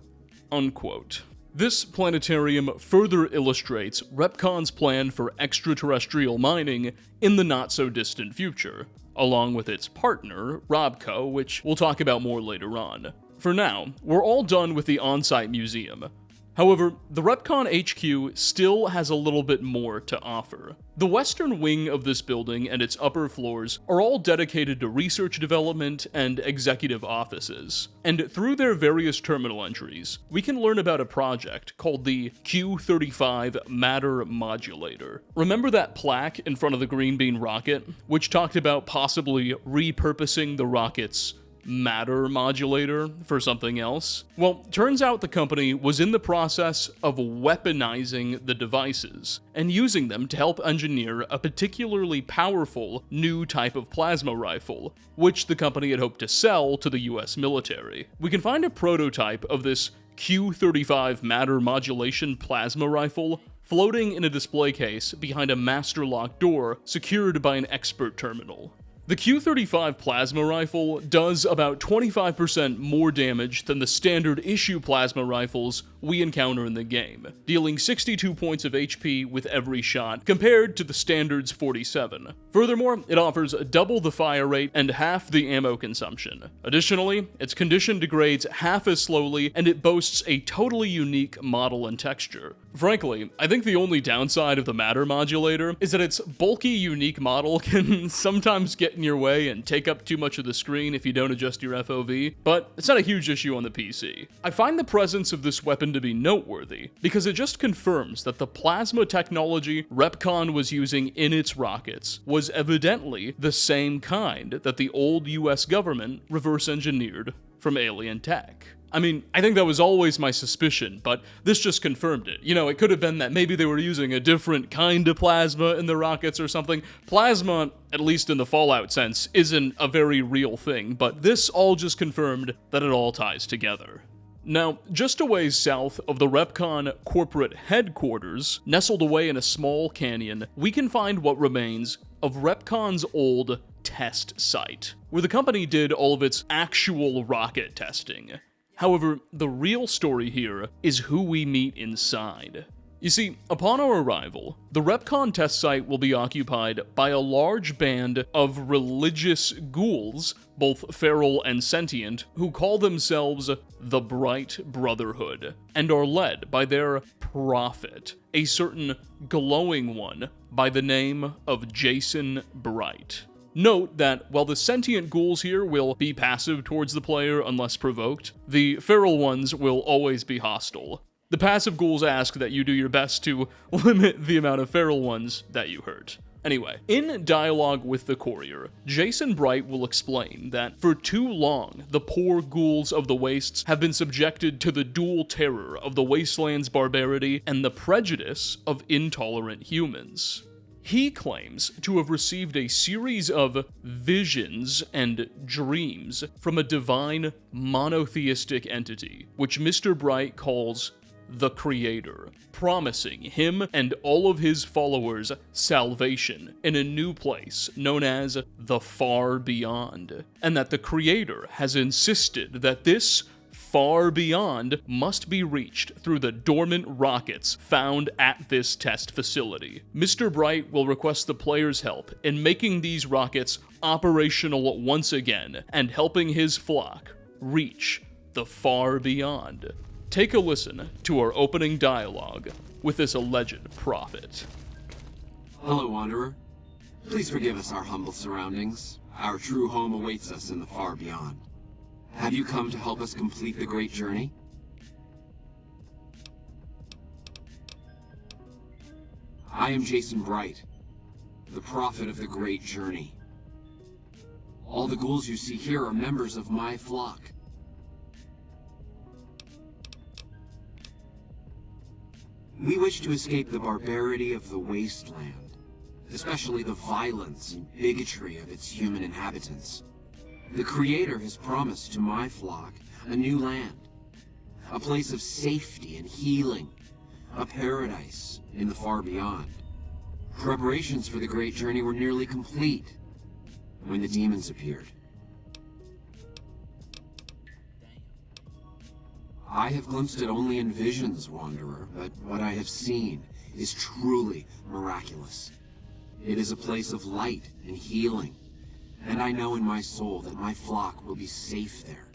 Unquote. This planetarium further illustrates Repcon's plan for extraterrestrial mining in the not-so-distant future, along with its partner, Robco, which we'll talk about more later on. For now, we're all done with the on-site museum. However, the Repcon HQ still has a little bit more to offer. The western wing of this building and its upper floors are all dedicated to research development and executive offices. And through their various terminal entries, we can learn about a project called the Q35 Matter Modulator. Remember that plaque in front of the Green Bean rocket, which talked about possibly repurposing the rocket's matter modulator for something else? Well, turns out the company was in the process of weaponizing the devices and using them to help engineer a particularly powerful new type of plasma rifle, which the company had hoped to sell to the US military. We can find a prototype of this Q35 matter modulation plasma rifle floating in a display case behind a master lock door secured by an expert terminal. The Q35 plasma rifle does about 25% more damage than the standard issue plasma rifles we encounter in the game, dealing 62 points of HP with every shot, compared to the standard's 47. Furthermore, it offers double the fire rate and half the ammo consumption. Additionally, its condition degrades half as slowly, and it boasts a totally unique model and texture. Frankly, I think the only downside of the matter modulator is that its bulky, unique model can sometimes get in your way and take up too much of the screen if you don't adjust your FOV, but it's not a huge issue on the PC. I find the presence of this weapon to be noteworthy, because it just confirms that the plasma technology Repcon was using in its rockets was evidently the same kind that the old US government reverse-engineered from alien tech. I mean, I think that was always my suspicion, but this just confirmed it. You know, it could have been that maybe they were using a different kind of plasma in the rockets or something. Plasma, at least in the Fallout sense, isn't a very real thing, but this all just confirmed that it all ties together. Now, just a ways south of the Repcon corporate headquarters, nestled away in a small canyon, we can find what remains of Repcon's old test site, where the company did all of its actual rocket testing. However, the real story here is who we meet inside. You see, upon our arrival, the RepCon test site will be occupied by a large band of religious ghouls, both feral and sentient, who call themselves the Bright Brotherhood, and are led by their prophet, a certain glowing one by the name of Jason Bright. Note that while the sentient ghouls here will be passive towards the player unless provoked, the feral ones will always be hostile. The passive ghouls ask that you do your best to limit the amount of feral ones that you hurt. Anyway, in dialogue with the courier, Jason Bright will explain that for too long, the poor ghouls of the wastes have been subjected to the dual terror of the wasteland's barbarity and the prejudice of intolerant humans. He claims to have received a series of visions and dreams from a divine monotheistic entity, which Mr. Bright calls the Creator, promising him and all of his followers salvation in a new place known as the Far Beyond, and that the Creator has insisted that this far beyond must be reached through the dormant rockets found at this test facility. Mr. Bright will request the player's help in making these rockets operational once again and helping his flock reach the far beyond. Take a listen to our opening dialogue with this alleged prophet. Hello, Wanderer. Please forgive us our humble surroundings. Our true home awaits us in the far beyond. Have you come to help us complete the great journey? I am Jason Bright, the prophet of the great journey. All the ghouls you see here are members of my flock. We wish to escape the barbarity of the wasteland, especially the violence and bigotry of its human inhabitants. The Creator has promised to my flock a new land, a place of safety and healing, a paradise in the far beyond. Preparations for the great journey were nearly complete when the demons appeared. I have glimpsed it only in visions, Wanderer, but what I have seen is truly miraculous. It is a place of light and healing, and I know in my soul that my flock will be safe there.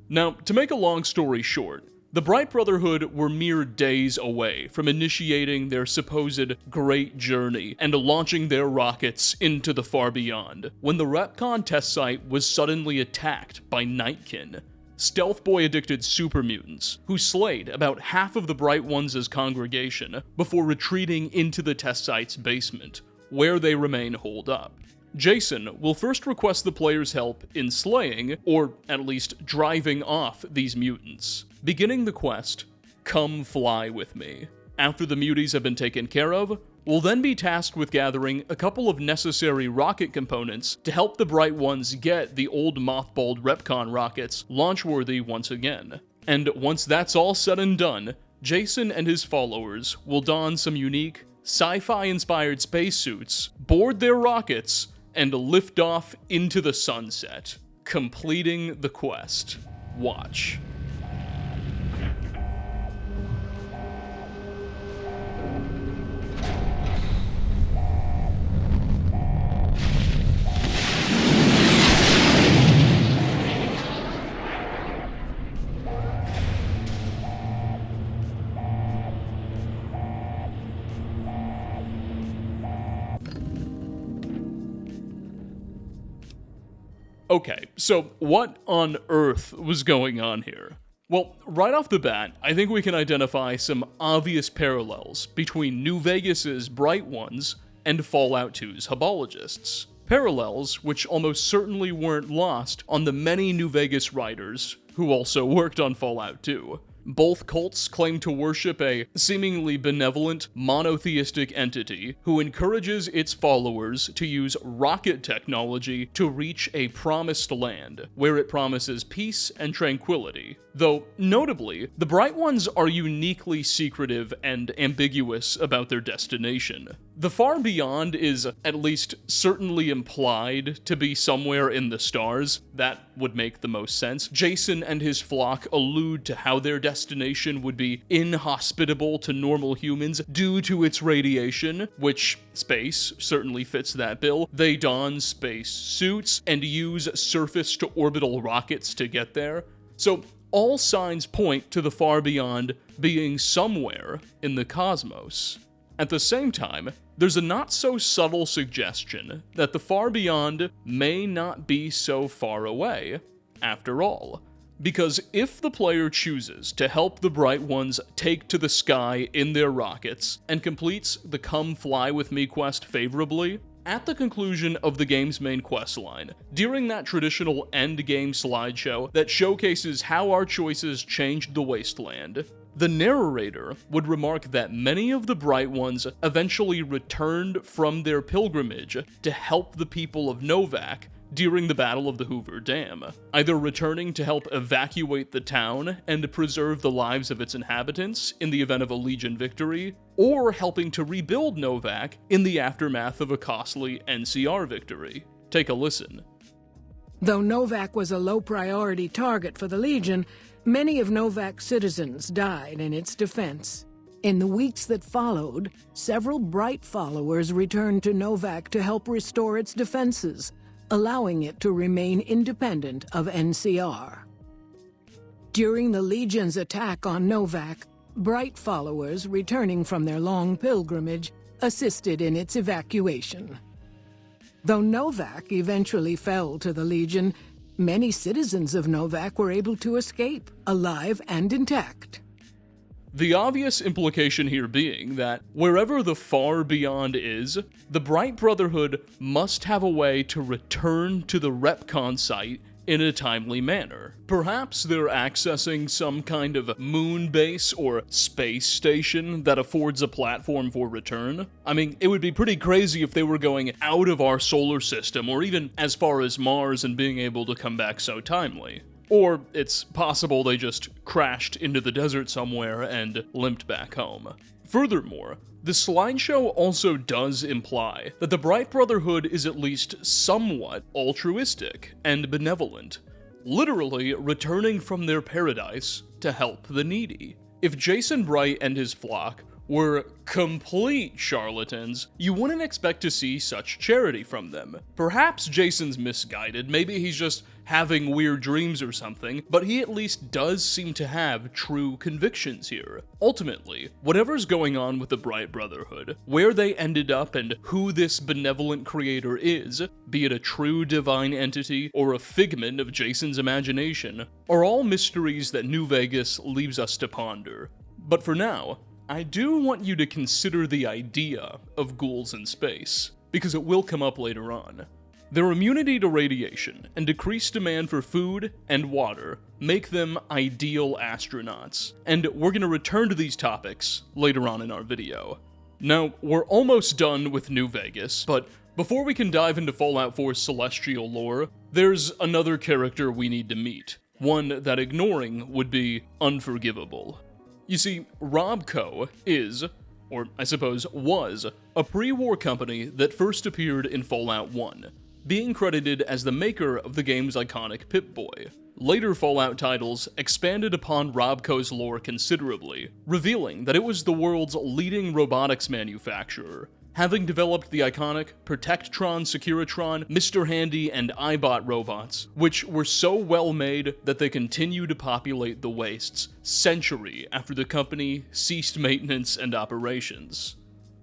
Now, to make a long story short, the Bright Brotherhood were mere days away from initiating their supposed great journey and launching their rockets into the far beyond, when the RepCon test site was suddenly attacked by Nightkin, stealth boy-addicted super mutants, who slayed about half of the Bright Ones' congregation before retreating into the test site's basement, where they remain holed up. Jason will first request the player's help in slaying, or at least driving off these mutants. Beginning the quest, Come Fly With Me. After the muties have been taken care of, we'll then be tasked with gathering a couple of necessary rocket components to help the Bright Ones get the old mothballed RepCon rockets launch-worthy once again. And once that's all said and done, Jason and his followers will don some unique, sci-fi-inspired spacesuits, board their rockets, and lift off into the sunset, completing the quest. Watch. Okay, so what on earth was going on here? Well, right off the bat, I think we can identify some obvious parallels between New Vegas's Bright Ones and Fallout 2's Hubologists. Parallels which almost certainly weren't lost on the many New Vegas writers who also worked on Fallout 2. Both cults claim to worship a seemingly benevolent, monotheistic entity who encourages its followers to use rocket technology to reach a promised land, where it promises peace and tranquility. Though, notably, the Bright Ones are uniquely secretive and ambiguous about their destination. The Far Beyond is at least certainly implied to be somewhere in the stars. That would make the most sense. Jason and his flock allude to how their destination would be inhospitable to normal humans due to its radiation, which space certainly fits that bill. They don space suits and use surface-to-orbital rockets to get there. So all signs point to the far beyond being somewhere in the cosmos. At the same time, there's a not-so-subtle suggestion that the far beyond may not be so far away, after all. Because if the player chooses to help the Bright Ones take to the sky in their rockets, and completes the Come Fly With Me quest favorably, at the conclusion of the game's main questline, during that traditional endgame slideshow that showcases how our choices changed the wasteland, the narrator would remark that many of the Bright Ones eventually returned from their pilgrimage to help the people of Novak during the Battle of the Hoover Dam, either returning to help evacuate the town and preserve the lives of its inhabitants in the event of a Legion victory, or helping to rebuild Novak in the aftermath of a costly NCR victory. Take a listen. Though Novak was a low-priority target for the Legion, many of Novak's citizens died in its defense. In the weeks that followed, several Bright followers returned to Novak to help restore its defenses, allowing it to remain independent of NCR. During the Legion's attack on Novak, Bright followers returning from their long pilgrimage assisted in its evacuation. Though Novak eventually fell to the Legion, many citizens of Novak were able to escape, alive and intact. The obvious implication here being that wherever the far beyond is, the Bright Brotherhood must have a way to return to the retcon site in a timely manner. Perhaps they're accessing some kind of moon base or space station that affords a platform for return. I mean, it would be pretty crazy if they were going out of our solar system or even as far as Mars and being able to come back so timely. Or it's possible they just crashed into the desert somewhere and limped back home. Furthermore, the slideshow also does imply that the Bright Brotherhood is at least somewhat altruistic and benevolent, literally returning from their paradise to help the needy. If Jason Bright and his flock were complete charlatans, you wouldn't expect to see such charity from them. Perhaps Jason's misguided, maybe he's just having weird dreams or something, but he at least does seem to have true convictions here. Ultimately, whatever's going on with the Bright Brotherhood, where they ended up and who this benevolent creator is, be it a true divine entity or a figment of Jason's imagination, are all mysteries that New Vegas leaves us to ponder. But for now, I do want you to consider the idea of ghouls in space, because it will come up later on. Their immunity to radiation and decreased demand for food and water make them ideal astronauts, and we're going to return to these topics later on in our video. Now, we're almost done with New Vegas, but before we can dive into Fallout 4's celestial lore, there's another character we need to meet, one that ignoring would be unforgivable. You see, Robco is, or I suppose was, a pre-war company that first appeared in Fallout 1, being credited as the maker of the game's iconic Pip-Boy. Later Fallout titles expanded upon Robco's lore considerably, revealing that it was the world's leading robotics manufacturer, having developed the iconic Protectron, Securitron, Mr. Handy, and iBot robots, which were so well made that they continue to populate the wastes century after the company ceased maintenance and operations.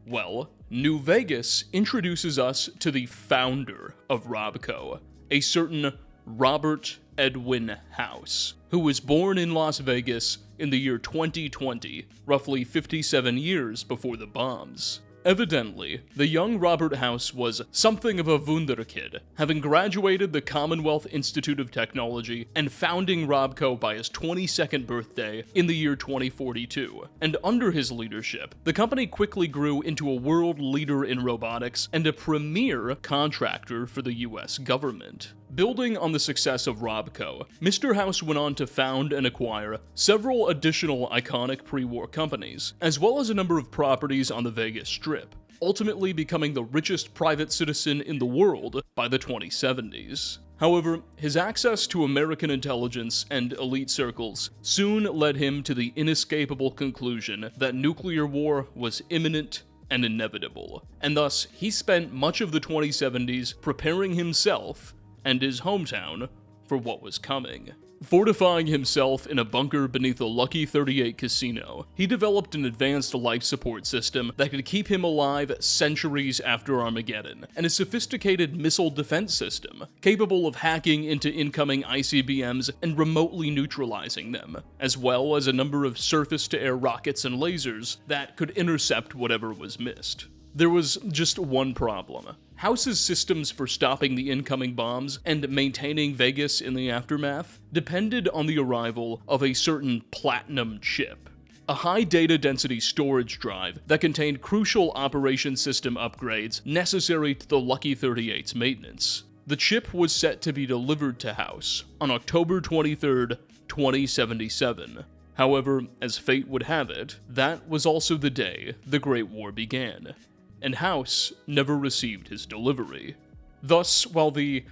Well, New Vegas introduces us to the founder of Robco, a certain Robert Edwin House, who was born in Las Vegas in the year 2020, roughly 57 years before the bombs. Evidently, the young Robert House was something of a wunderkid, having graduated the Commonwealth Institute of Technology and founding Robco by his 22nd birthday in the year 2042. And under his leadership, the company quickly grew into a world leader in robotics and a premier contractor for the US government. Building on the success of Robco, Mr. House went on to found and acquire several additional iconic pre-war companies, as well as a number of properties on the Vegas Strip, ultimately becoming the richest private citizen in the world by the 2070s. However, his access to American intelligence and elite circles soon led him to the inescapable conclusion that nuclear war was imminent and inevitable, and thus he spent much of the 2070s preparing himself and his hometown for what was coming. Fortifying himself in a bunker beneath the Lucky 38 casino, he developed an advanced life support system that could keep him alive centuries after Armageddon, and a sophisticated missile defense system capable of hacking into incoming ICBMs and remotely neutralizing them, as well as a number of surface-to-air rockets and lasers that could intercept whatever was missed. There was just one problem. House's systems for stopping the incoming bombs and maintaining Vegas in the aftermath depended on the arrival of a certain platinum chip, a high data density storage drive that contained crucial operation system upgrades necessary to the Lucky 38's maintenance. The chip was set to be delivered to House on October 23, 2077. However, as fate would have it, that was also the day the Great War began, and House never received his delivery. Thus, while the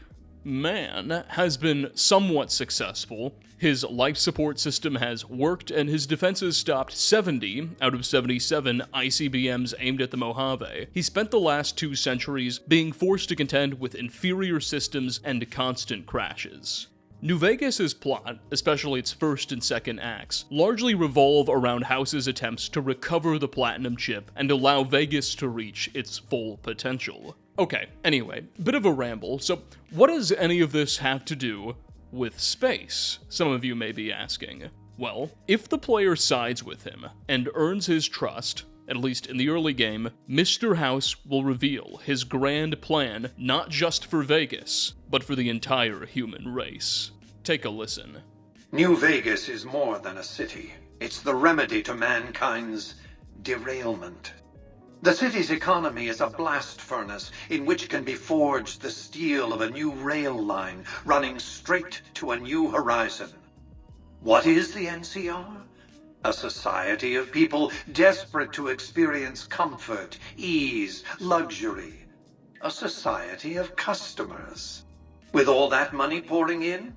man has been somewhat successful, his life support system has worked and his defenses stopped 70 out of 77 ICBMs aimed at the Mojave, he spent the last 2 centuries being forced to contend with inferior systems and constant crashes. New Vegas' plot, especially its first and second acts, largely revolve around House's attempts to recover the platinum chip and allow Vegas to reach its full potential. Okay, anyway, bit of a ramble, so what does any of this have to do with space? Some of you may be asking. Well, if the player sides with him and earns his trust, at least in the early game, Mr. House will reveal his grand plan not just for Vegas, but for the entire human race. Take a listen. New Vegas is more than a city. It's the remedy to mankind's derailment. The city's economy is a blast furnace in which can be forged the steel of a new rail line running straight to a new horizon. What is the NCR? A society of people desperate to experience comfort, ease, luxury. A society of customers. With all that money pouring in,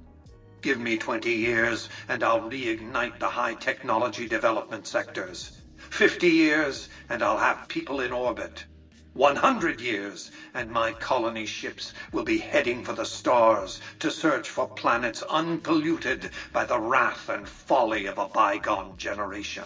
give me 20 years and I'll reignite the high technology development sectors. 50 years and I'll have people in orbit. 100 years and my colony ships will be heading for the stars to search for planets unpolluted by the wrath and folly of a bygone generation.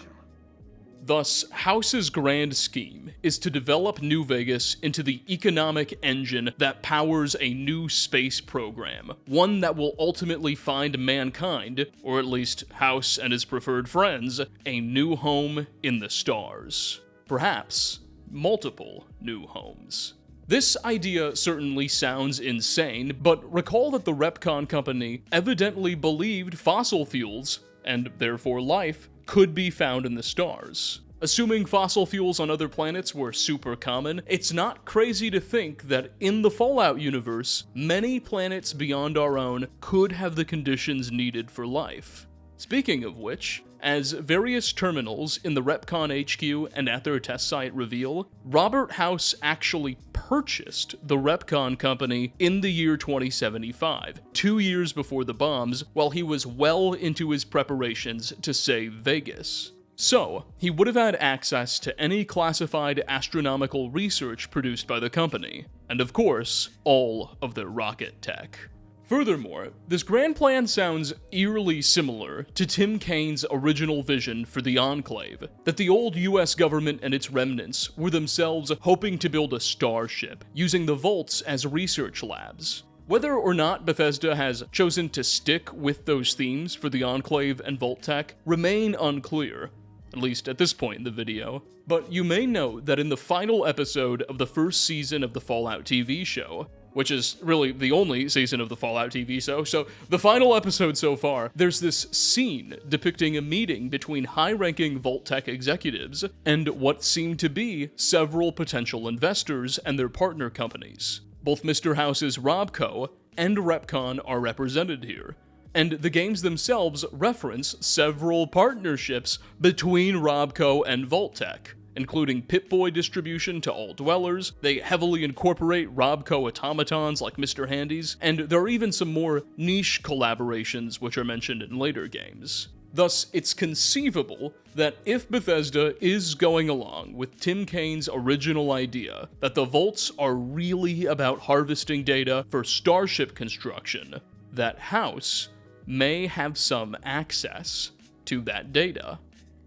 Thus, House's grand scheme is to develop New Vegas into the economic engine that powers a new space program, one that will ultimately find mankind, or at least House and his preferred friends, a new home in the stars. Perhaps multiple new homes. This idea certainly sounds insane, but recall that the Repcon company evidently believed fossil fuels, and therefore life, could be found in the stars. Assuming fossil fuels on other planets were super common, it's not crazy to think that in the Fallout universe, many planets beyond our own could have the conditions needed for life. Speaking of which, as various terminals in the Repcon HQ and at their test site reveal, Robert House actually purchased the Repcon company in the year 2075, 2 years before the bombs, while he was well into his preparations to save Vegas. So, he would have had access to any classified astronomical research produced by the company, and of course, all of their rocket tech. Furthermore, this grand plan sounds eerily similar to Tim Kane's original vision for the Enclave, that the old US government and its remnants were themselves hoping to build a starship, using the vaults as research labs. Whether or not Bethesda has chosen to stick with those themes for the Enclave and Vault Tech remain unclear, at least at this point in the video, but you may know that in the final episode of the first season of the Fallout TV show, which is really the only season of the Fallout TV show, so the final episode so far, there's this scene depicting a meeting between high-ranking Vault-Tec executives and what seem to be several potential investors and their partner companies. Both Mr. House's Robco and Repcon are represented here, and the games themselves reference several partnerships between Robco and Vault-Tec. including Pip-Boy distribution to all dwellers. They heavily incorporate Robco automatons like Mr. Handy's, and there are even some more niche collaborations which are mentioned in later games. Thus, it's conceivable that if Bethesda is going along with Tim Kane's original idea that the vaults are really about harvesting data for starship construction, that House may have some access to that data.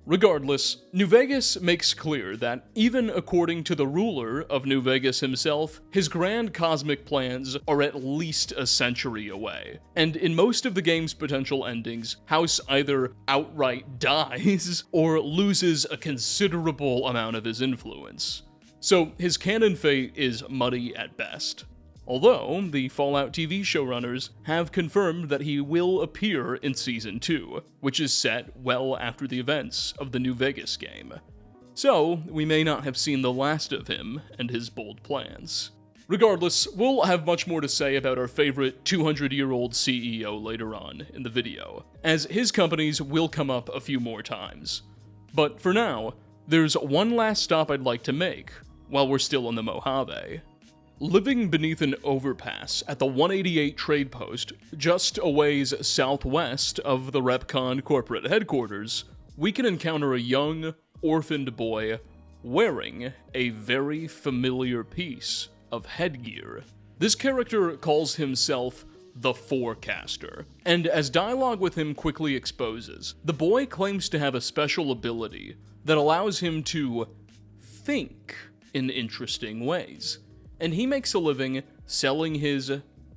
Regardless, New Vegas makes clear that, even according to the ruler of New Vegas himself, his grand cosmic plans are at least a century away. And in most of the game's potential endings, House either outright dies or loses a considerable amount of his influence. So his canon fate is muddy at best. Although, the Fallout TV showrunners have confirmed that he will appear in Season 2, which is set well after the events of the New Vegas game. So, we may not have seen the last of him and his bold plans. Regardless, we'll have much more to say about our favorite 200-year-old CEO later on in the video, as his companies will come up a few more times. But for now, there's one last stop I'd like to make, while we're still in the Mojave. Living beneath an overpass at the 188 trade post, just a ways southwest of the RepCon corporate headquarters, we can encounter a young, orphaned boy wearing a very familiar piece of headgear. This character calls himself the Forecaster, and as dialogue with him quickly exposes, the boy claims to have a special ability that allows him to think in interesting ways. And he makes a living selling his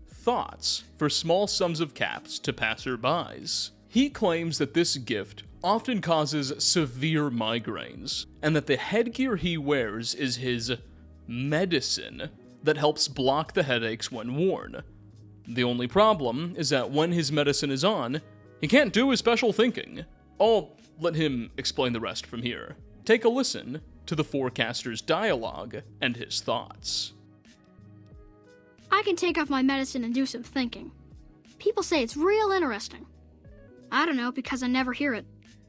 thoughts for small sums of caps to passerbys. He claims that this gift often causes severe migraines, and that the headgear he wears is his medicine that helps block the headaches when worn. The only problem is that when his medicine is on, he can't do his special thinking. I'll let him explain the rest from here. Take a listen to the Forecaster's dialogue and his thoughts. I can take off my medicine and do some thinking. People say it's real interesting. I don't know, because I never hear it.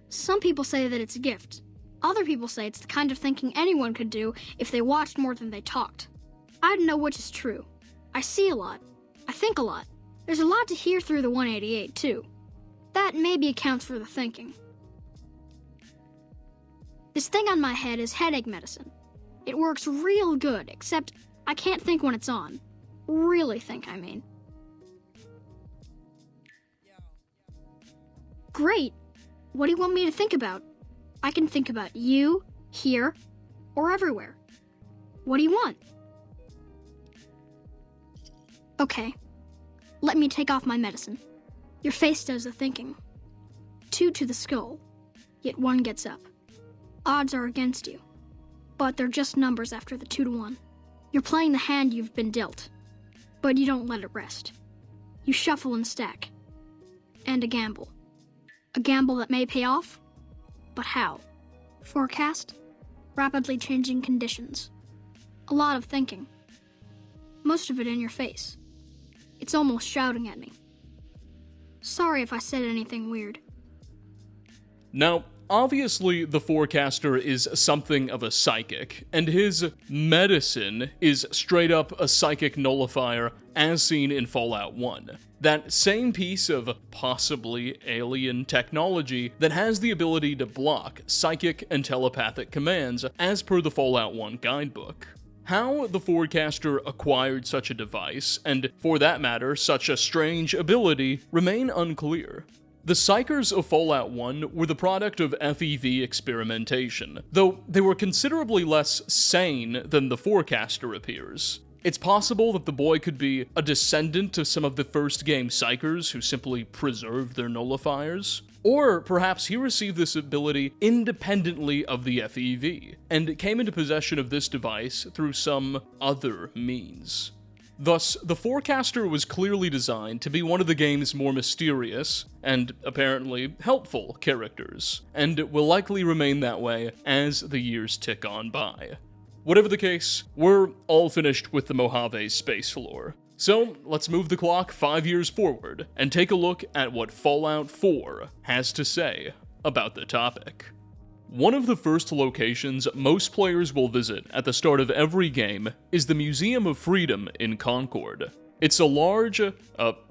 Some people say that it's a gift. Other people say it's the kind of thinking anyone could do if they watched more than they talked. I don't know which is true. I see a lot. I think a lot. There's a lot to hear through the 188, too. That maybe accounts for the thinking. This thing on my head is headache medicine. It works real good, except I can't think when it's on. Really think, I mean. Great. What do you want me to think about? I can think about you, here, or everywhere. What do you want? Okay. Let me take off my medicine. Your face does the thinking. 2 to the skull, yet 1 gets up. Odds are against you, but they're just numbers after the 2 to 1. You're playing the hand you've been dealt. But you don't let it rest. You shuffle and stack. And a gamble. A gamble that may pay off? But how? Forecast? Rapidly changing conditions. A lot of thinking. Most of it in your face. It's almost shouting at me. Sorry if I said anything weird. Now, obviously, the Forecaster is something of a psychic, and his medicine is straight up a psychic nullifier as seen in Fallout 1. That same piece of possibly alien technology that has the ability to block psychic and telepathic commands as per the Fallout 1 guidebook. How the Forecaster acquired such a device, and for that matter, such a strange ability, remain unclear. The Psychers of Fallout 1 were the product of FEV experimentation, though they were considerably less sane than the Forecaster appears. It's possible that the boy could be a descendant of some of the first game Psychers who simply preserved their nullifiers. Or perhaps he received this ability independently of the FEV, and came into possession of this device through some other means. Thus, the Forecaster was clearly designed to be one of the game's more mysterious, and apparently helpful characters, and it will likely remain that way as the years tick on by. Whatever the case, we're all finished with the Mojave space lore. So, let's move the clock 5 years forward, and take a look at what Fallout 4 has to say about the topic. One of the first locations most players will visit at the start of every game is the Museum of Freedom in Concord. It's a large,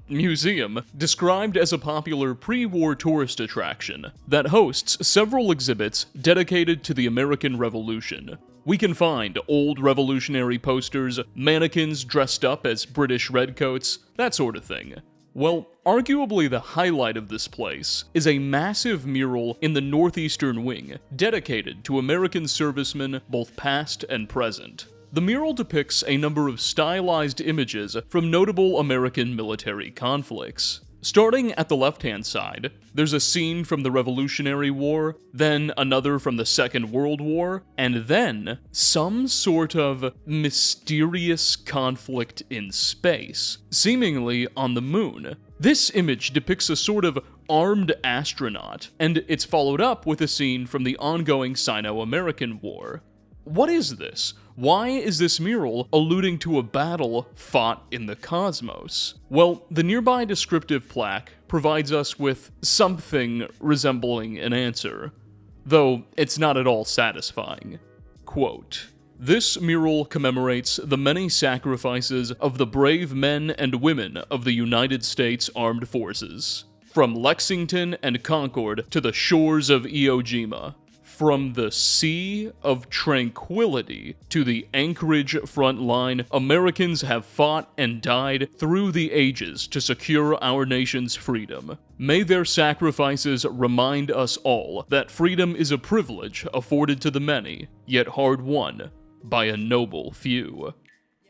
museum described as a popular pre-war tourist attraction that hosts several exhibits dedicated to the American Revolution. We can find old revolutionary posters, mannequins dressed up as British redcoats, that sort of thing. Well, arguably the highlight of this place is a massive mural in the northeastern wing dedicated to American servicemen both past and present. The mural depicts a number of stylized images from notable American military conflicts. Starting at the left-hand side, there's a scene from the Revolutionary War, then another from the Second World War, and then some sort of mysterious conflict in space, seemingly on the moon. This image depicts a sort of armed astronaut, and it's followed up with a scene from the ongoing Sino-American War. What is this? Why is this mural alluding to a battle fought in the cosmos? Well, the nearby descriptive plaque provides us with something resembling an answer, though it's not at all satisfying. Quote, "This mural commemorates the many sacrifices of the brave men and women of the United States Armed Forces, from Lexington and Concord to the shores of Iwo Jima. From the Sea of Tranquility to the Anchorage front line, Americans have fought and died through the ages to secure our nation's freedom. May their sacrifices remind us all that freedom is a privilege afforded to the many, yet hard won by a noble few."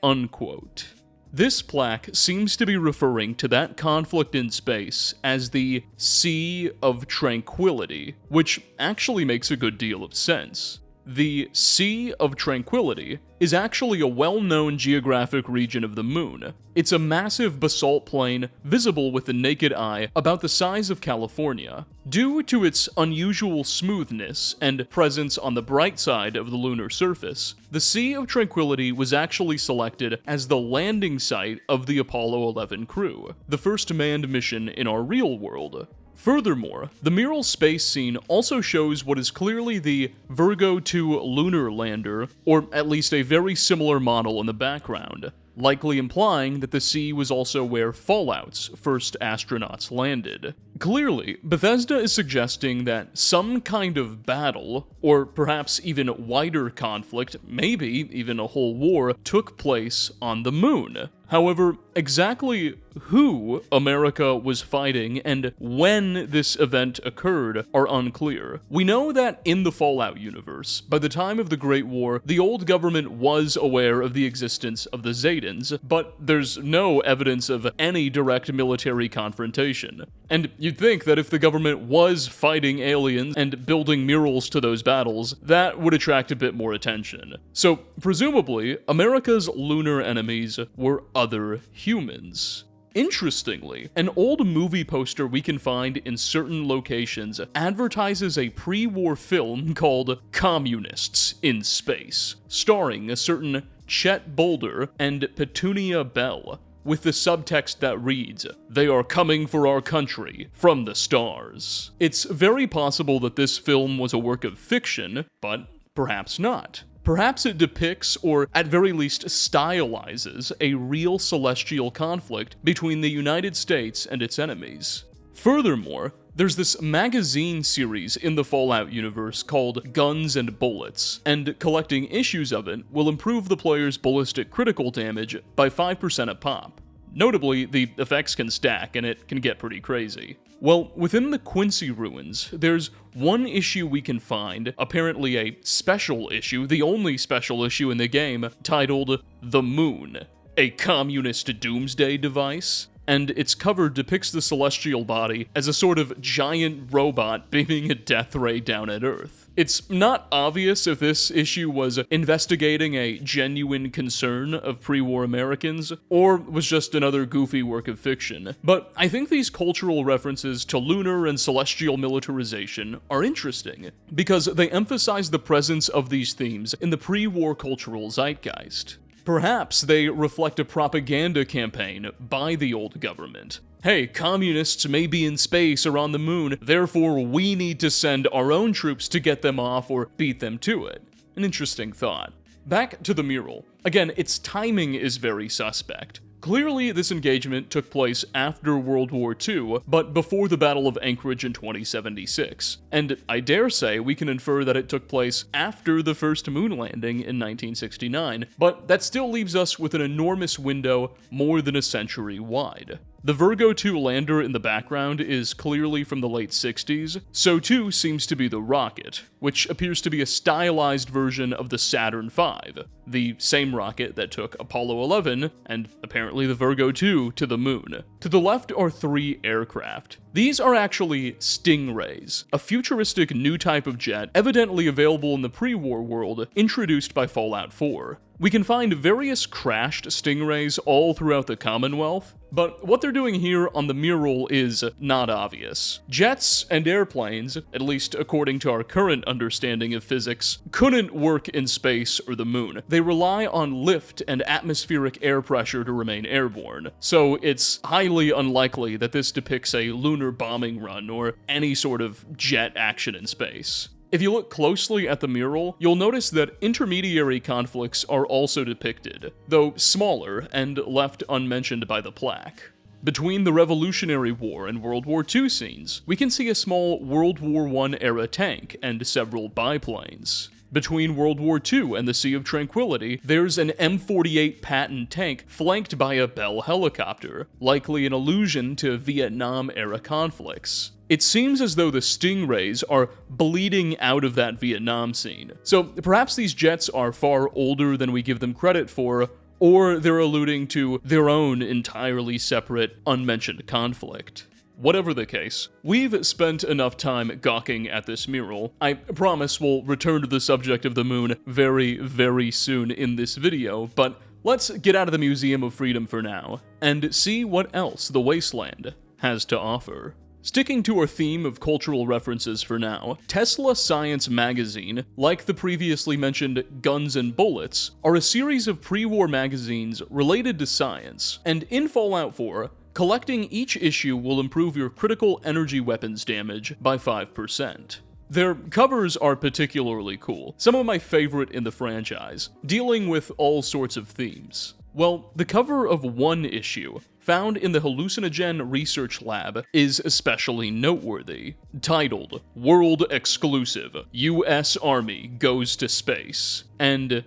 Unquote. This plaque seems to be referring to that conflict in space as the Sea of Tranquility, which actually makes a good deal of sense. The Sea of Tranquility is actually a well-known geographic region of the moon. It's a massive basalt plain visible with the naked eye about the size of California. Due to its unusual smoothness and presence on the bright side of the lunar surface, the Sea of Tranquility was actually selected as the landing site of the Apollo 11 crew, the first manned mission in our real world. Furthermore, the mural space scene also shows what is clearly the Virgo 2 lunar lander, or at least a very similar model in the background, likely implying that the sea was also where Fallout's first astronauts landed. Clearly, Bethesda is suggesting that some kind of battle, or perhaps even wider conflict, maybe even a whole war, took place on the moon. However, exactly who America was fighting and when this event occurred are unclear. We know that in the Fallout universe, by the time of the Great War, the old government was aware of the existence of the Zedans, but there's no evidence of any direct military confrontation. And you'd think that if the government was fighting aliens and building murals to those battles, that would attract a bit more attention. So, presumably, America's lunar enemies were other humans. Interestingly, an old movie poster we can find in certain locations advertises a pre-war film called Communists in Space, starring a certain Chet Boulder and Petunia Bell, with the subtext that reads, "They are coming for our country from the stars." It's very possible that this film was a work of fiction, but perhaps not. Perhaps it depicts, or at very least stylizes, a real celestial conflict between the United States and its enemies. Furthermore, there's this magazine series in the Fallout universe called Guns and Bullets, and collecting issues of it will improve the player's ballistic critical damage by 5% a pop. Notably, the effects can stack, and it can get pretty crazy. Well, within the Quincy ruins, there's one issue we can find, apparently a special issue, the only special issue in the game, titled The Moon, a communist doomsday device. And its cover depicts the celestial body as a sort of giant robot beaming a death ray down at Earth. It's not obvious if this issue was investigating a genuine concern of pre-war Americans, or was just another goofy work of fiction. But I think these cultural references to lunar and celestial militarization are interesting, because they emphasize the presence of these themes in the pre-war cultural zeitgeist. Perhaps they reflect a propaganda campaign by the old government. Hey, communists may be in space or on the moon, therefore we need to send our own troops to get them off or beat them to it. An interesting thought. Back to the mural. Again, its timing is very suspect. Clearly, this engagement took place after World War II, but before the Battle of Anchorage in 2076. And I dare say we can infer that it took place after the first moon landing in 1969, but that still leaves us with an enormous window more than a century wide. The Virgo 2 lander in the background is clearly from the late 60s, so too seems to be the rocket, which appears to be a stylized version of the Saturn V, the same rocket that took Apollo 11, and apparently the Virgo 2, to the moon. To the left are 3 aircraft. These are actually Stingrays, a futuristic new type of jet evidently available in the pre-war world, introduced by Fallout 4. We can find various crashed Stingrays all throughout the Commonwealth, but what they're doing here on the mural is not obvious. Jets and airplanes, at least according to our current understanding of physics, couldn't work in space or the moon. They rely on lift and atmospheric air pressure to remain airborne, so it's highly unlikely that this depicts a lunar bombing run or any sort of jet action in space. If you look closely at the mural, you'll notice that intermediary conflicts are also depicted, though smaller and left unmentioned by the plaque. Between the Revolutionary War and World War II scenes, we can see a small World War I era tank and several biplanes. Between World War II and the Sea of Tranquility, there's an M48 Patton tank flanked by a Bell helicopter, likely an allusion to Vietnam-era conflicts. It seems as though the Stingrays are bleeding out of that Vietnam scene, so perhaps these jets are far older than we give them credit for, or they're alluding to their own entirely separate, unmentioned conflict. Whatever the case, we've spent enough time gawking at this mural. I promise we'll return to the subject of the moon very, very soon in this video, but let's get out of the Museum of Freedom for now, and see what else the Wasteland has to offer. Sticking to our theme of cultural references for now, Tesla Science Magazine, like the previously mentioned Guns and Bullets, are a series of pre-war magazines related to science, and in Fallout 4, collecting each issue will improve your critical energy weapons damage by 5%. Their covers are particularly cool, some of my favorite in the franchise, dealing with all sorts of themes. Well, the cover of one issue, found in the Hallucinogen Research Lab, is especially noteworthy. Titled, World Exclusive, U.S. Army Goes to Space. And,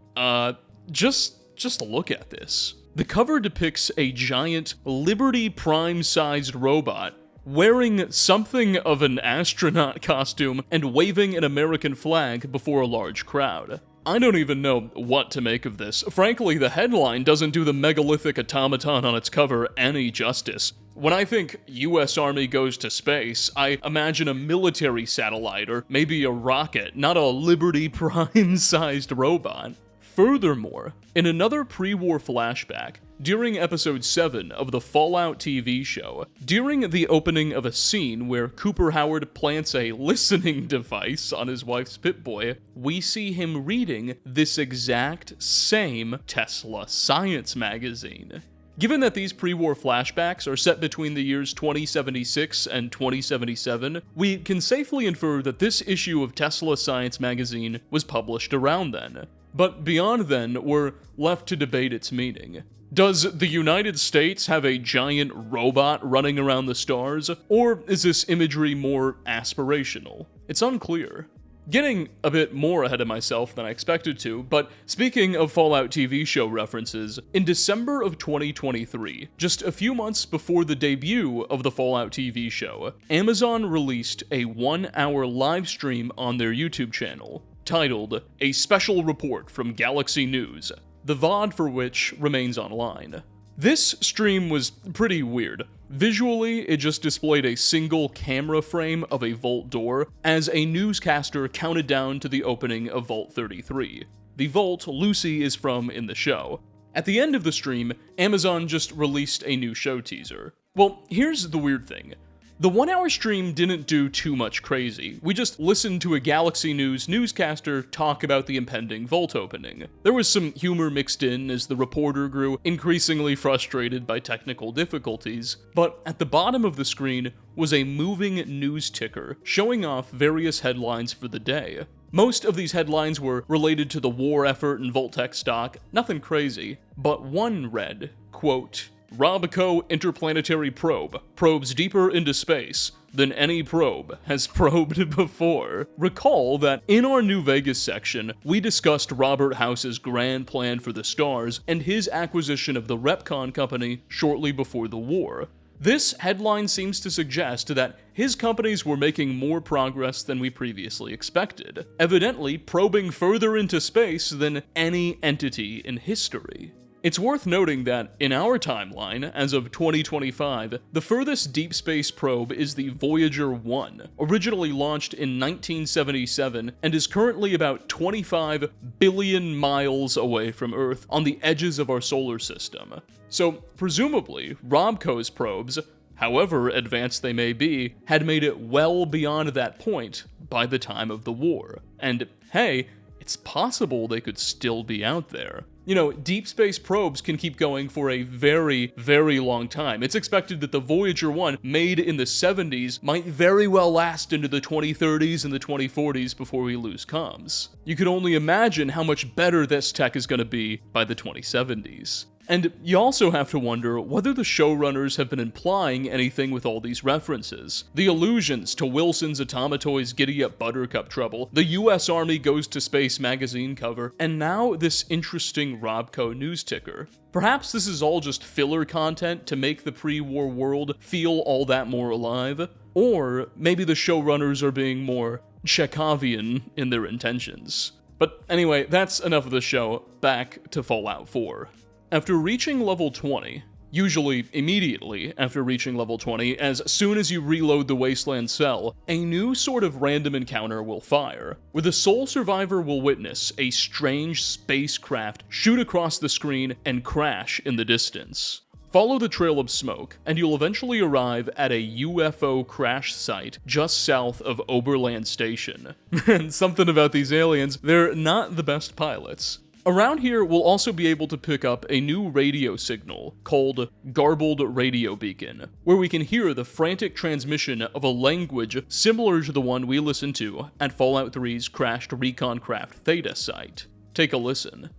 just look at this. The cover depicts a giant Liberty Prime-sized robot wearing something of an astronaut costume and waving an American flag before a large crowd. I don't even know what to make of this. Frankly, the headline doesn't do the megalithic automaton on its cover any justice. When I think US Army goes to space, I imagine a military satellite or maybe a rocket, not a Liberty Prime-sized robot. Furthermore, in another pre-war flashback, during episode 7 of the Fallout TV show, during the opening of a scene where Cooper Howard plants a listening device on his wife's Pip-Boy, we see him reading this exact same Tesla Science magazine. Given that these pre-war flashbacks are set between the years 2076 and 2077, we can safely infer that this issue of Tesla Science magazine was published around then. But beyond then, we're left to debate its meaning. Does the United States have a giant robot running around the stars, or is this imagery more aspirational? It's unclear. Getting a bit more ahead of myself than I expected to, but speaking of Fallout TV show references, in December of 2023, just a few months before the debut of the Fallout TV show, Amazon released a 1-hour live stream on their YouTube channel, titled A Special Report from Galaxy News, the VOD for which remains online. This stream was pretty weird. Visually, it just displayed a single camera frame of a vault door as a newscaster counted down to the opening of Vault 33, the vault Lucy is from in the show. At the end of the stream, Amazon just released a new show teaser. Well, here's the weird thing. The 1-hour stream didn't do too much crazy. We just listened to a Galaxy News newscaster talk about the impending vault opening. There was some humor mixed in as the reporter grew increasingly frustrated by technical difficulties, but at the bottom of the screen was a moving news ticker showing off various headlines for the day. Most of these headlines were related to the war effort in Vault-Tec stock, nothing crazy, but one read, quote, Robco interplanetary probe probes deeper into space than any probe has probed before. Recall that in our New Vegas section, we discussed Robert House's grand plan for the stars and his acquisition of the Repcon company shortly before the war. This headline seems to suggest that his companies were making more progress than we previously expected, evidently probing further into space than any entity in history. It's worth noting that, in our timeline, as of 2025, the furthest deep space probe is the Voyager 1, originally launched in 1977 and is currently about 25 billion miles away from Earth on the edges of our solar system. So, presumably, Robco's probes, however advanced they may be, had made it well beyond that point by the time of the war. And, hey, it's possible they could still be out there. You know, deep space probes can keep going for a very, very long time. It's expected that the Voyager 1, made in the 70s, might very well last into the 2030s and the 2040s before we lose comms. You can only imagine how much better this tech is going to be by the 2070s. And you also have to wonder whether the showrunners have been implying anything with all these references. The allusions to Wilson's Atomatoy's Giddy-Up Buttercup trouble, the US Army Goes to Space magazine cover, and now this interesting Robco news ticker. Perhaps this is all just filler content to make the pre-war world feel all that more alive, or maybe the showrunners are being more Chekhovian in their intentions. But anyway, that's enough of the show. Back to Fallout 4. After reaching level 20, usually immediately after reaching level 20, as soon as you reload the Wasteland cell, a new sort of random encounter will fire, where the sole survivor will witness a strange spacecraft shoot across the screen and crash in the distance. Follow the trail of smoke, and you'll eventually arrive at a UFO crash site just south of Oberland Station. And something about these aliens, they're not the best pilots. Around here, we'll also be able to pick up a new radio signal called Garbled Radio Beacon, where we can hear the frantic transmission of a language similar to the one we listened to at Fallout 3's crashed recon craft Theta site. Take a listen.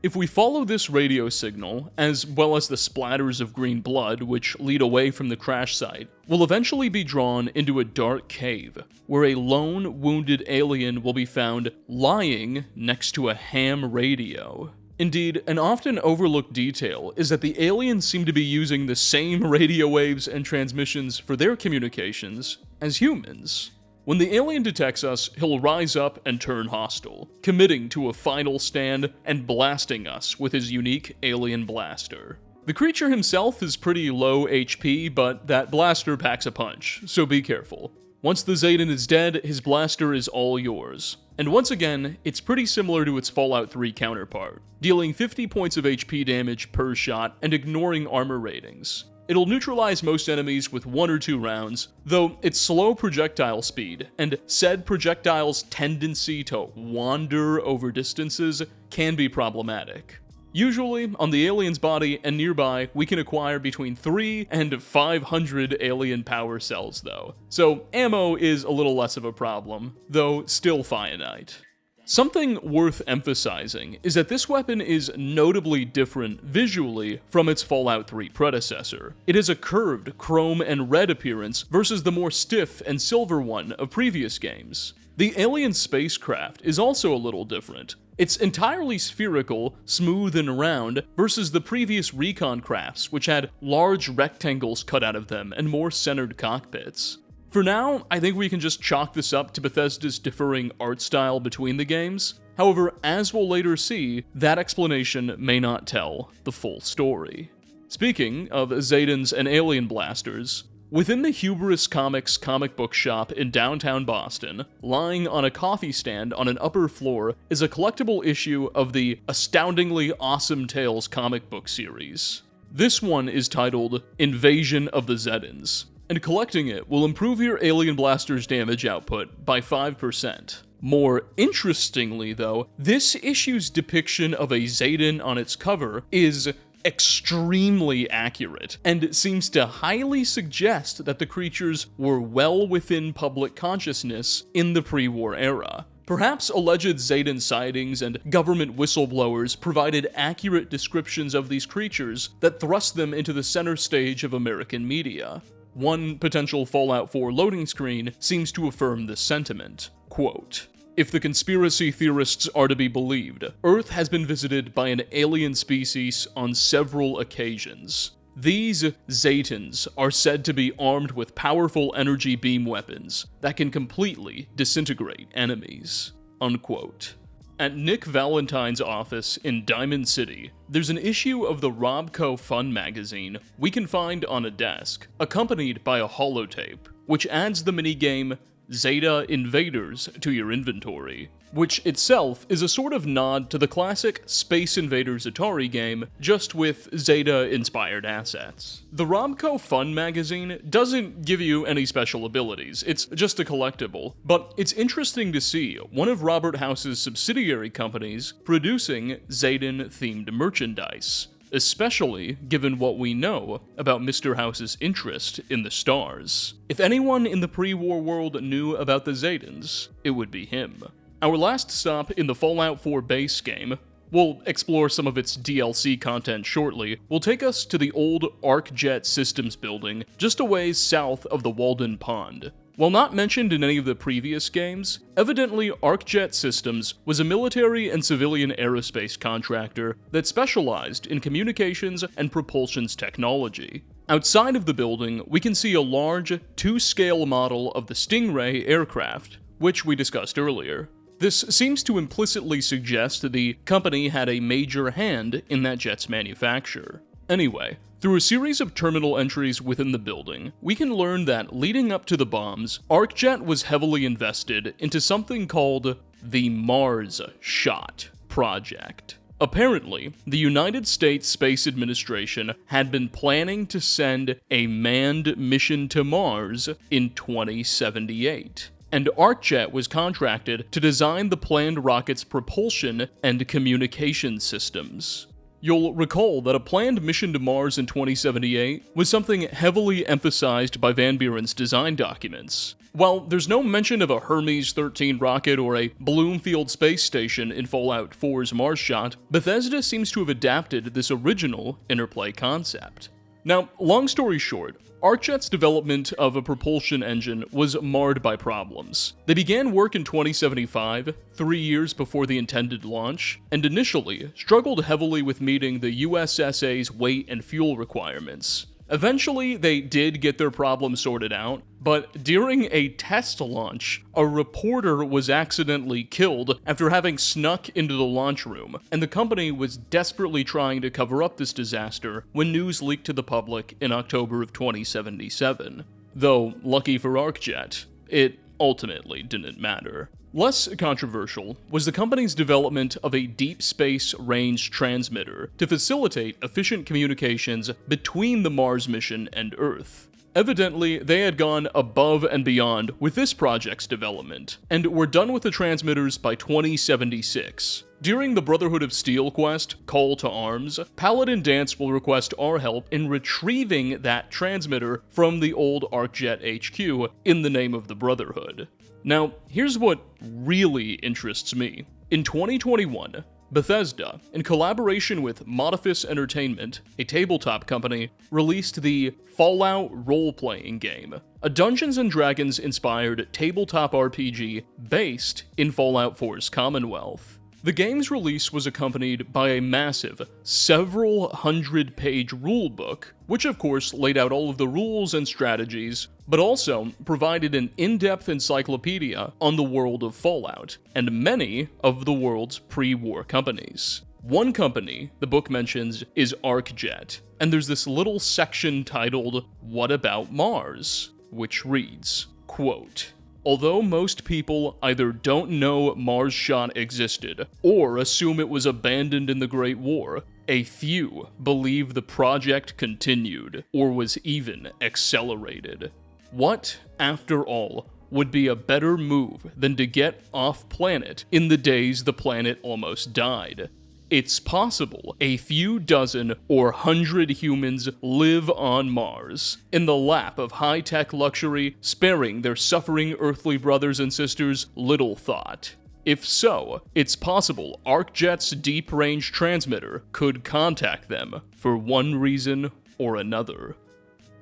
If we follow this radio signal, as well as the splatters of green blood which lead away from the crash site, we'll eventually be drawn into a dark cave, where a lone, wounded alien will be found lying next to a ham radio. Indeed, an often overlooked detail is that the aliens seem to be using the same radio waves and transmissions for their communications as humans. When the alien detects us, he'll rise up and turn hostile, committing to a final stand and blasting us with his unique alien blaster. The creature himself is pretty low HP, but that blaster packs a punch, so be careful. Once the Zayden is dead, his blaster is all yours. And once again, it's pretty similar to its Fallout 3 counterpart, dealing 50 points of HP damage per shot and ignoring armor ratings. It'll neutralize most enemies with 1 or 2 rounds, though its slow projectile speed and said projectile's tendency to wander over distances can be problematic. Usually, on the alien's body and nearby, we can acquire between 3 and 500 alien power cells though, so ammo is a little less of a problem, though still finite. Something worth emphasizing is that this weapon is notably different visually from its Fallout 3 predecessor. It has a curved chrome and red appearance versus the more stiff and silver one of previous games. The alien spacecraft is also a little different. It's entirely spherical, smooth and round, versus the previous recon crafts, which had large rectangles cut out of them and more centered cockpits. For now, I think we can just chalk this up to Bethesda's differing art style between the games. However, as we'll later see, that explanation may not tell the full story. Speaking of Zedans and alien blasters, within the Hubris Comics comic book shop in downtown Boston, lying on a coffee stand on an upper floor is a collectible issue of the Astoundingly Awesome Tales comic book series. This one is titled Invasion of the Zedans, and collecting it will improve your alien blaster's damage output by 5%. More interestingly, though, this issue's depiction of a Zedan on its cover is extremely accurate, and seems to highly suggest that the creatures were well within public consciousness in the pre-war era. Perhaps alleged Zedan sightings and government whistleblowers provided accurate descriptions of these creatures that thrust them into the center stage of American media. One potential Fallout 4 loading screen seems to affirm this sentiment. Quote, "If the conspiracy theorists are to be believed, Earth has been visited by an alien species on several occasions. These Zetans are said to be armed with powerful energy beam weapons that can completely disintegrate enemies." Unquote. At Nick Valentine's office in Diamond City, there's an issue of the Robco Fun magazine we can find on a desk, accompanied by a holotape, which adds the minigame Zeta Invaders to your inventory, which itself is a sort of nod to the classic Space Invaders Atari game, just with Zeta-inspired assets. The Robco Fun magazine doesn't give you any special abilities, it's just a collectible, but it's interesting to see one of Robert House's subsidiary companies producing Zedan-themed merchandise, especially given what we know about Mr. House's interest in the stars. If anyone in the pre-war world knew about the Zedans, it would be him. Our last stop in the Fallout 4 base game, we'll explore some of its DLC content shortly, will take us to the old ArcJet Systems building just a ways south of the Walden Pond. While not mentioned in any of the previous games, evidently ArcJet Systems was a military and civilian aerospace contractor that specialized in communications and propulsions technology. Outside of the building, we can see a large, 2-scale model of the Stingray aircraft, which we discussed earlier. This seems to implicitly suggest that the company had a major hand in that jet's manufacture. Anyway, through a series of terminal entries within the building, we can learn that leading up to the bombs, ArcJet was heavily invested into something called the Mars Shot Project. Apparently, the United States Space Administration had been planning to send a manned mission to Mars in 2078. And ArcJet was contracted to design the planned rocket's propulsion and communication systems. You'll recall that a planned mission to Mars in 2078 was something heavily emphasized by Van Buren's design documents. While there's no mention of a Hermes 13 rocket or a Bloomfield space station in Fallout 4's Mars Shot, Bethesda seems to have adapted this original interplay concept. Now, long story short, ArcJet's development of a propulsion engine was marred by problems. They began work in 2075, 3 years before the intended launch, and initially struggled heavily with meeting the USSA's weight and fuel requirements. Eventually, they did get their problem sorted out, but during a test launch, a reporter was accidentally killed after having snuck into the launch room, and the company was desperately trying to cover up this disaster when news leaked to the public in October of 2077. Though, lucky for ArcJet, it ultimately didn't matter. Less controversial was the company's development of a deep space range transmitter to facilitate efficient communications between the Mars mission and Earth. Evidently, they had gone above and beyond with this project's development, and were done with the transmitters by 2076. During the Brotherhood of Steel quest, Call to Arms, Paladin Danse will request our help in retrieving that transmitter from the old ArcJet HQ in the name of the Brotherhood. Now, here's what really interests me. In 2021, Bethesda, in collaboration with Modifus Entertainment, a tabletop company, released the Fallout role-playing game, a Dungeons & Dragons-inspired tabletop RPG based in Fallout 4's Commonwealth. The game's release was accompanied by a massive, several hundred-page rulebook, which of course laid out all of the rules and strategies, but also provided an in-depth encyclopedia on the world of Fallout, and many of the world's pre-war companies. One company the book mentions is ArcJet, and there's this little section titled, "What About Mars?" which reads, quote, "Although most people either don't know Mars shot existed or assume it was abandoned in the Great War, a few believe the project continued or was even accelerated. What, after all, would be a better move than to get off-planet in the days the planet almost died? It's possible a few dozen or 100 humans live on Mars, in the lap of high-tech luxury, sparing their suffering earthly brothers and sisters little thought. If so, it's possible ArcJet's deep-range transmitter could contact them for one reason or another."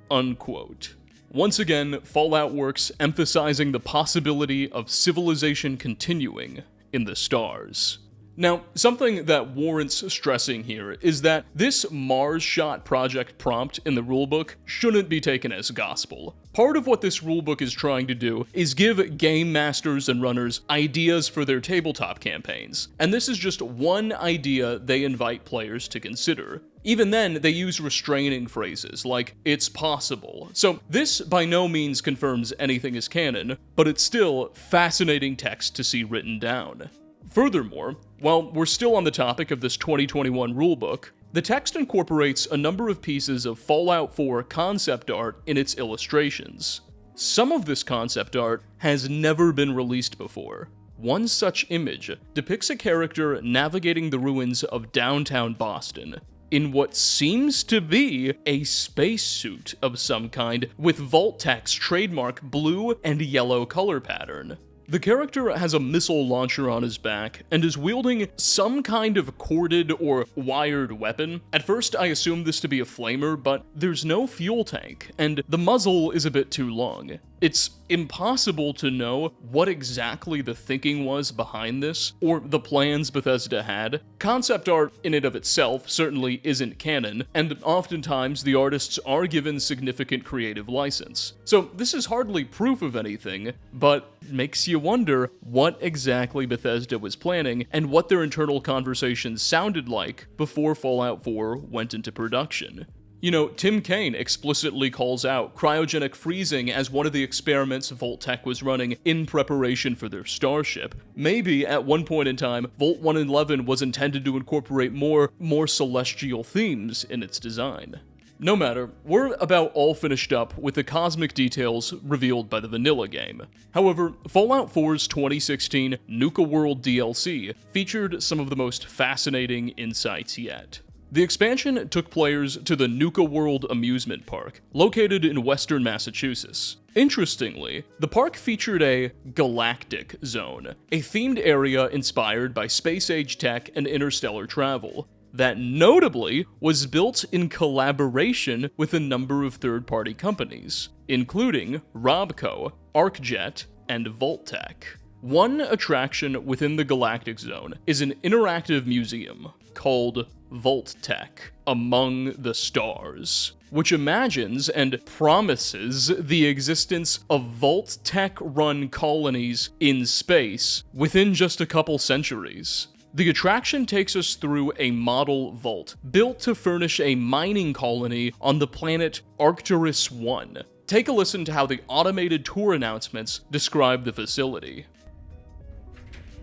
Unquote. Once again, Fallout Works emphasizing the possibility of civilization continuing in the stars. Now, something that warrants stressing here is that this Mars shot project prompt in the rulebook shouldn't be taken as gospel. Part of what this rulebook is trying to do is give game masters and runners ideas for their tabletop campaigns, and this is just one idea they invite players to consider. Even then, they use restraining phrases like, "it's possible." So this by no means confirms anything is canon, but it's still fascinating text to see written down. Furthermore, while we're still on the topic of this 2021 rulebook, the text incorporates a number of pieces of Fallout 4 concept art in its illustrations. Some of this concept art has never been released before. One such image depicts a character navigating the ruins of downtown Boston in what seems to be a spacesuit of some kind with Vault-Tec's trademark blue and yellow color pattern. The character has a missile launcher on his back and is wielding some kind of corded or wired weapon. At first I assumed this to be a flamer, but there's no fuel tank, and the muzzle is a bit too long. It's impossible to know what exactly the thinking was behind this, or the plans Bethesda had. Concept art in and of itself certainly isn't canon, and oftentimes the artists are given significant creative license. So this is hardly proof of anything, but makes you wonder what exactly Bethesda was planning and what their internal conversations sounded like before Fallout 4 went into production. You know, Tim Kaine explicitly calls out cryogenic freezing as one of the experiments Vault-Tec was running in preparation for their starship. Maybe, at one point in time, Vault 111 was intended to incorporate more celestial themes in its design. No matter, we're about all finished up with the cosmic details revealed by the vanilla game. However, Fallout 4's 2016 Nuka World DLC featured some of the most fascinating insights yet. The expansion took players to the Nuka World amusement park, located in western Massachusetts. Interestingly, the park featured a galactic zone, a themed area inspired by space-age tech and interstellar travel, that notably was built in collaboration with a number of third-party companies, including Robco, ArcJet, and Vault-Tec. One attraction within the Galactic Zone is an interactive museum called Vault-Tec Among the Stars, which imagines and promises the existence of Vault-Tec-run colonies in space within just a couple centuries. The attraction takes us through a model vault built to furnish a mining colony on the planet Arcturus 1. Take a listen to how the automated tour announcements describe the facility.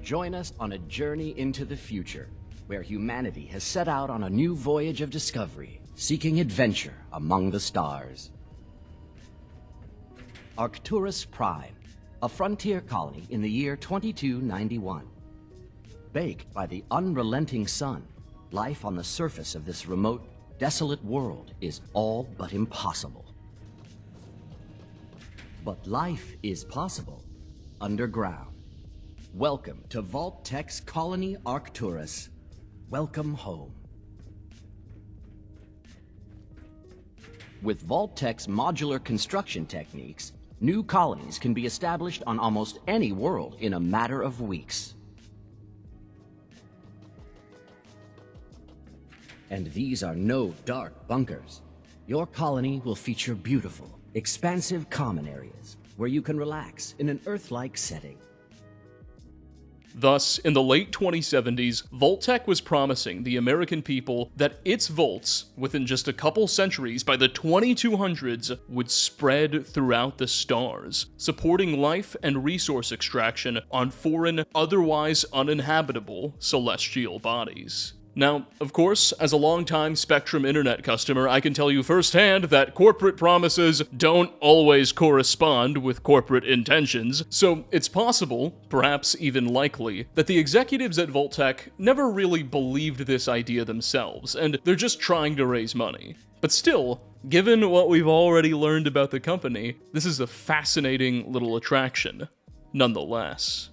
Join us on a journey into the future, where humanity has set out on a new voyage of discovery, seeking adventure among the stars. Arcturus Prime, a frontier colony in the year 2291. Baked by the unrelenting sun, life on the surface of this remote, desolate world is all but impossible. But life is possible underground. Welcome to Vault-Tec's colony Arcturus. Welcome home. With Vault-Tec's modular construction techniques, new colonies can be established on almost any world in a matter of weeks. And these are no dark bunkers. Your colony will feature beautiful, expansive common areas where you can relax in an Earth-like setting. Thus, in the late 2070s, Vault-Tec was promising the American people that its vaults, within just a couple centuries by the 2200s, would spread throughout the stars, supporting life and resource extraction on foreign, otherwise uninhabitable celestial bodies. Now, of course, as a longtime Spectrum Internet customer, I can tell you firsthand that corporate promises don't always correspond with corporate intentions, so it's possible, perhaps even likely, that the executives at Vault-Tec never really believed this idea themselves, and they're just trying to raise money. But still, given what we've already learned about the company, this is a fascinating little attraction, nonetheless.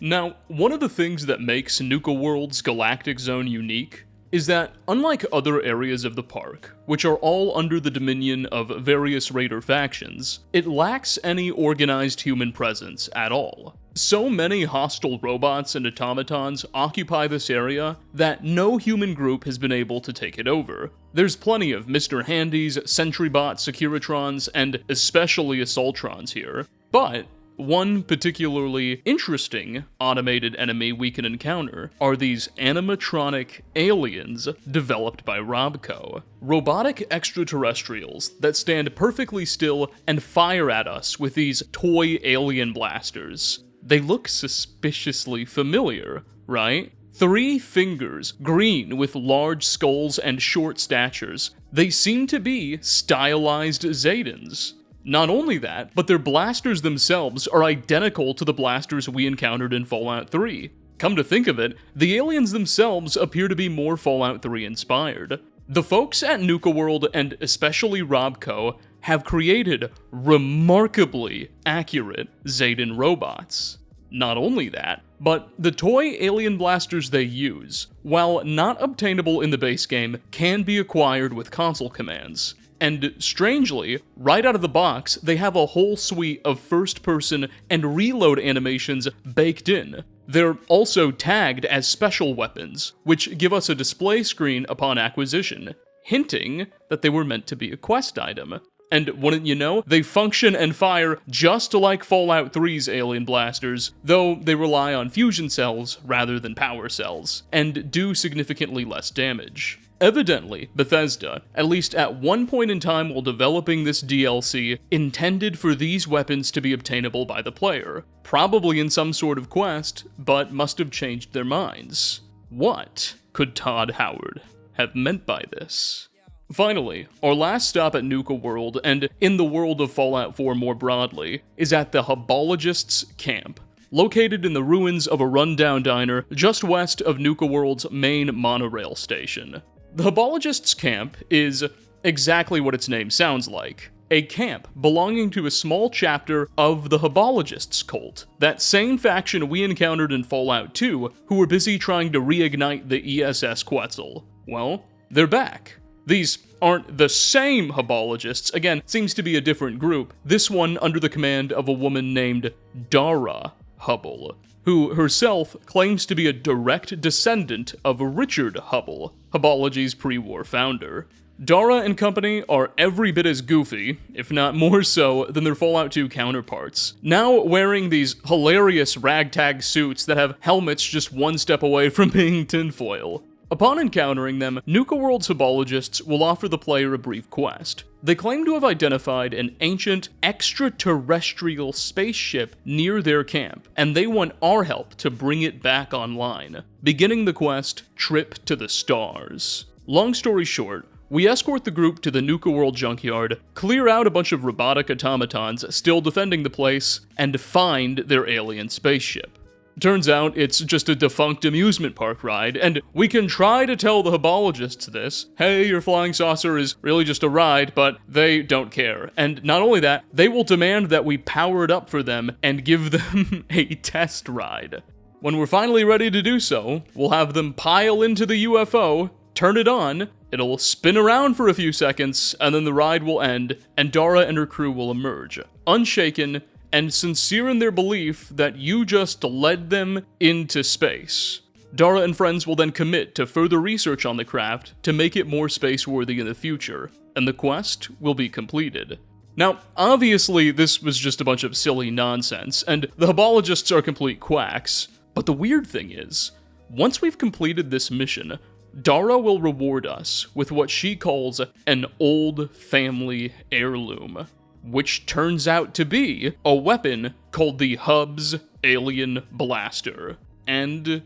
Now, one of the things that makes Nuka World's Galactic Zone unique is that, unlike other areas of the park, which are all under the dominion of various raider factions, it lacks any organized human presence at all. So many hostile robots and automatons occupy this area that no human group has been able to take it over. There's plenty of Mr. Handys, Sentrybots, Securitrons, and especially Assaultrons here, but one particularly interesting automated enemy we can encounter are these animatronic aliens developed by Robco. Robotic extraterrestrials that stand perfectly still and fire at us with these toy alien blasters. They look suspiciously familiar, right? 3 fingers, green with large skulls and short statures. They seem to be stylized Zaydens. Not only that, but their blasters themselves are identical to the blasters we encountered in Fallout 3. Come to think of it, the aliens themselves appear to be more Fallout 3 inspired. The folks at Nuka World, and especially Robco, have created remarkably accurate Zayden robots. Not only that, but the toy alien blasters they use, while not obtainable in the base game, can be acquired with console commands. And strangely, right out of the box, they have a whole suite of first-person and reload animations baked in. They're also tagged as special weapons, which give us a display screen upon acquisition, hinting that they were meant to be a quest item. And wouldn't you know, they function and fire just like Fallout 3's alien blasters, though they rely on fusion cells rather than power cells, and do significantly less damage. Evidently, Bethesda, at least at one point in time while developing this DLC, intended for these weapons to be obtainable by the player, probably in some sort of quest, but must have changed their minds. What could Todd Howard have meant by this? Finally, our last stop at Nuka World, and in the world of Fallout 4 more broadly, is at the Hubologists' Camp, located in the ruins of a rundown diner just west of Nuka World's main monorail station. The Hubologists' Camp is exactly what its name sounds like. A camp belonging to a small chapter of the Hubologists cult, that same faction we encountered in Fallout 2 who were busy trying to reignite the ESS Quetzal. Well, they're back. These aren't the same Hubologists, again, seems to be a different group, this one under the command of a woman named Dara Hubble, who herself claims to be a direct descendant of Richard Hubble, Hubology's pre-war founder. Dara and company are every bit as goofy, if not more so, than their Fallout 2 counterparts, now wearing these hilarious ragtag suits that have helmets just one step away from being tinfoil. Upon encountering them, Nuka World's Hubologists will offer the player a brief quest. They claim to have identified an ancient extraterrestrial spaceship near their camp, and they want our help to bring it back online, beginning the quest, Trip to the Stars. Long story short, we escort the group to the Nuka World junkyard, clear out a bunch of robotic automatons still defending the place, and find their alien spaceship. Turns out it's just a defunct amusement park ride, and we can try to tell the Hubologists this, hey, your flying saucer is really just a ride, but they don't care. And not only that, they will demand that we power it up for them and give them a test ride. When we're finally ready to do so, we'll have them pile into the UFO, turn it on, it'll spin around for a few seconds, and then the ride will end, and Dara and her crew will emerge, unshaken, and sincere in their belief that you just led them into space. Dara and friends will then commit to further research on the craft to make it more space-worthy in the future, and the quest will be completed. Now, obviously, this was just a bunch of silly nonsense, and the Hubologists are complete quacks, But the weird thing is, once we've completed this mission, Dara will reward us with what she calls an old family heirloom, which turns out to be a weapon called the Hub's Alien Blaster. And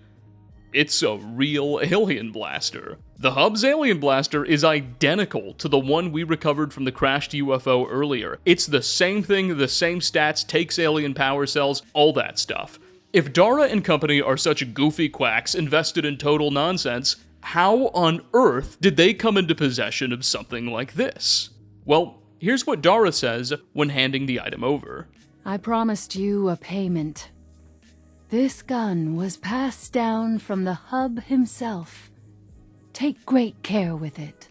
it's a real alien blaster. The Hub's Alien Blaster is identical to the one we recovered from the crashed UFO earlier. It's the same thing, the same stats, takes alien power cells, all that stuff. If Dara and company are such goofy quacks invested in total nonsense, how on earth did they come into possession of something like this? Well, here's what Dara says when handing the item over. I promised you a payment. This gun was passed down from the Hub himself. Take great care with it.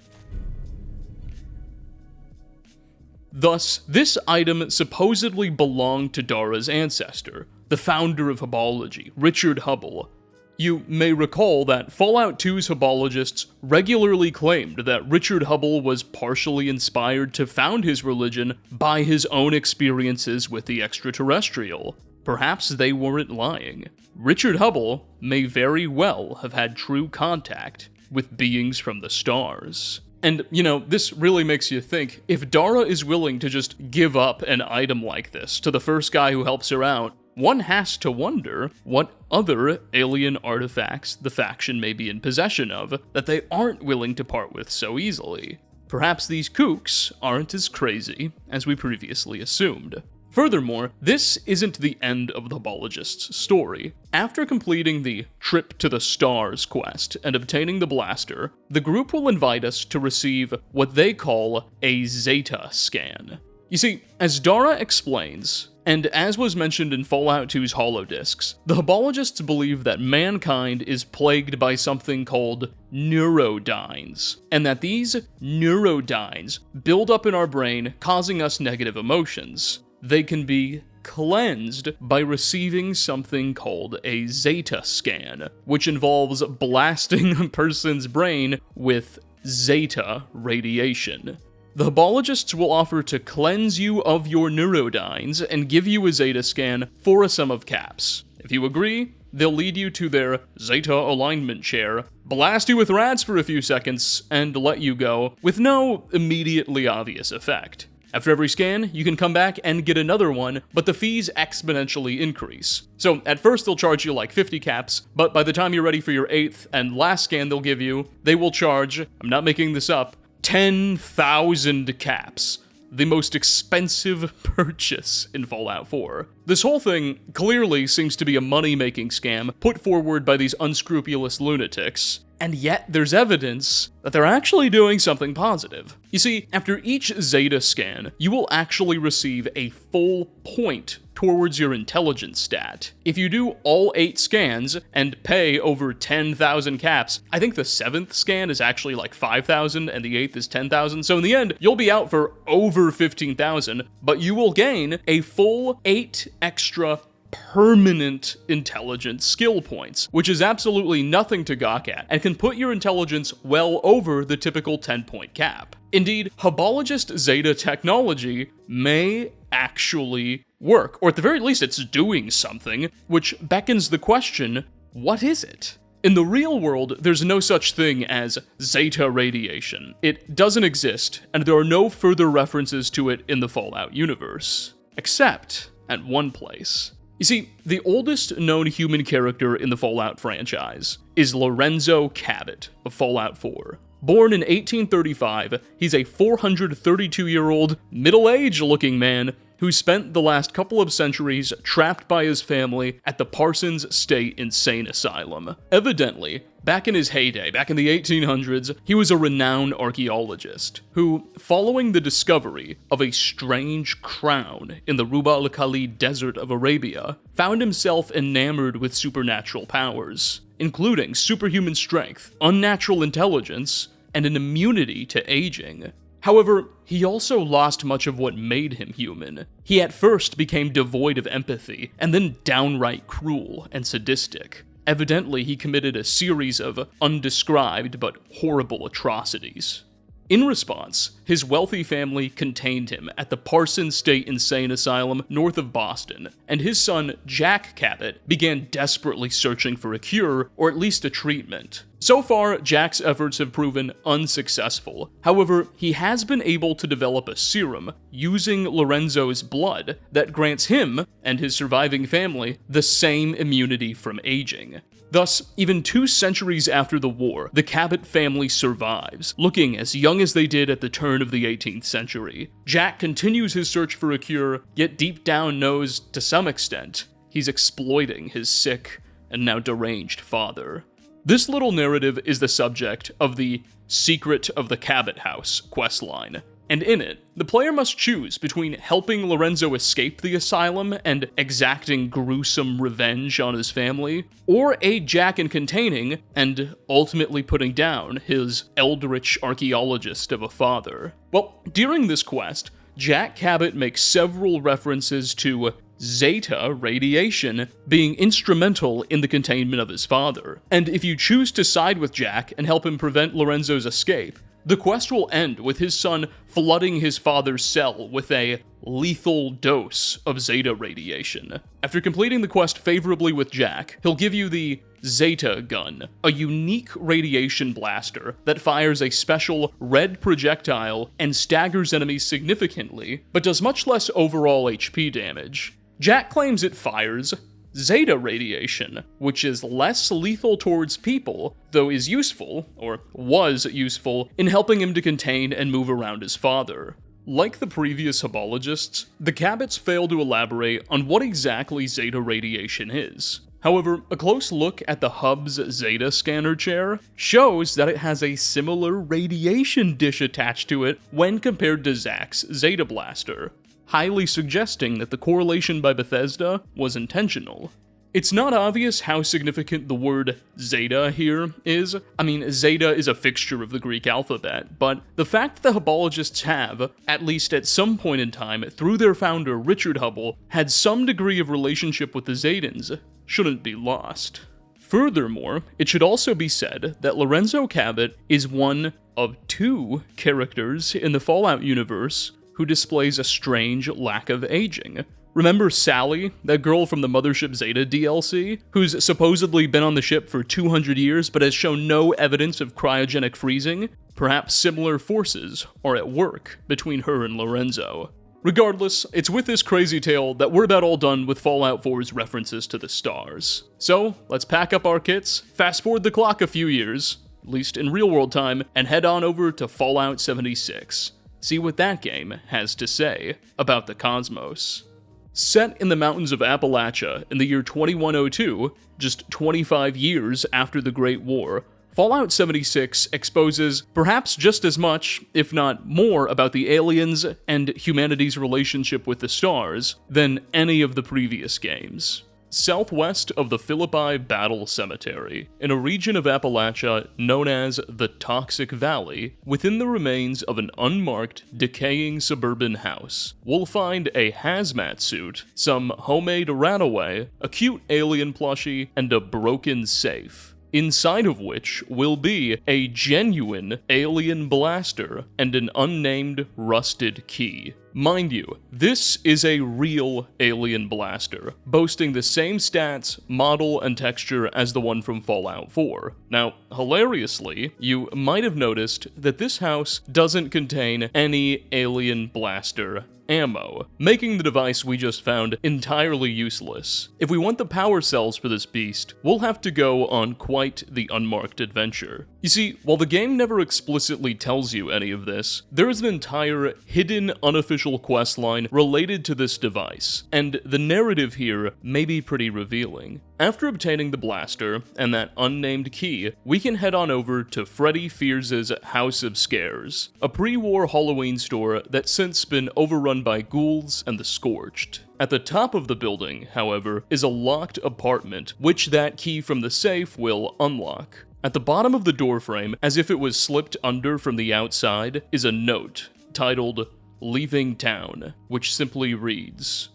Thus, this item supposedly belonged to Dara's ancestor, the founder of Hubology, Richard Hubble. You may recall that Fallout 2's Hubologists regularly claimed that Richard Hubble was partially inspired to found his religion by his own experiences with the extraterrestrial. Perhaps they weren't lying. Richard Hubble may very well have had true contact with beings from the stars. And, this really makes you think, if Dara is willing to just give up an item like this to the first guy who helps her out, one has to wonder what other alien artifacts the faction may be in possession of that they aren't willing to part with so easily. Perhaps these kooks aren't as crazy as we previously assumed. Furthermore, this isn't the end of the Hubologist's story. After completing the Trip to the Stars quest and obtaining the blaster, the group will invite us to receive what they call a Zeta scan. You see, as Dara explains, and as was mentioned in Fallout 2's holodiscs, the Hubologists believe that mankind is plagued by something called neurodynes, and that these neurodynes build up in our brain, causing us negative emotions. They can be cleansed by receiving something called a Zeta scan, which involves blasting a person's brain with Zeta radiation. The Hubologists will offer to cleanse you of your neurodynes and give you a Zeta scan for a sum of caps. If you agree, they'll lead you to their Zeta alignment chair, blast you with rads for a few seconds, and let you go with no immediately obvious effect. After every scan, you can come back and get another one, but the fees exponentially increase. So at first they'll charge you like 50 caps, but by the time you're ready for your 8th and last scan they'll give you, they will charge, I'm not making this up, 10,000 caps. The most expensive purchase in Fallout 4. This whole thing clearly seems to be a money-making scam put forward by these unscrupulous lunatics, and yet there's evidence that they're actually doing something positive. You see, after each Zeta scan, you will actually receive a full point towards your intelligence stat. If you do all 8 scans and pay over 10,000 caps, I think the 7th scan is actually like 5,000 and the 8th is 10,000, so in the end, you'll be out for over 15,000, but you will gain a full 8 extra permanent intelligence skill points, which is absolutely nothing to gawk at, and can put your intelligence well over the typical 10-point cap. Indeed, Hubologist Zeta technology may actually work, or at the very least it's doing something, which beckons the question, what is it? In the real world, there's no such thing as Zeta radiation. It doesn't exist, and there are no further references to it in the Fallout universe. Except at one place. You see, the oldest known human character in the Fallout franchise is Lorenzo Cabot of Fallout 4. Born in 1835, he's a 432-year-old, middle-aged looking man who spent the last couple of centuries trapped by his family at the Parsons State Insane Asylum. Evidently, back in his heyday, back in the 1800s, he was a renowned archaeologist who, following the discovery of a strange crown in the Rub al-Khali Desert of Arabia, found himself enamored with supernatural powers, including superhuman strength, unnatural intelligence, and an immunity to aging. However, he also lost much of what made him human. He at first became devoid of empathy, and then downright cruel and sadistic. Evidently, he committed a series of undescribed but horrible atrocities. In response, his wealthy family contained him at the Parsons State Insane Asylum north of Boston, and his son, Jack Cabot, began desperately searching for a cure, or at least a treatment. So far, Jack's efforts have proven unsuccessful. However, he has been able to develop a serum using Lorenzo's blood that grants him and his surviving family the same immunity from aging. Thus, even 2 centuries after the war, the Cabot family survives, looking as young as they did at the turn of the 18th century. Jack continues his search for a cure, yet deep down knows, to some extent, he's exploiting his sick and now deranged father. This little narrative is the subject of the Secret of the Cabot House questline, and in it, the player must choose between helping Lorenzo escape the asylum and exacting gruesome revenge on his family, or aid Jack in containing and ultimately putting down his eldritch archaeologist of a father. Well, during this quest, Jack Cabot makes several references to Zeta radiation being instrumental in the containment of his father, and if you choose to side with Jack and help him prevent Lorenzo's escape, the quest will end with his son flooding his father's cell with a lethal dose of Zeta radiation. After completing the quest favorably with Jack, he'll give you the Zeta gun, a unique radiation blaster that fires a special red projectile and staggers enemies significantly, but does much less overall HP damage. Jack claims it fires Zeta radiation, which is less lethal towards people, though is useful, or was useful, in helping him to contain and move around his father. Like the previous Hubologists, the Cabots fail to elaborate on what exactly Zeta radiation is. However, a close look at the hub's Zeta scanner chair shows that it has a similar radiation dish attached to it when compared to Zack's Zeta blaster, highly suggesting that the correlation by Bethesda was intentional. It's not obvious how significant the word Zeta here is. I mean, Zeta is a fixture of the Greek alphabet, but the fact the Hubologists have, at least at some point in time, through their founder Richard Hubble, had some degree of relationship with the Zetans, shouldn't be lost. Furthermore, it should also be said that Lorenzo Cabot is one of 2 characters in the Fallout universe who displays a strange lack of aging. Remember Sally, that girl from the Mothership Zeta DLC, who's supposedly been on the ship for 200 years but has shown no evidence of cryogenic freezing? Perhaps similar forces are at work between her and Lorenzo. Regardless, it's with this crazy tale that we're about all done with Fallout 4's references to the stars. So, let's pack up our kits, fast forward the clock a few years, at least in real-world time, and head on over to Fallout 76. See what that game has to say about the cosmos. Set in the mountains of Appalachia in the year 2102, just 25 years after the Great War, Fallout 76 exposes perhaps just as much, if not more, about the aliens and humanity's relationship with the stars than any of the previous games. Southwest of the Philippi Battle Cemetery, in a region of Appalachia known as the Toxic Valley, within the remains of an unmarked, decaying suburban house, we'll find a hazmat suit, some homemade Ranaway, a cute alien plushie, and a broken safe, inside of which will be a genuine alien blaster and an unnamed rusted key. Mind you, this is a real alien blaster, boasting the same stats, model, and texture as the one from Fallout 4. Now, hilariously, you might have noticed that this house doesn't contain any alien blaster ammo, making the device we just found entirely useless. If we want the power cells for this beast, we'll have to go on quite the unmarked adventure. You see, while the game never explicitly tells you any of this, there is an entire hidden, unofficial questline related to this device, and the narrative here may be pretty revealing. After obtaining the blaster and that unnamed key, we can head on over to Freddy Fears' House of Scares, a pre-war Halloween store that's since been overrun by ghouls and the Scorched. At the top of the building, however, is a locked apartment, which that key from the safe will unlock. At the bottom of the doorframe, as if it was slipped under from the outside, is a note titled "Leaving Town," which simply reads,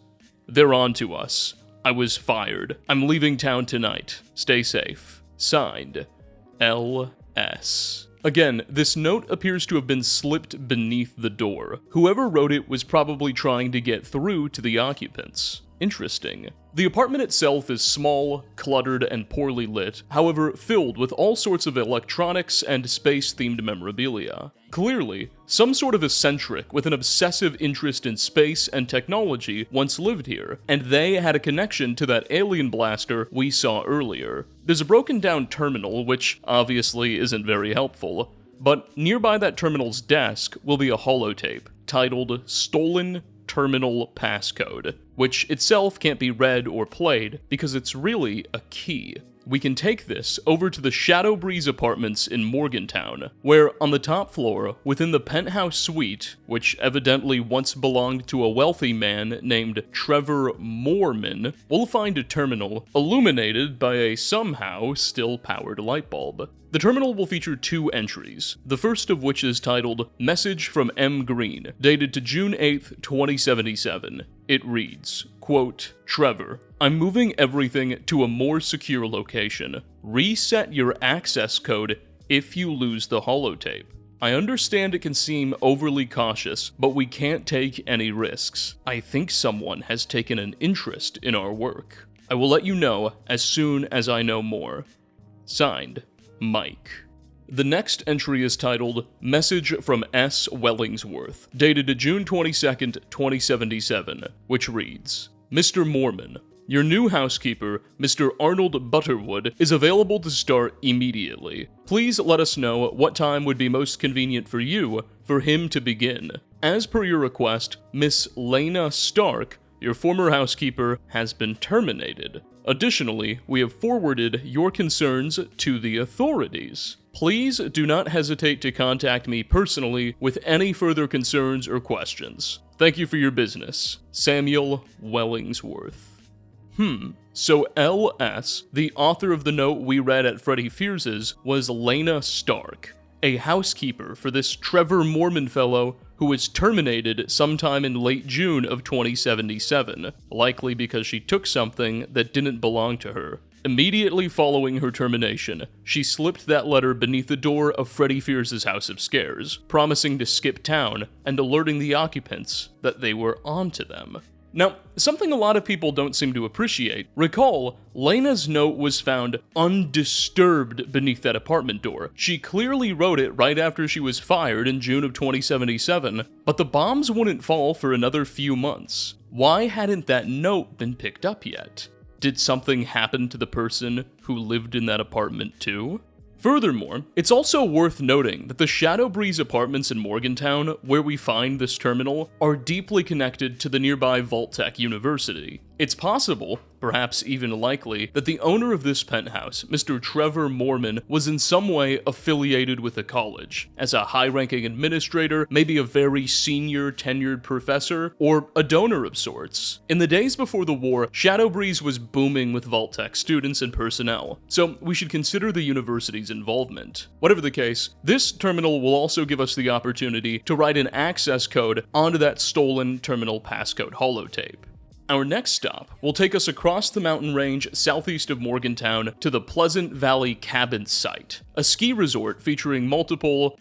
"They're on to us. I was fired. I'm leaving town tonight. Stay safe. Signed, L. LS. Again, this note appears to have been slipped beneath the door. Whoever wrote it was probably trying to get through to the occupants. Interesting. The apartment itself is small, cluttered, and poorly lit, however filled with all sorts of electronics and space-themed memorabilia. Clearly, some sort of eccentric with an obsessive interest in space and technology once lived here, and they had a connection to that alien blaster we saw earlier. There's a broken-down terminal, which obviously isn't very helpful, but nearby that terminal's desk will be a holotape titled Stolen Terminal Passcode, which itself can't be read or played because it's really a key. We can take this over to the Shadow Breeze Apartments in Morgantown, where on the top floor, within the penthouse suite, which evidently once belonged to a wealthy man named Trevor Moorman, we'll find a terminal illuminated by a somehow still powered light bulb. The terminal will feature 2 entries, the first of which is titled Message from M. Green, dated to June 8th, 2077. It reads, quote, Trevor, I'm moving everything to a more secure location. Reset your access code if you lose the holotape. I understand it can seem overly cautious, but we can't take any risks. I think someone has taken an interest in our work. I will let you know as soon as I know more. Signed, Mike. The next entry is titled Message from S. Wellingsworth, dated to June 22nd, 2077, which reads, Mr. Moorman, your new housekeeper, Mr. Arnold Butterwood, is available to start immediately. Please let us know what time would be most convenient for you for him to begin. As per your request, Miss Lena Stark, your former housekeeper, has been terminated. Additionally, we have forwarded your concerns to the authorities. Please do not hesitate to contact me personally with any further concerns or questions. Thank you for your business. Samuel Wellingsworth. So LS, the author of the note we read at Freddy Fears's, was Lena Stark, a housekeeper for this Trevor Moorman fellow who was terminated sometime in late June of 2077, likely because she took something that didn't belong to her. Immediately following her termination, she slipped that letter beneath the door of Freddy Fears's House of Scares, promising to skip town and alerting the occupants that they were onto them. Now, something a lot of people don't seem to appreciate. Recall, Lena's note was found undisturbed beneath that apartment door. She clearly wrote it right after she was fired in June of 2077, but the bombs wouldn't fall for another few months. Why hadn't that note been picked up yet? Did something happen to the person who lived in that apartment too? Furthermore, it's also worth noting that the Shadow Breeze Apartments in Morgantown, where we find this terminal, are deeply connected to the nearby Vault-Tec University. It's possible, perhaps even likely, that the owner of this penthouse, Mr. Trevor Moorman, was in some way affiliated with the college, as a high-ranking administrator, maybe a very senior tenured professor, or a donor of sorts. In the days before the war, Shadow Breeze was booming with Vault-Tec students and personnel, so we should consider the university's involvement. Whatever the case, this terminal will also give us the opportunity to write an access code onto that stolen terminal passcode holotape. Our next stop will take us across the mountain range southeast of Morgantown to the Pleasant Valley Cabins site, a ski resort featuring multiple,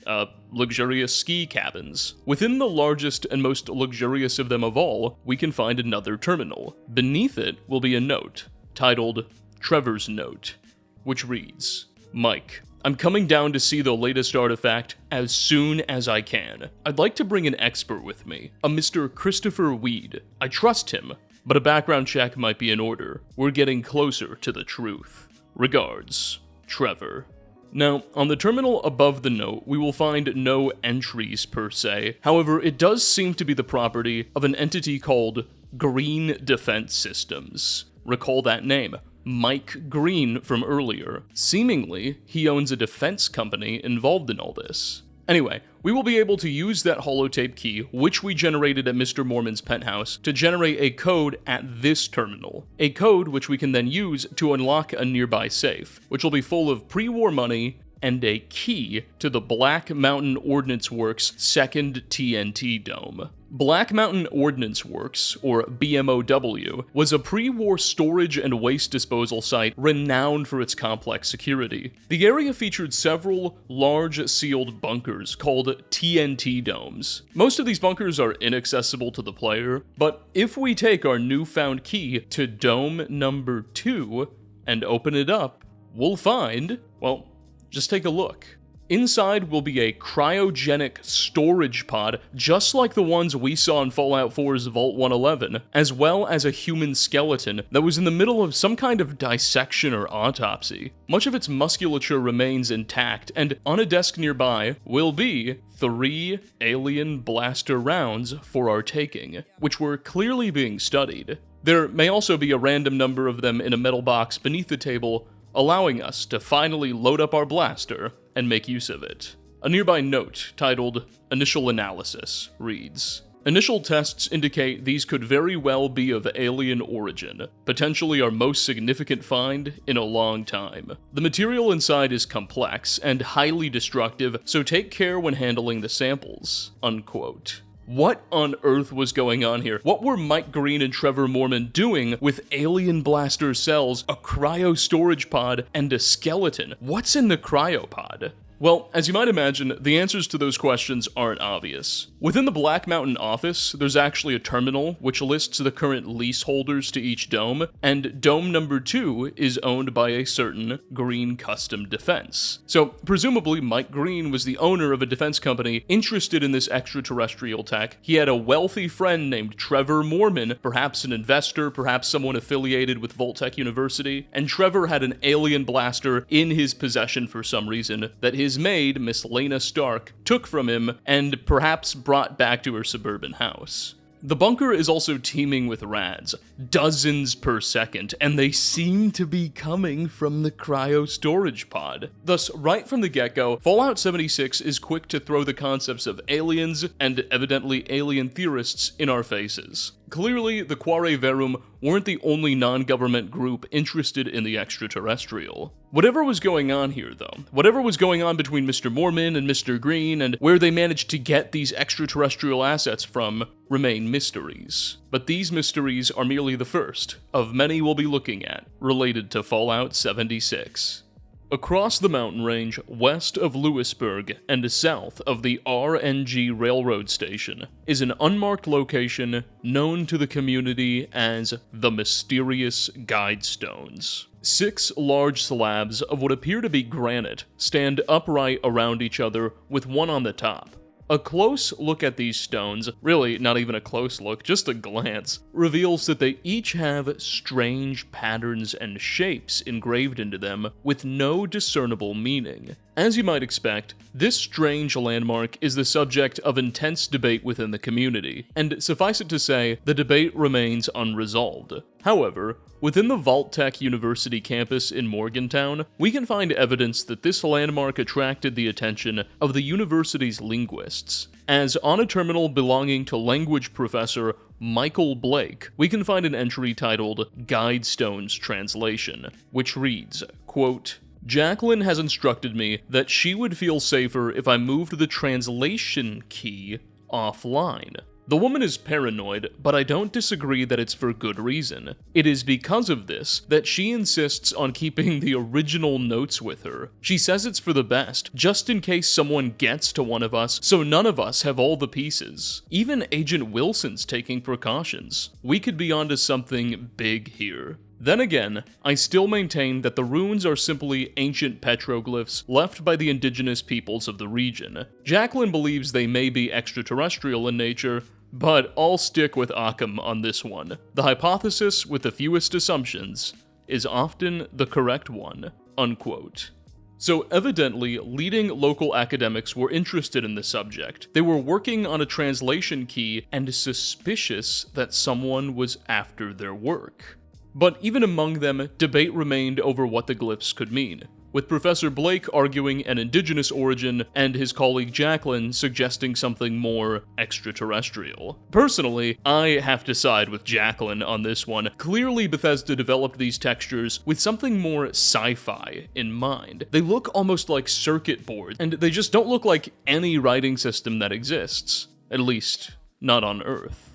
luxurious ski cabins. Within the largest and most luxurious of them of all, we can find another terminal. Beneath it will be a note, titled Trevor's Note, which reads, Mike, I'm coming down to see the latest artifact as soon as I can. I'd like to bring an expert with me, a Mr. Christopher Weed. I trust him, but a background check might be in order. We're getting closer to the truth. Regards, Trevor. Now, on the terminal above the note, we will find no entries per se. However, it does seem to be the property of an entity called Green Defense Systems. Recall that name. Mike Green from earlier. Seemingly, he owns a defense company involved in all this. Anyway, we will be able to use that holotape key, which we generated at Mr. Moorman's penthouse, to generate a code at this terminal. A code which we can then use to unlock a nearby safe, which will be full of pre-war money and a key to the Black Mountain Ordnance Works' second TNT dome. Black Mountain Ordnance Works, or BMOW, was a pre-war storage and waste disposal site renowned for its complex security. The area featured several large sealed bunkers called TNT domes. Most of these bunkers are inaccessible to the player, but if we take our newfound key to dome number 2 and open it up, we'll find, well, just take a look. Inside will be a cryogenic storage pod, just like the ones we saw in Fallout 4's Vault 111, as well as a human skeleton that was in the middle of some kind of dissection or autopsy. Much of its musculature remains intact, and on a desk nearby will be 3 alien blaster rounds for our taking, which were clearly being studied. There may also be a random number of them in a metal box beneath the table, allowing us to finally load up our blaster and make use of it. A nearby note titled Initial Analysis reads, "Initial tests indicate these could very well be of alien origin, potentially our most significant find in a long time. The material inside is complex and highly destructive, so take care when handling the samples." Unquote. What on earth was going on here? What were Mike Green and Trevor Moorman doing with alien blaster cells, a cryo storage pod, and a skeleton? What's in the cryopod? Well, as you might imagine, the answers to those questions aren't obvious. Within the Black Mountain office, there's actually a terminal which lists the current leaseholders to each dome, and dome number 2 is owned by a certain Green Custom Defense. So, presumably Mike Green was the owner of a defense company interested in this extraterrestrial tech. He had a wealthy friend named Trevor Moorman, perhaps an investor, perhaps someone affiliated with Voltech University, and Trevor had an alien blaster in his possession for some reason that his maid, Miss Lena Stark, took from him and perhaps brought back to her suburban house. The bunker is also teeming with rads, dozens per second, and they seem to be coming from the cryo storage pod. Thus, right from the get-go, Fallout 76 is quick to throw the concepts of aliens and evidently alien theorists in our faces. Clearly, the Quare Verum weren't the only non-government group interested in the extraterrestrial. Whatever was going on here, though, whatever was going on between Mr. Moorman and Mr. Green, and where they managed to get these extraterrestrial assets from, remain mysteries. But these mysteries are merely the first of many we'll be looking at related to Fallout 76. Across the mountain range, west of Lewisburg and south of the RNG railroad station, is an unmarked location known to the community as the Mysterious Guidestones. 6 large slabs of what appear to be granite stand upright around each other with one on the top. A close look at these stones, really not even a close look, just a glance, reveals that they each have strange patterns and shapes engraved into them with no discernible meaning. As you might expect, this strange landmark is the subject of intense debate within the community, and suffice it to say, the debate remains unresolved. However, within the Vault-Tec University campus in Morgantown, we can find evidence that this landmark attracted the attention of the university's linguists, as on a terminal belonging to language professor Michael Blake, we can find an entry titled Guidestones Translation, which reads, quote, "Jacqueline has instructed me that she would feel safer if I moved the translation key offline. The woman is paranoid, but I don't disagree that it's for good reason. It is because of this that she insists on keeping the original notes with her. She says it's for the best, just in case someone gets to one of us, so none of us have all the pieces. Even Agent Wilson's taking precautions. We could be onto something big here." Then again, I still maintain that the runes are simply ancient petroglyphs left by the indigenous peoples of the region. Jacqueline believes they may be extraterrestrial in nature, but I'll stick with Occam on this one. The hypothesis with the fewest assumptions is often the correct one, unquote. So evidently, leading local academics were interested in the subject. They were working on a translation key and suspicious that someone was after their work. But even among them, debate remained over what the glyphs could mean. with Professor Blake arguing an indigenous origin and his colleague Jacqueline suggesting something more extraterrestrial. Personally, I have to side with Jacqueline on this one. Clearly, Bethesda developed these textures with something more sci-fi in mind. They look almost like circuit boards, and they just don't look like any writing system that exists. At least, not on Earth.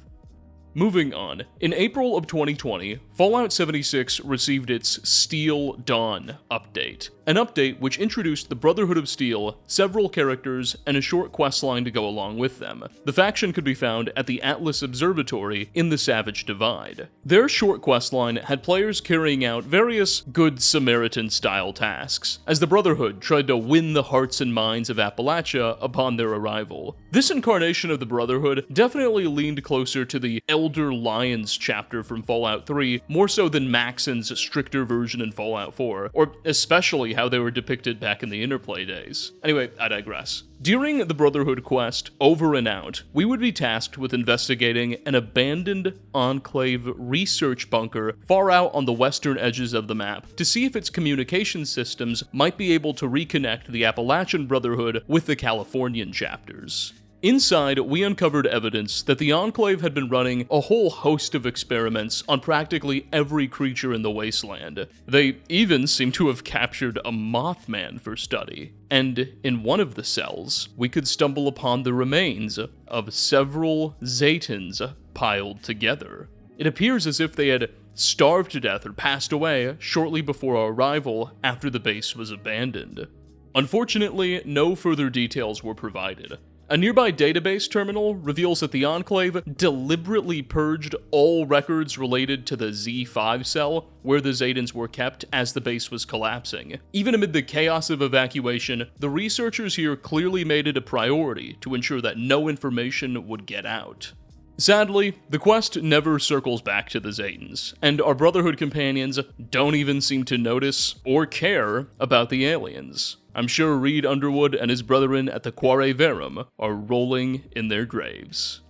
Moving on, in April of 2020, Fallout 76 received its Steel Dawn update. An update which introduced the Brotherhood of Steel, several characters, and a short questline to go along with them. The faction could be found at the Atlas Observatory in the Savage Divide. Their short questline had players carrying out various Good Samaritan-style tasks, as the Brotherhood tried to win the hearts and minds of Appalachia upon their arrival. This incarnation of the Brotherhood definitely leaned closer to the Elder Lions chapter from Fallout 3, more so than Maxon's stricter version in Fallout 4, or especially how they were depicted back in the Interplay days. Anyway, I digress. During the Brotherhood quest, Over and Out, we would be tasked with investigating an abandoned Enclave research bunker far out on the western edges of the map to see if its communication systems might be able to reconnect the Appalachian Brotherhood with the Californian chapters. Inside, we uncovered evidence that the Enclave had been running a whole host of experiments on practically every creature in the wasteland. They even seem to have captured a Mothman for study. And in one of the cells, we could stumble upon the remains of several Zetans piled together. It appears as if they had starved to death or passed away shortly before our arrival after the base was abandoned. Unfortunately, no further details were provided. A nearby database terminal reveals that the Enclave deliberately purged all records related to the Z5 cell where the Zetans were kept as the base was collapsing. Even amid the chaos of evacuation, the researchers here clearly made it a priority to ensure that no information would get out. Sadly, the quest never circles back to the Zetans, and our Brotherhood companions don't even seem to notice or care about the aliens. I'm sure Reed Underwood and his brethren at the Quare Verum are rolling in their graves.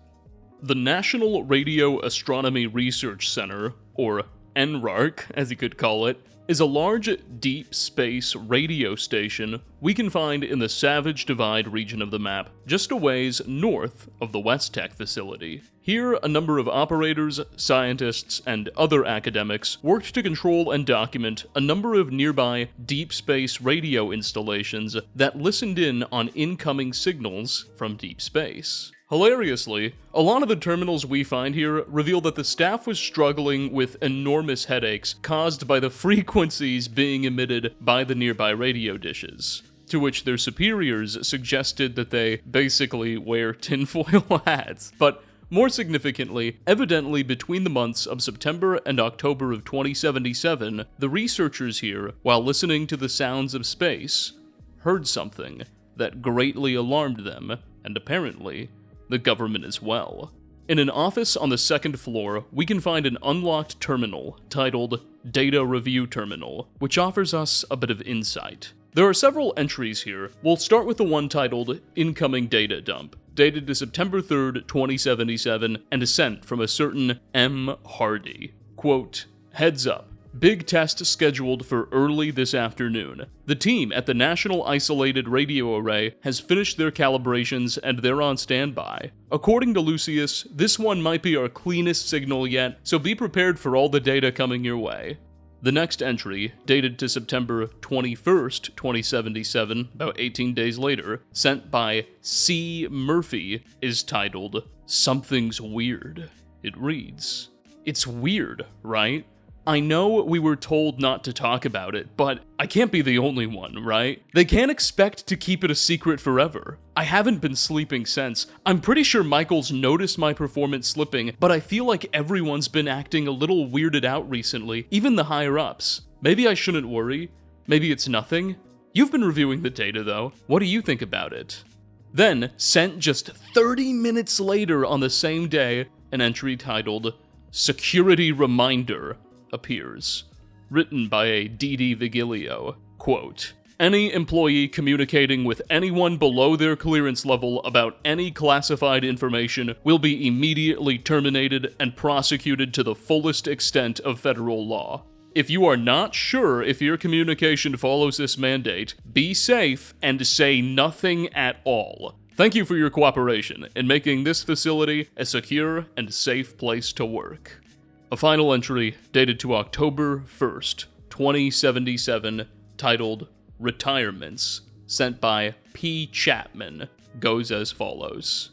The National Radio Astronomy Research Center, or NRARC as you could call it, is a large deep space radio station we can find in the Savage Divide region of the map, just a ways north of the West Tech facility. Here, a number of operators, scientists, and other academics worked to control and document a number of nearby deep space radio installations that listened in on incoming signals from deep space. Hilariously, a lot of the terminals we find here reveal that the staff was struggling with enormous headaches caused by the frequencies being emitted by the nearby radio dishes, to which their superiors suggested that they basically wear tinfoil hats. But more significantly, evidently between the months of September and October of 2077, the researchers here, while listening to the sounds of space, heard something that greatly alarmed them, and apparently the government as well. In an office on the second floor, we can find an unlocked terminal titled Data Review Terminal, which offers us a bit of insight. There are several entries here. We'll start with the one titled Incoming Data Dump, dated to September 3rd, 2077, and sent from a certain M. Hardy. Quote, "Heads up. Big test scheduled for early this afternoon. The team at the National Isolated Radio Array has finished their calibrations and they're on standby. According to Lucius, this one might be our cleanest signal yet, so be prepared for all the data coming your way." The next entry, dated to September 21st, 2077, about 18 days later, sent by C. Murphy, is titled, "Something's Weird." It reads, "It's weird, right? I know we were told not to talk about it, but I can't be the only one, right? They can't expect to keep it a secret forever. I haven't been sleeping since. I'm pretty sure Michael's noticed my performance slipping, but I feel like everyone's been acting a little weirded out recently, even the higher-ups. Maybe I shouldn't worry. Maybe it's nothing. You've been reviewing the data, though. What do you think about it?" Then, sent just 30 minutes later on the same day, an entry titled, "Security Reminder" appears, written by a D.D. Vigilio. Quote, "Any employee communicating with anyone below their clearance level about any classified information will be immediately terminated and prosecuted to the fullest extent of federal law." if you are not sure if your communication follows this mandate, be safe and say nothing at all. Thank you for your cooperation in making this facility a secure and safe place to work. A final entry dated to October 1st, 2077, titled Retirements, sent by P. Chapman, goes as follows.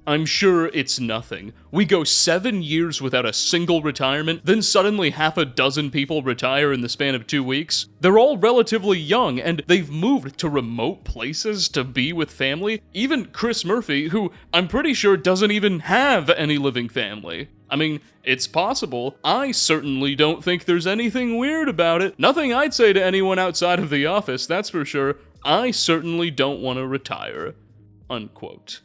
I'm sure it's nothing. We go 7 years without a single retirement, then suddenly half a dozen people retire in the span of 2 weeks. They're all relatively young, and they've moved to remote places to be with family. Even Chris Murphy, who I'm pretty sure doesn't even have any living family. I mean, it's possible. I certainly don't think there's anything weird about it. Nothing I'd say to anyone outside of the office, that's for sure. I certainly don't want to retire. Unquote.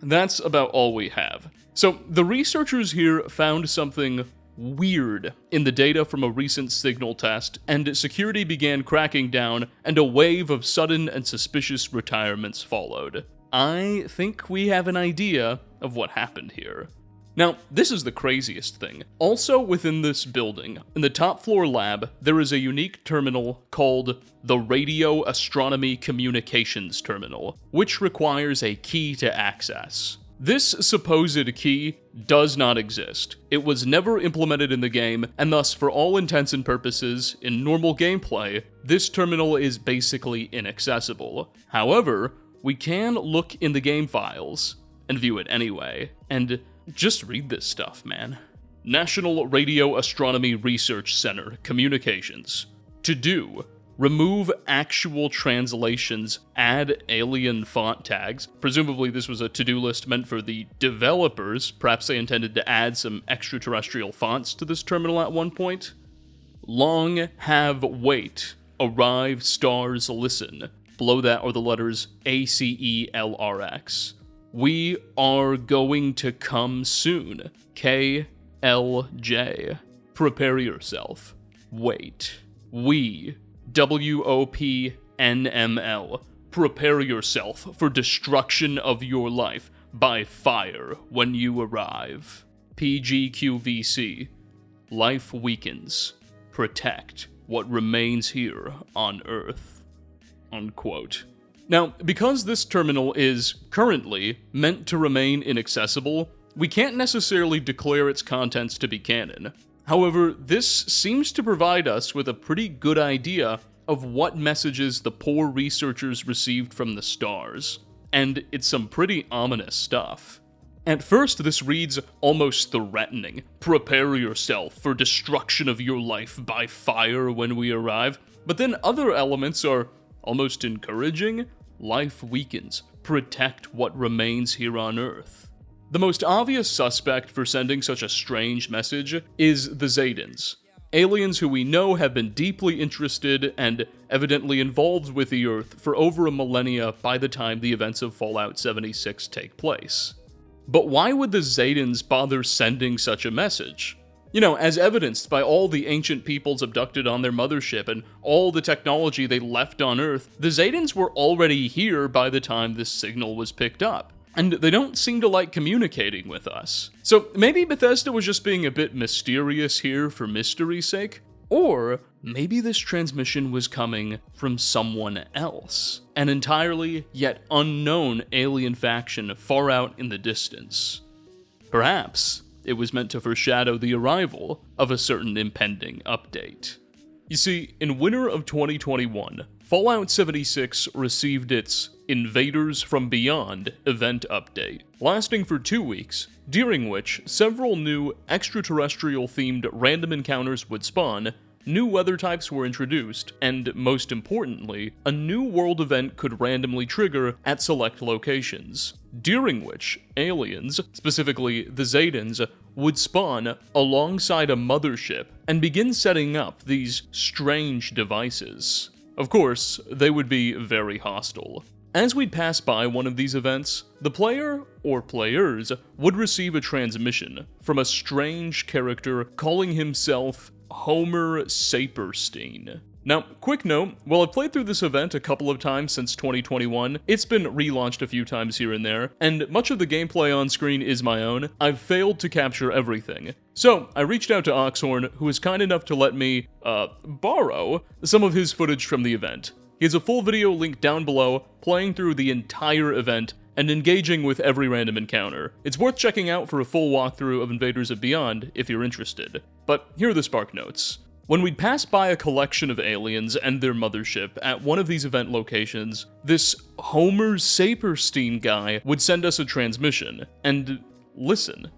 That's about all we have. So, the researchers here found something weird in the data from a recent signal test, and security began cracking down, and a wave of sudden and suspicious retirements followed. I think we have an idea of what happened here. Now, this is the craziest thing. Also within this building, in the top floor lab, there is a unique terminal called the Radio Astronomy Communications Terminal, which requires a key to access. This supposed key does not exist. It was never implemented in the game, and thus, for all intents and purposes, in normal gameplay, this terminal is basically inaccessible. However, we can look in the game files and view it anyway, and just read this stuff, man. National Radio Astronomy Research Center, Communications. To do, remove actual translations, add alien font tags. Presumably this was a to-do list meant for the developers. Perhaps they intended to add some extraterrestrial fonts to this terminal at one point. Long, have, wait, arrive, stars, listen. Below that are the letters ACELRX. We are going to come soon. KLJ. Prepare yourself. Wait. We. WOPNML. Prepare yourself for destruction of your life by fire when you arrive. PGQVC. Life weakens. Protect what remains here on Earth. Unquote. Now, because this terminal is currently meant to remain inaccessible, we can't necessarily declare its contents to be canon. However, this seems to provide us with a pretty good idea of what messages the poor researchers received from the stars, and it's some pretty ominous stuff. At first, this reads almost threatening. Prepare yourself for destruction of your life by fire when we arrive, but then other elements are almost encouraging. Life weakens. Protect what remains here on Earth. The most obvious suspect for sending such a strange message is the Zadans, aliens who we know have been deeply interested and evidently involved with the Earth for over a millennia by the time the events of Fallout 76 take place. But why would the Zadans bother sending such a message? You know, as evidenced by all the ancient peoples abducted on their mothership and all the technology they left on Earth, the Zadans were already here by the time this signal was picked up. And they don't seem to like communicating with us. So maybe Bethesda was just being a bit mysterious here for mystery's sake? Or maybe this transmission was coming from someone else. An entirely yet unknown alien faction far out in the distance. Perhaps it was meant to foreshadow the arrival of a certain impending update. You see, in winter of 2021, Fallout 76 received its Invaders from Beyond event update, lasting for 2 weeks, during which several new extraterrestrial-themed random encounters would spawn, new weather types were introduced, and most importantly, a new world event could randomly trigger at select locations, during which aliens, specifically the Zadans, would spawn alongside a mothership and begin setting up these strange devices. Of course, they would be very hostile. As we'd pass by one of these events, the player, or players, would receive a transmission from a strange character calling himself Homer Saperstein. Now, quick note, while I've played through this event a couple of times since 2021, it's been relaunched a few times here and there, and much of the gameplay on screen is my own. I've failed to capture everything. So, I reached out to Oxhorn, who was kind enough to let me, borrow some of his footage from the event. He has a full video linked down below, playing through the entire event, and engaging with every random encounter. It's worth checking out for a full walkthrough of Invaders of Beyond if you're interested. But here are the Spark Notes. When we'd pass by a collection of aliens and their mothership at one of these event locations, this Homer Saperstein guy would send us a transmission, and listen.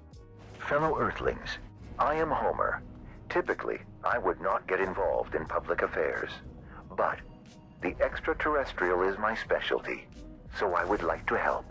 Fellow Earthlings, I am Homer. Typically, I would not get involved in public affairs, but the extraterrestrial is my specialty, so I would like to help.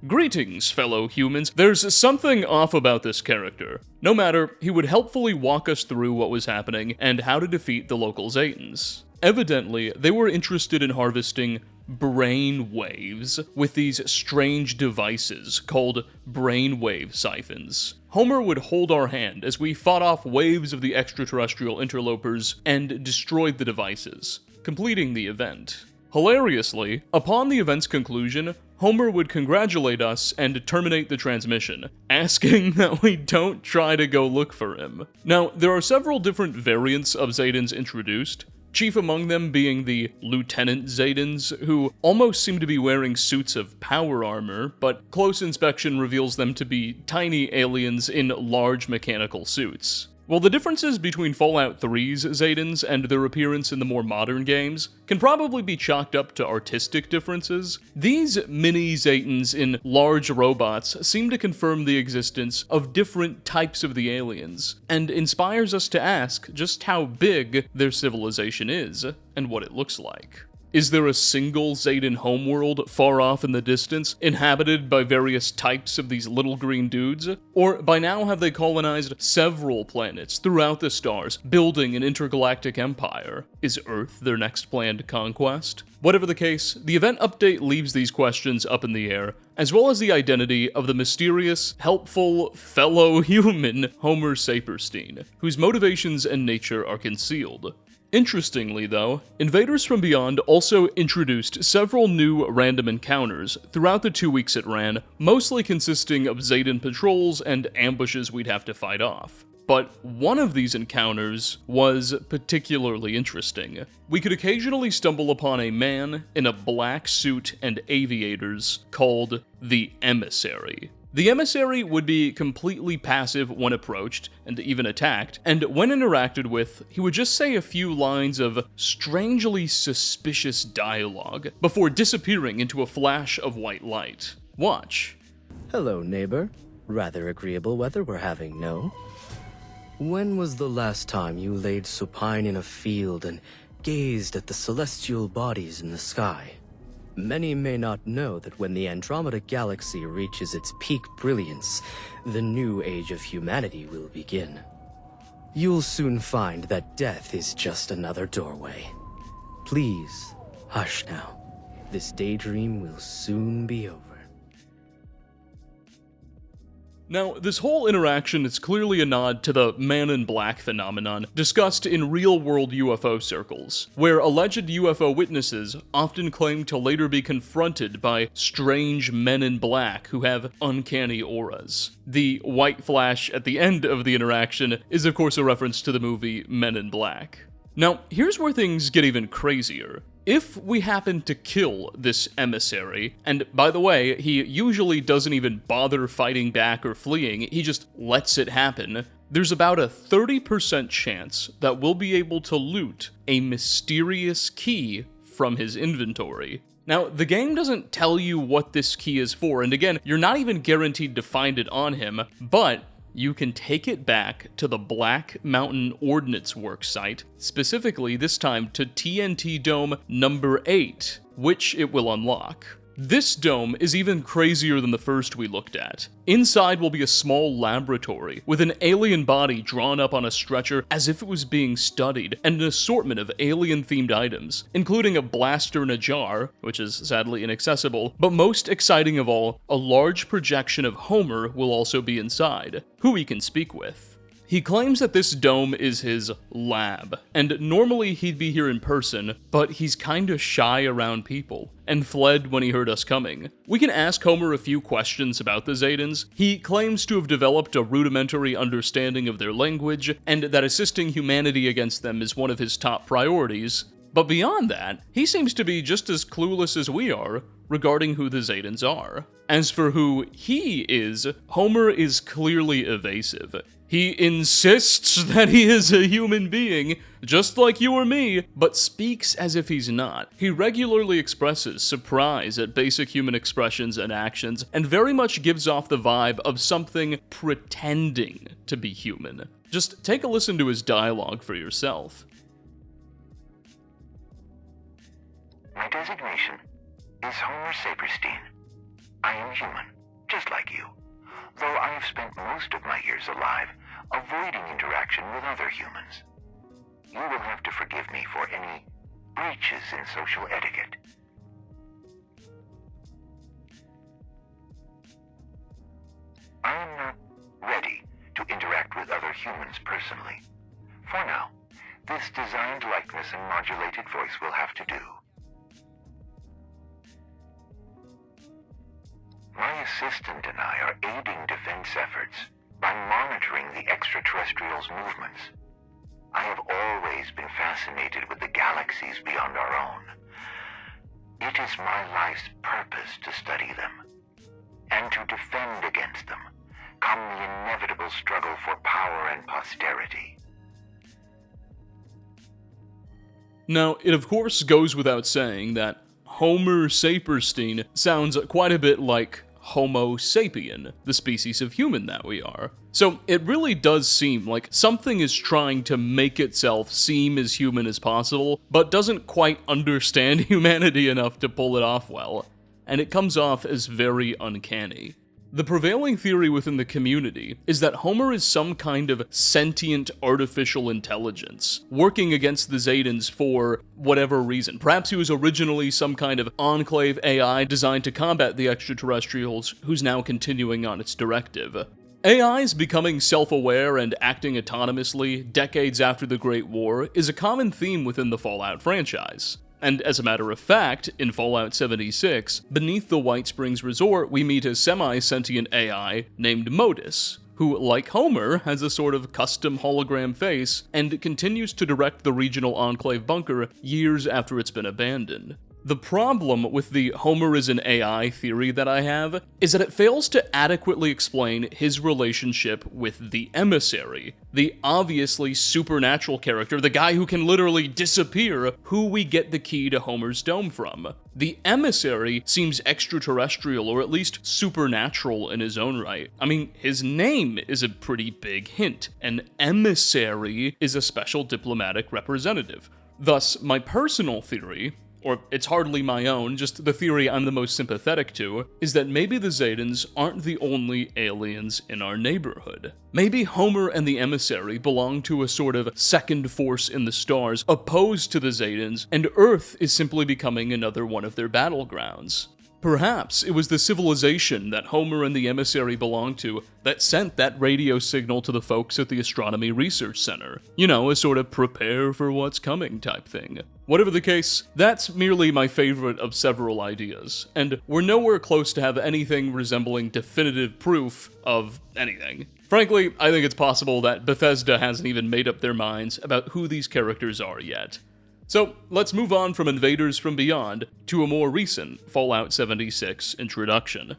Greetings, fellow humans. There's something off about this character. No matter, he would helpfully walk us through what was happening and how to defeat the local Zetans. Evidently, they were interested in harvesting brain waves with these strange devices called brainwave siphons. Homer would hold our hand as we fought off waves of the extraterrestrial interlopers and destroyed the devices, completing the event. Hilariously, upon the event's conclusion, Homer would congratulate us and terminate the transmission, asking that we don't try to go look for him. Now, there are several different variants of Zetans introduced, chief among them being the Lieutenant Zetans, who almost seem to be wearing suits of power armor, but close inspection reveals them to be tiny aliens in large mechanical suits. While the differences between Fallout 3's Zetans and their appearance in the more modern games can probably be chalked up to artistic differences, these mini Zetans in large robots seem to confirm the existence of different types of the aliens, and inspires us to ask just how big their civilization is, and what it looks like. Is there a single Zetan homeworld far off in the distance, inhabited by various types of these little green dudes? Or by now have they colonized several planets throughout the stars, building an intergalactic empire? Is Earth their next planned conquest? Whatever the case, the event update leaves these questions up in the air, as well as the identity of the mysterious, helpful, fellow human Homer Saperstein, whose motivations and nature are concealed. Interestingly, though, Invaders from Beyond also introduced several new random encounters throughout the 2 weeks it ran, mostly consisting of Zetan patrols and ambushes we'd have to fight off. But one of these encounters was particularly interesting. We could occasionally stumble upon a man in a black suit and aviators called the Emissary. The Emissary would be completely passive when approached, and even attacked, and when interacted with, he would just say a few lines of strangely suspicious dialogue, before disappearing into a flash of white light. Watch. Hello, neighbor. Rather agreeable weather we're having, no? When was the last time you laid supine in a field and gazed at the celestial bodies in the sky? Many may not know that when the Andromeda Galaxy reaches its peak brilliance, the new age of humanity will begin. You'll soon find that death is just another doorway. Please, hush now. This daydream will soon be over. Now, this whole interaction is clearly a nod to the Man in Black phenomenon discussed in real-world UFO circles, where alleged UFO witnesses often claim to later be confronted by strange men in black who have uncanny auras. The white flash at the end of the interaction is of course a reference to the movie Men in Black. Now, here's where things get even crazier. If we happen to kill this emissary, and by the way, he usually doesn't even bother fighting back or fleeing, he just lets it happen, there's about a 30% chance that we'll be able to loot a mysterious key from his inventory. Now, the game doesn't tell you what this key is for, and again, you're not even guaranteed to find it on him, but you can take it back to the Black Mountain Ordnance Works site, specifically this time to TNT Dome number 8, which it will unlock. This dome is even crazier than the first we looked at. Inside will be a small laboratory, with an alien body drawn up on a stretcher as if it was being studied, and an assortment of alien-themed items, including a blaster in a jar, which is sadly inaccessible, but most exciting of all, a large projection of Homer will also be inside, who he can speak with. He claims that this dome is his lab, and normally he'd be here in person, but he's kinda shy around people, and fled when he heard us coming. We can ask Homer a few questions about the Zedans. He claims to have developed a rudimentary understanding of their language, and that assisting humanity against them is one of his top priorities. But beyond that, he seems to be just as clueless as we are regarding who the Zedans are. As for who he is, Homer is clearly evasive. He insists that he is a human being, just like you or me, but speaks as if he's not. He regularly expresses surprise at basic human expressions and actions, and very much gives off the vibe of something pretending to be human. Just take a listen to his dialogue for yourself. My designation is Homer Saperstein. I am human, just like you, though I have spent most of my years alive avoiding interaction with other humans. You will have to forgive me for any breaches in social etiquette. I am not ready to interact with other humans personally. For now, this designed likeness and modulated voice will have to do. My assistant and I are aiding defense efforts by monitoring the extraterrestrials' movements. I have always been fascinated with the galaxies beyond our own. It is my life's purpose to study them, and to defend against them come the inevitable struggle for power and posterity. Now, it of course goes without saying that Homer Saperstein sounds quite a bit like Homo sapien, the species of human that we are. So it really does seem like something is trying to make itself seem as human as possible, but doesn't quite understand humanity enough to pull it off well, and it comes off as very uncanny. The prevailing theory within the community is that Homer is some kind of sentient artificial intelligence, working against the Zedans for whatever reason. Perhaps he was originally some kind of enclave AI designed to combat the extraterrestrials, who's now continuing on its directive. AIs becoming self-aware and acting autonomously decades after the Great War is a common theme within the Fallout franchise. And as a matter of fact, in Fallout 76, beneath the White Springs Resort, we meet a semi-sentient AI named Modus, who, like Homer, has a sort of custom hologram face and continues to direct the regional Enclave bunker years after it's been abandoned. The problem with the Homer is an AI theory that I have is that it fails to adequately explain his relationship with the Emissary, the obviously supernatural character, the guy who can literally disappear, who we get the key to Homer's dome from. The Emissary seems extraterrestrial, or at least supernatural in his own right. I mean, his name is a pretty big hint. An emissary is a special diplomatic representative. Thus, my personal theory, or it's hardly my own, just the theory I'm the most sympathetic to, is that maybe the Zedans aren't the only aliens in our neighborhood. Maybe Homer and the Emissary belong to a sort of second force in the stars opposed to the Zedans, and Earth is simply becoming another one of their battlegrounds. Perhaps it was the civilization that Homer and the Emissary belonged to that sent that radio signal to the folks at the Astronomy Research Center. You know, a sort of prepare for what's coming type thing. Whatever the case, that's merely my favorite of several ideas, and we're nowhere close to have anything resembling definitive proof of anything. Frankly, I think it's possible that Bethesda hasn't even made up their minds about who these characters are yet. So, let's move on from Invaders from Beyond to a more recent Fallout 76 introduction.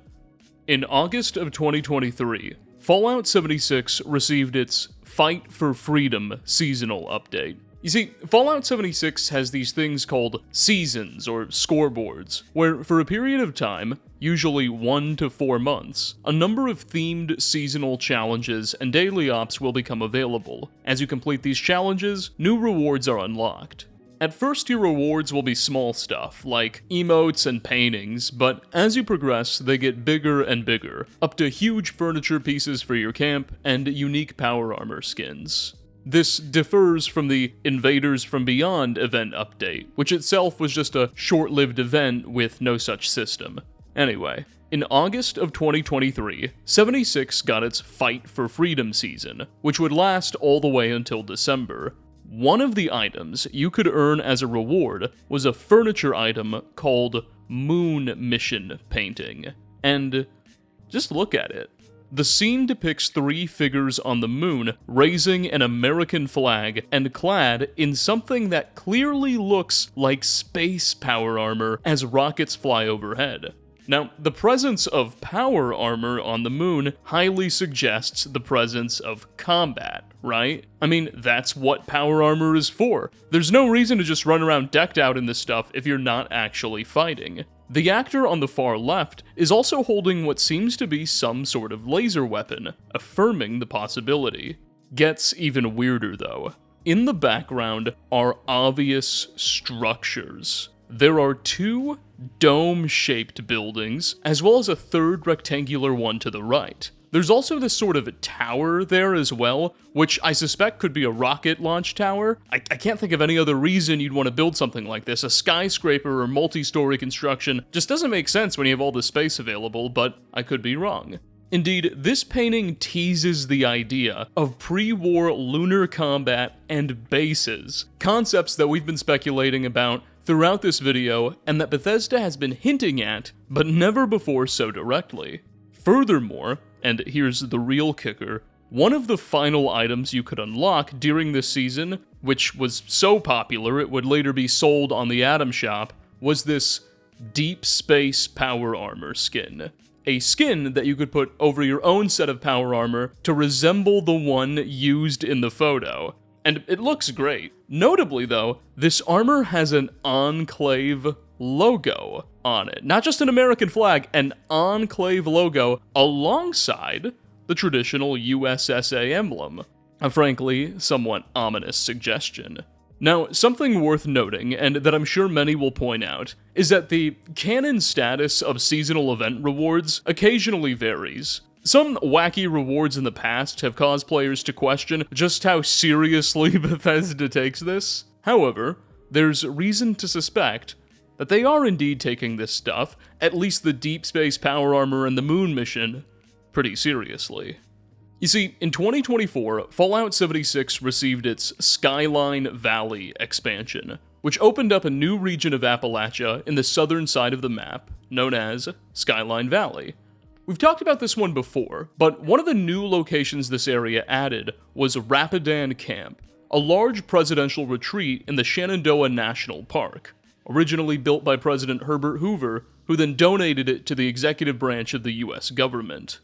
In August of 2023, Fallout 76 received its Fight for Freedom seasonal update. You see, Fallout 76 has these things called seasons, or scoreboards, where for a period of time, usually 1 to 4 months, a number of themed seasonal challenges and daily ops will become available. As you complete these challenges, new rewards are unlocked. At first, your rewards will be small stuff, like emotes and paintings, but as you progress, they get bigger and bigger, up to huge furniture pieces for your camp and unique power armor skins. This differs from the Invaders from Beyond event update, which itself was just a short-lived event with no such system. Anyway, In August of 2023, 76 got its Fight for Freedom season, which would last all the way until December. One of the items you could earn as a reward was a furniture item called Moon Mission Painting. And just look at it. The scene depicts 3 figures on the moon raising an American flag and clad in something that clearly looks like space power armor as rockets fly overhead. Now, the presence of power armor on the moon highly suggests the presence of combat, right? I mean, that's what power armor is for. There's no reason to just run around decked out in this stuff if you're not actually fighting. The actor on the far left is also holding what seems to be some sort of laser weapon, affirming the possibility. Gets even weirder though. In the background are obvious structures. There are 2 dome-shaped buildings, as well as a 3rd rectangular one to the right. There's also this sort of tower there as well, which I suspect could be a rocket launch tower. I can't think of any other reason you'd want to build something like this. A skyscraper or multi-story construction just doesn't make sense when you have all this space available, but I could be wrong. Indeed, this painting teases the idea of pre-war lunar combat and bases, concepts that we've been speculating about throughout this video, and that Bethesda has been hinting at, but never before so directly. Furthermore, and here's the real kicker, one of the final items you could unlock during this season, which was so popular it would later be sold on the Atom Shop, was this Deep Space Power Armor skin. A skin that you could put over your own set of power armor to resemble the one used in the photo. And it looks great. Notably though, this armor has an Enclave logo on it. Not just an American flag, an Enclave logo alongside the traditional USSA emblem. A frankly, somewhat ominous suggestion. Now, something worth noting, and that I'm sure many will point out, is that the canon status of seasonal event rewards occasionally varies. Some wacky rewards in the past have caused players to question just how seriously Bethesda takes this. However, there's reason to suspect that they are indeed taking this stuff, at least the Deep Space Power Armor and the Moon Mission, pretty seriously. You see, in 2024, Fallout 76 received its Skyline Valley expansion, which opened up a new region of Appalachia in the southern side of the map, known as Skyline Valley. We've talked about this one before, but one of the new locations this area added was Rapidan Camp, a large presidential retreat in the Shenandoah National Park, originally built by President Herbert Hoover, who then donated it to the executive branch of the US government.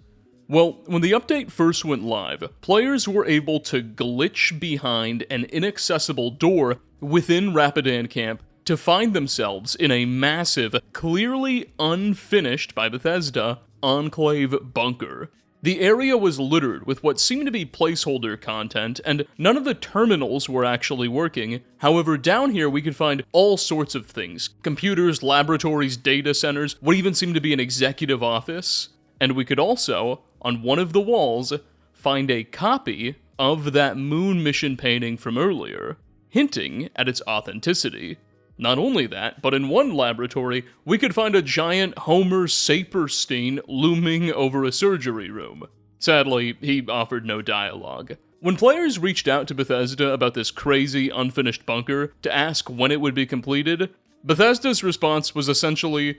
Well, when the update first went live, players were able to glitch behind an inaccessible door within Rapidan Camp to find themselves in a massive, clearly unfinished by Bethesda, Enclave bunker. The area was littered with what seemed to be placeholder content, and none of the terminals were actually working. However, down here we could find all sorts of things. Computers, laboratories, data centers, what even seemed to be an executive office. And we could also, on one of the walls, find a copy of that Moon Mission painting from earlier, hinting at its authenticity. Not only that, but in one laboratory, we could find a giant Homer Saperstein looming over a surgery room. Sadly, he offered no dialogue. When players reached out to Bethesda about this crazy, unfinished bunker to ask when it would be completed, Bethesda's response was essentially,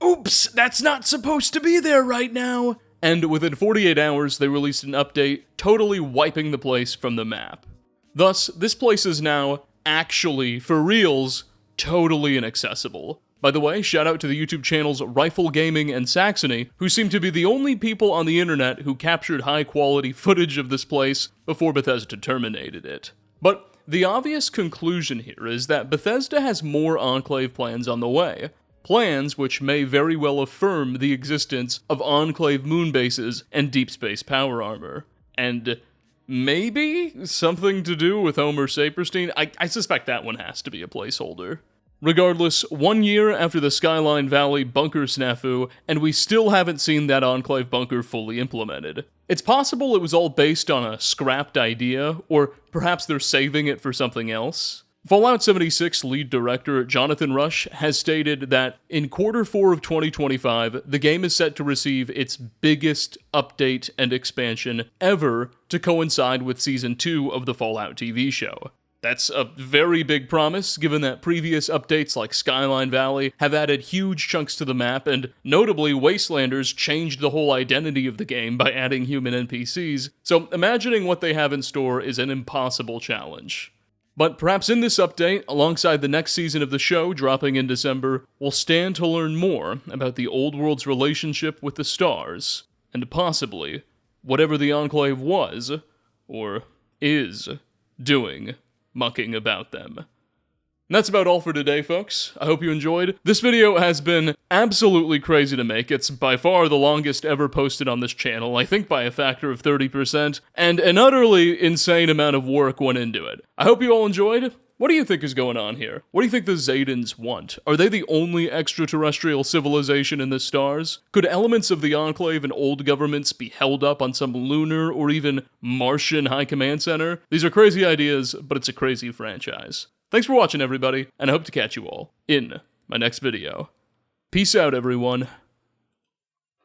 "Oops, that's not supposed to be there right now!" And within 48 hours, they released an update, totally wiping the place from the map. Thus, this place is now, actually, for reals, totally inaccessible. By the way, shout out to the YouTube channels Rifle Gaming and Saxony, who seem to be the only people on the internet who captured high-quality footage of this place before Bethesda terminated it. But the obvious conclusion here is that Bethesda has more Enclave plans on the way. Plans which may very well affirm the existence of Enclave moon bases and deep space power armor. And maybe something to do with Homer Saperstein? I suspect that one has to be a placeholder. Regardless, 1 year after the Skyline Valley bunker snafu, and we still haven't seen that Enclave bunker fully implemented. It's possible it was all based on a scrapped idea, or perhaps they're saving it for something else. Fallout 76 lead director Jonathan Rush has stated that in Q4 of 2025, the game is set to receive its biggest update and expansion ever to coincide with Season 2 of the Fallout TV show. That's a very big promise, given that previous updates like Skyline Valley have added huge chunks to the map, and notably, Wastelanders changed the whole identity of the game by adding human NPCs, so imagining what they have in store is an impossible challenge. But perhaps in this update, alongside the next season of the show dropping in December, we'll stand to learn more about the Old World's relationship with the stars, and possibly whatever the Enclave was, or is, doing mucking about them. And that's about all for today, folks. I hope you enjoyed. This video has been absolutely crazy to make. It's by far the longest ever posted on this channel, I think by a factor of 30%, and an utterly insane amount of work went into it. I hope you all enjoyed. What do you think is going on here? What do you think the Xaidans want? Are they the only extraterrestrial civilization in the stars? Could elements of the Enclave and old governments be held up on some lunar or even Martian high command center? These are crazy ideas, but it's a crazy franchise. Thanks for watching, everybody, and I hope to catch you all in my next video. Peace out, everyone.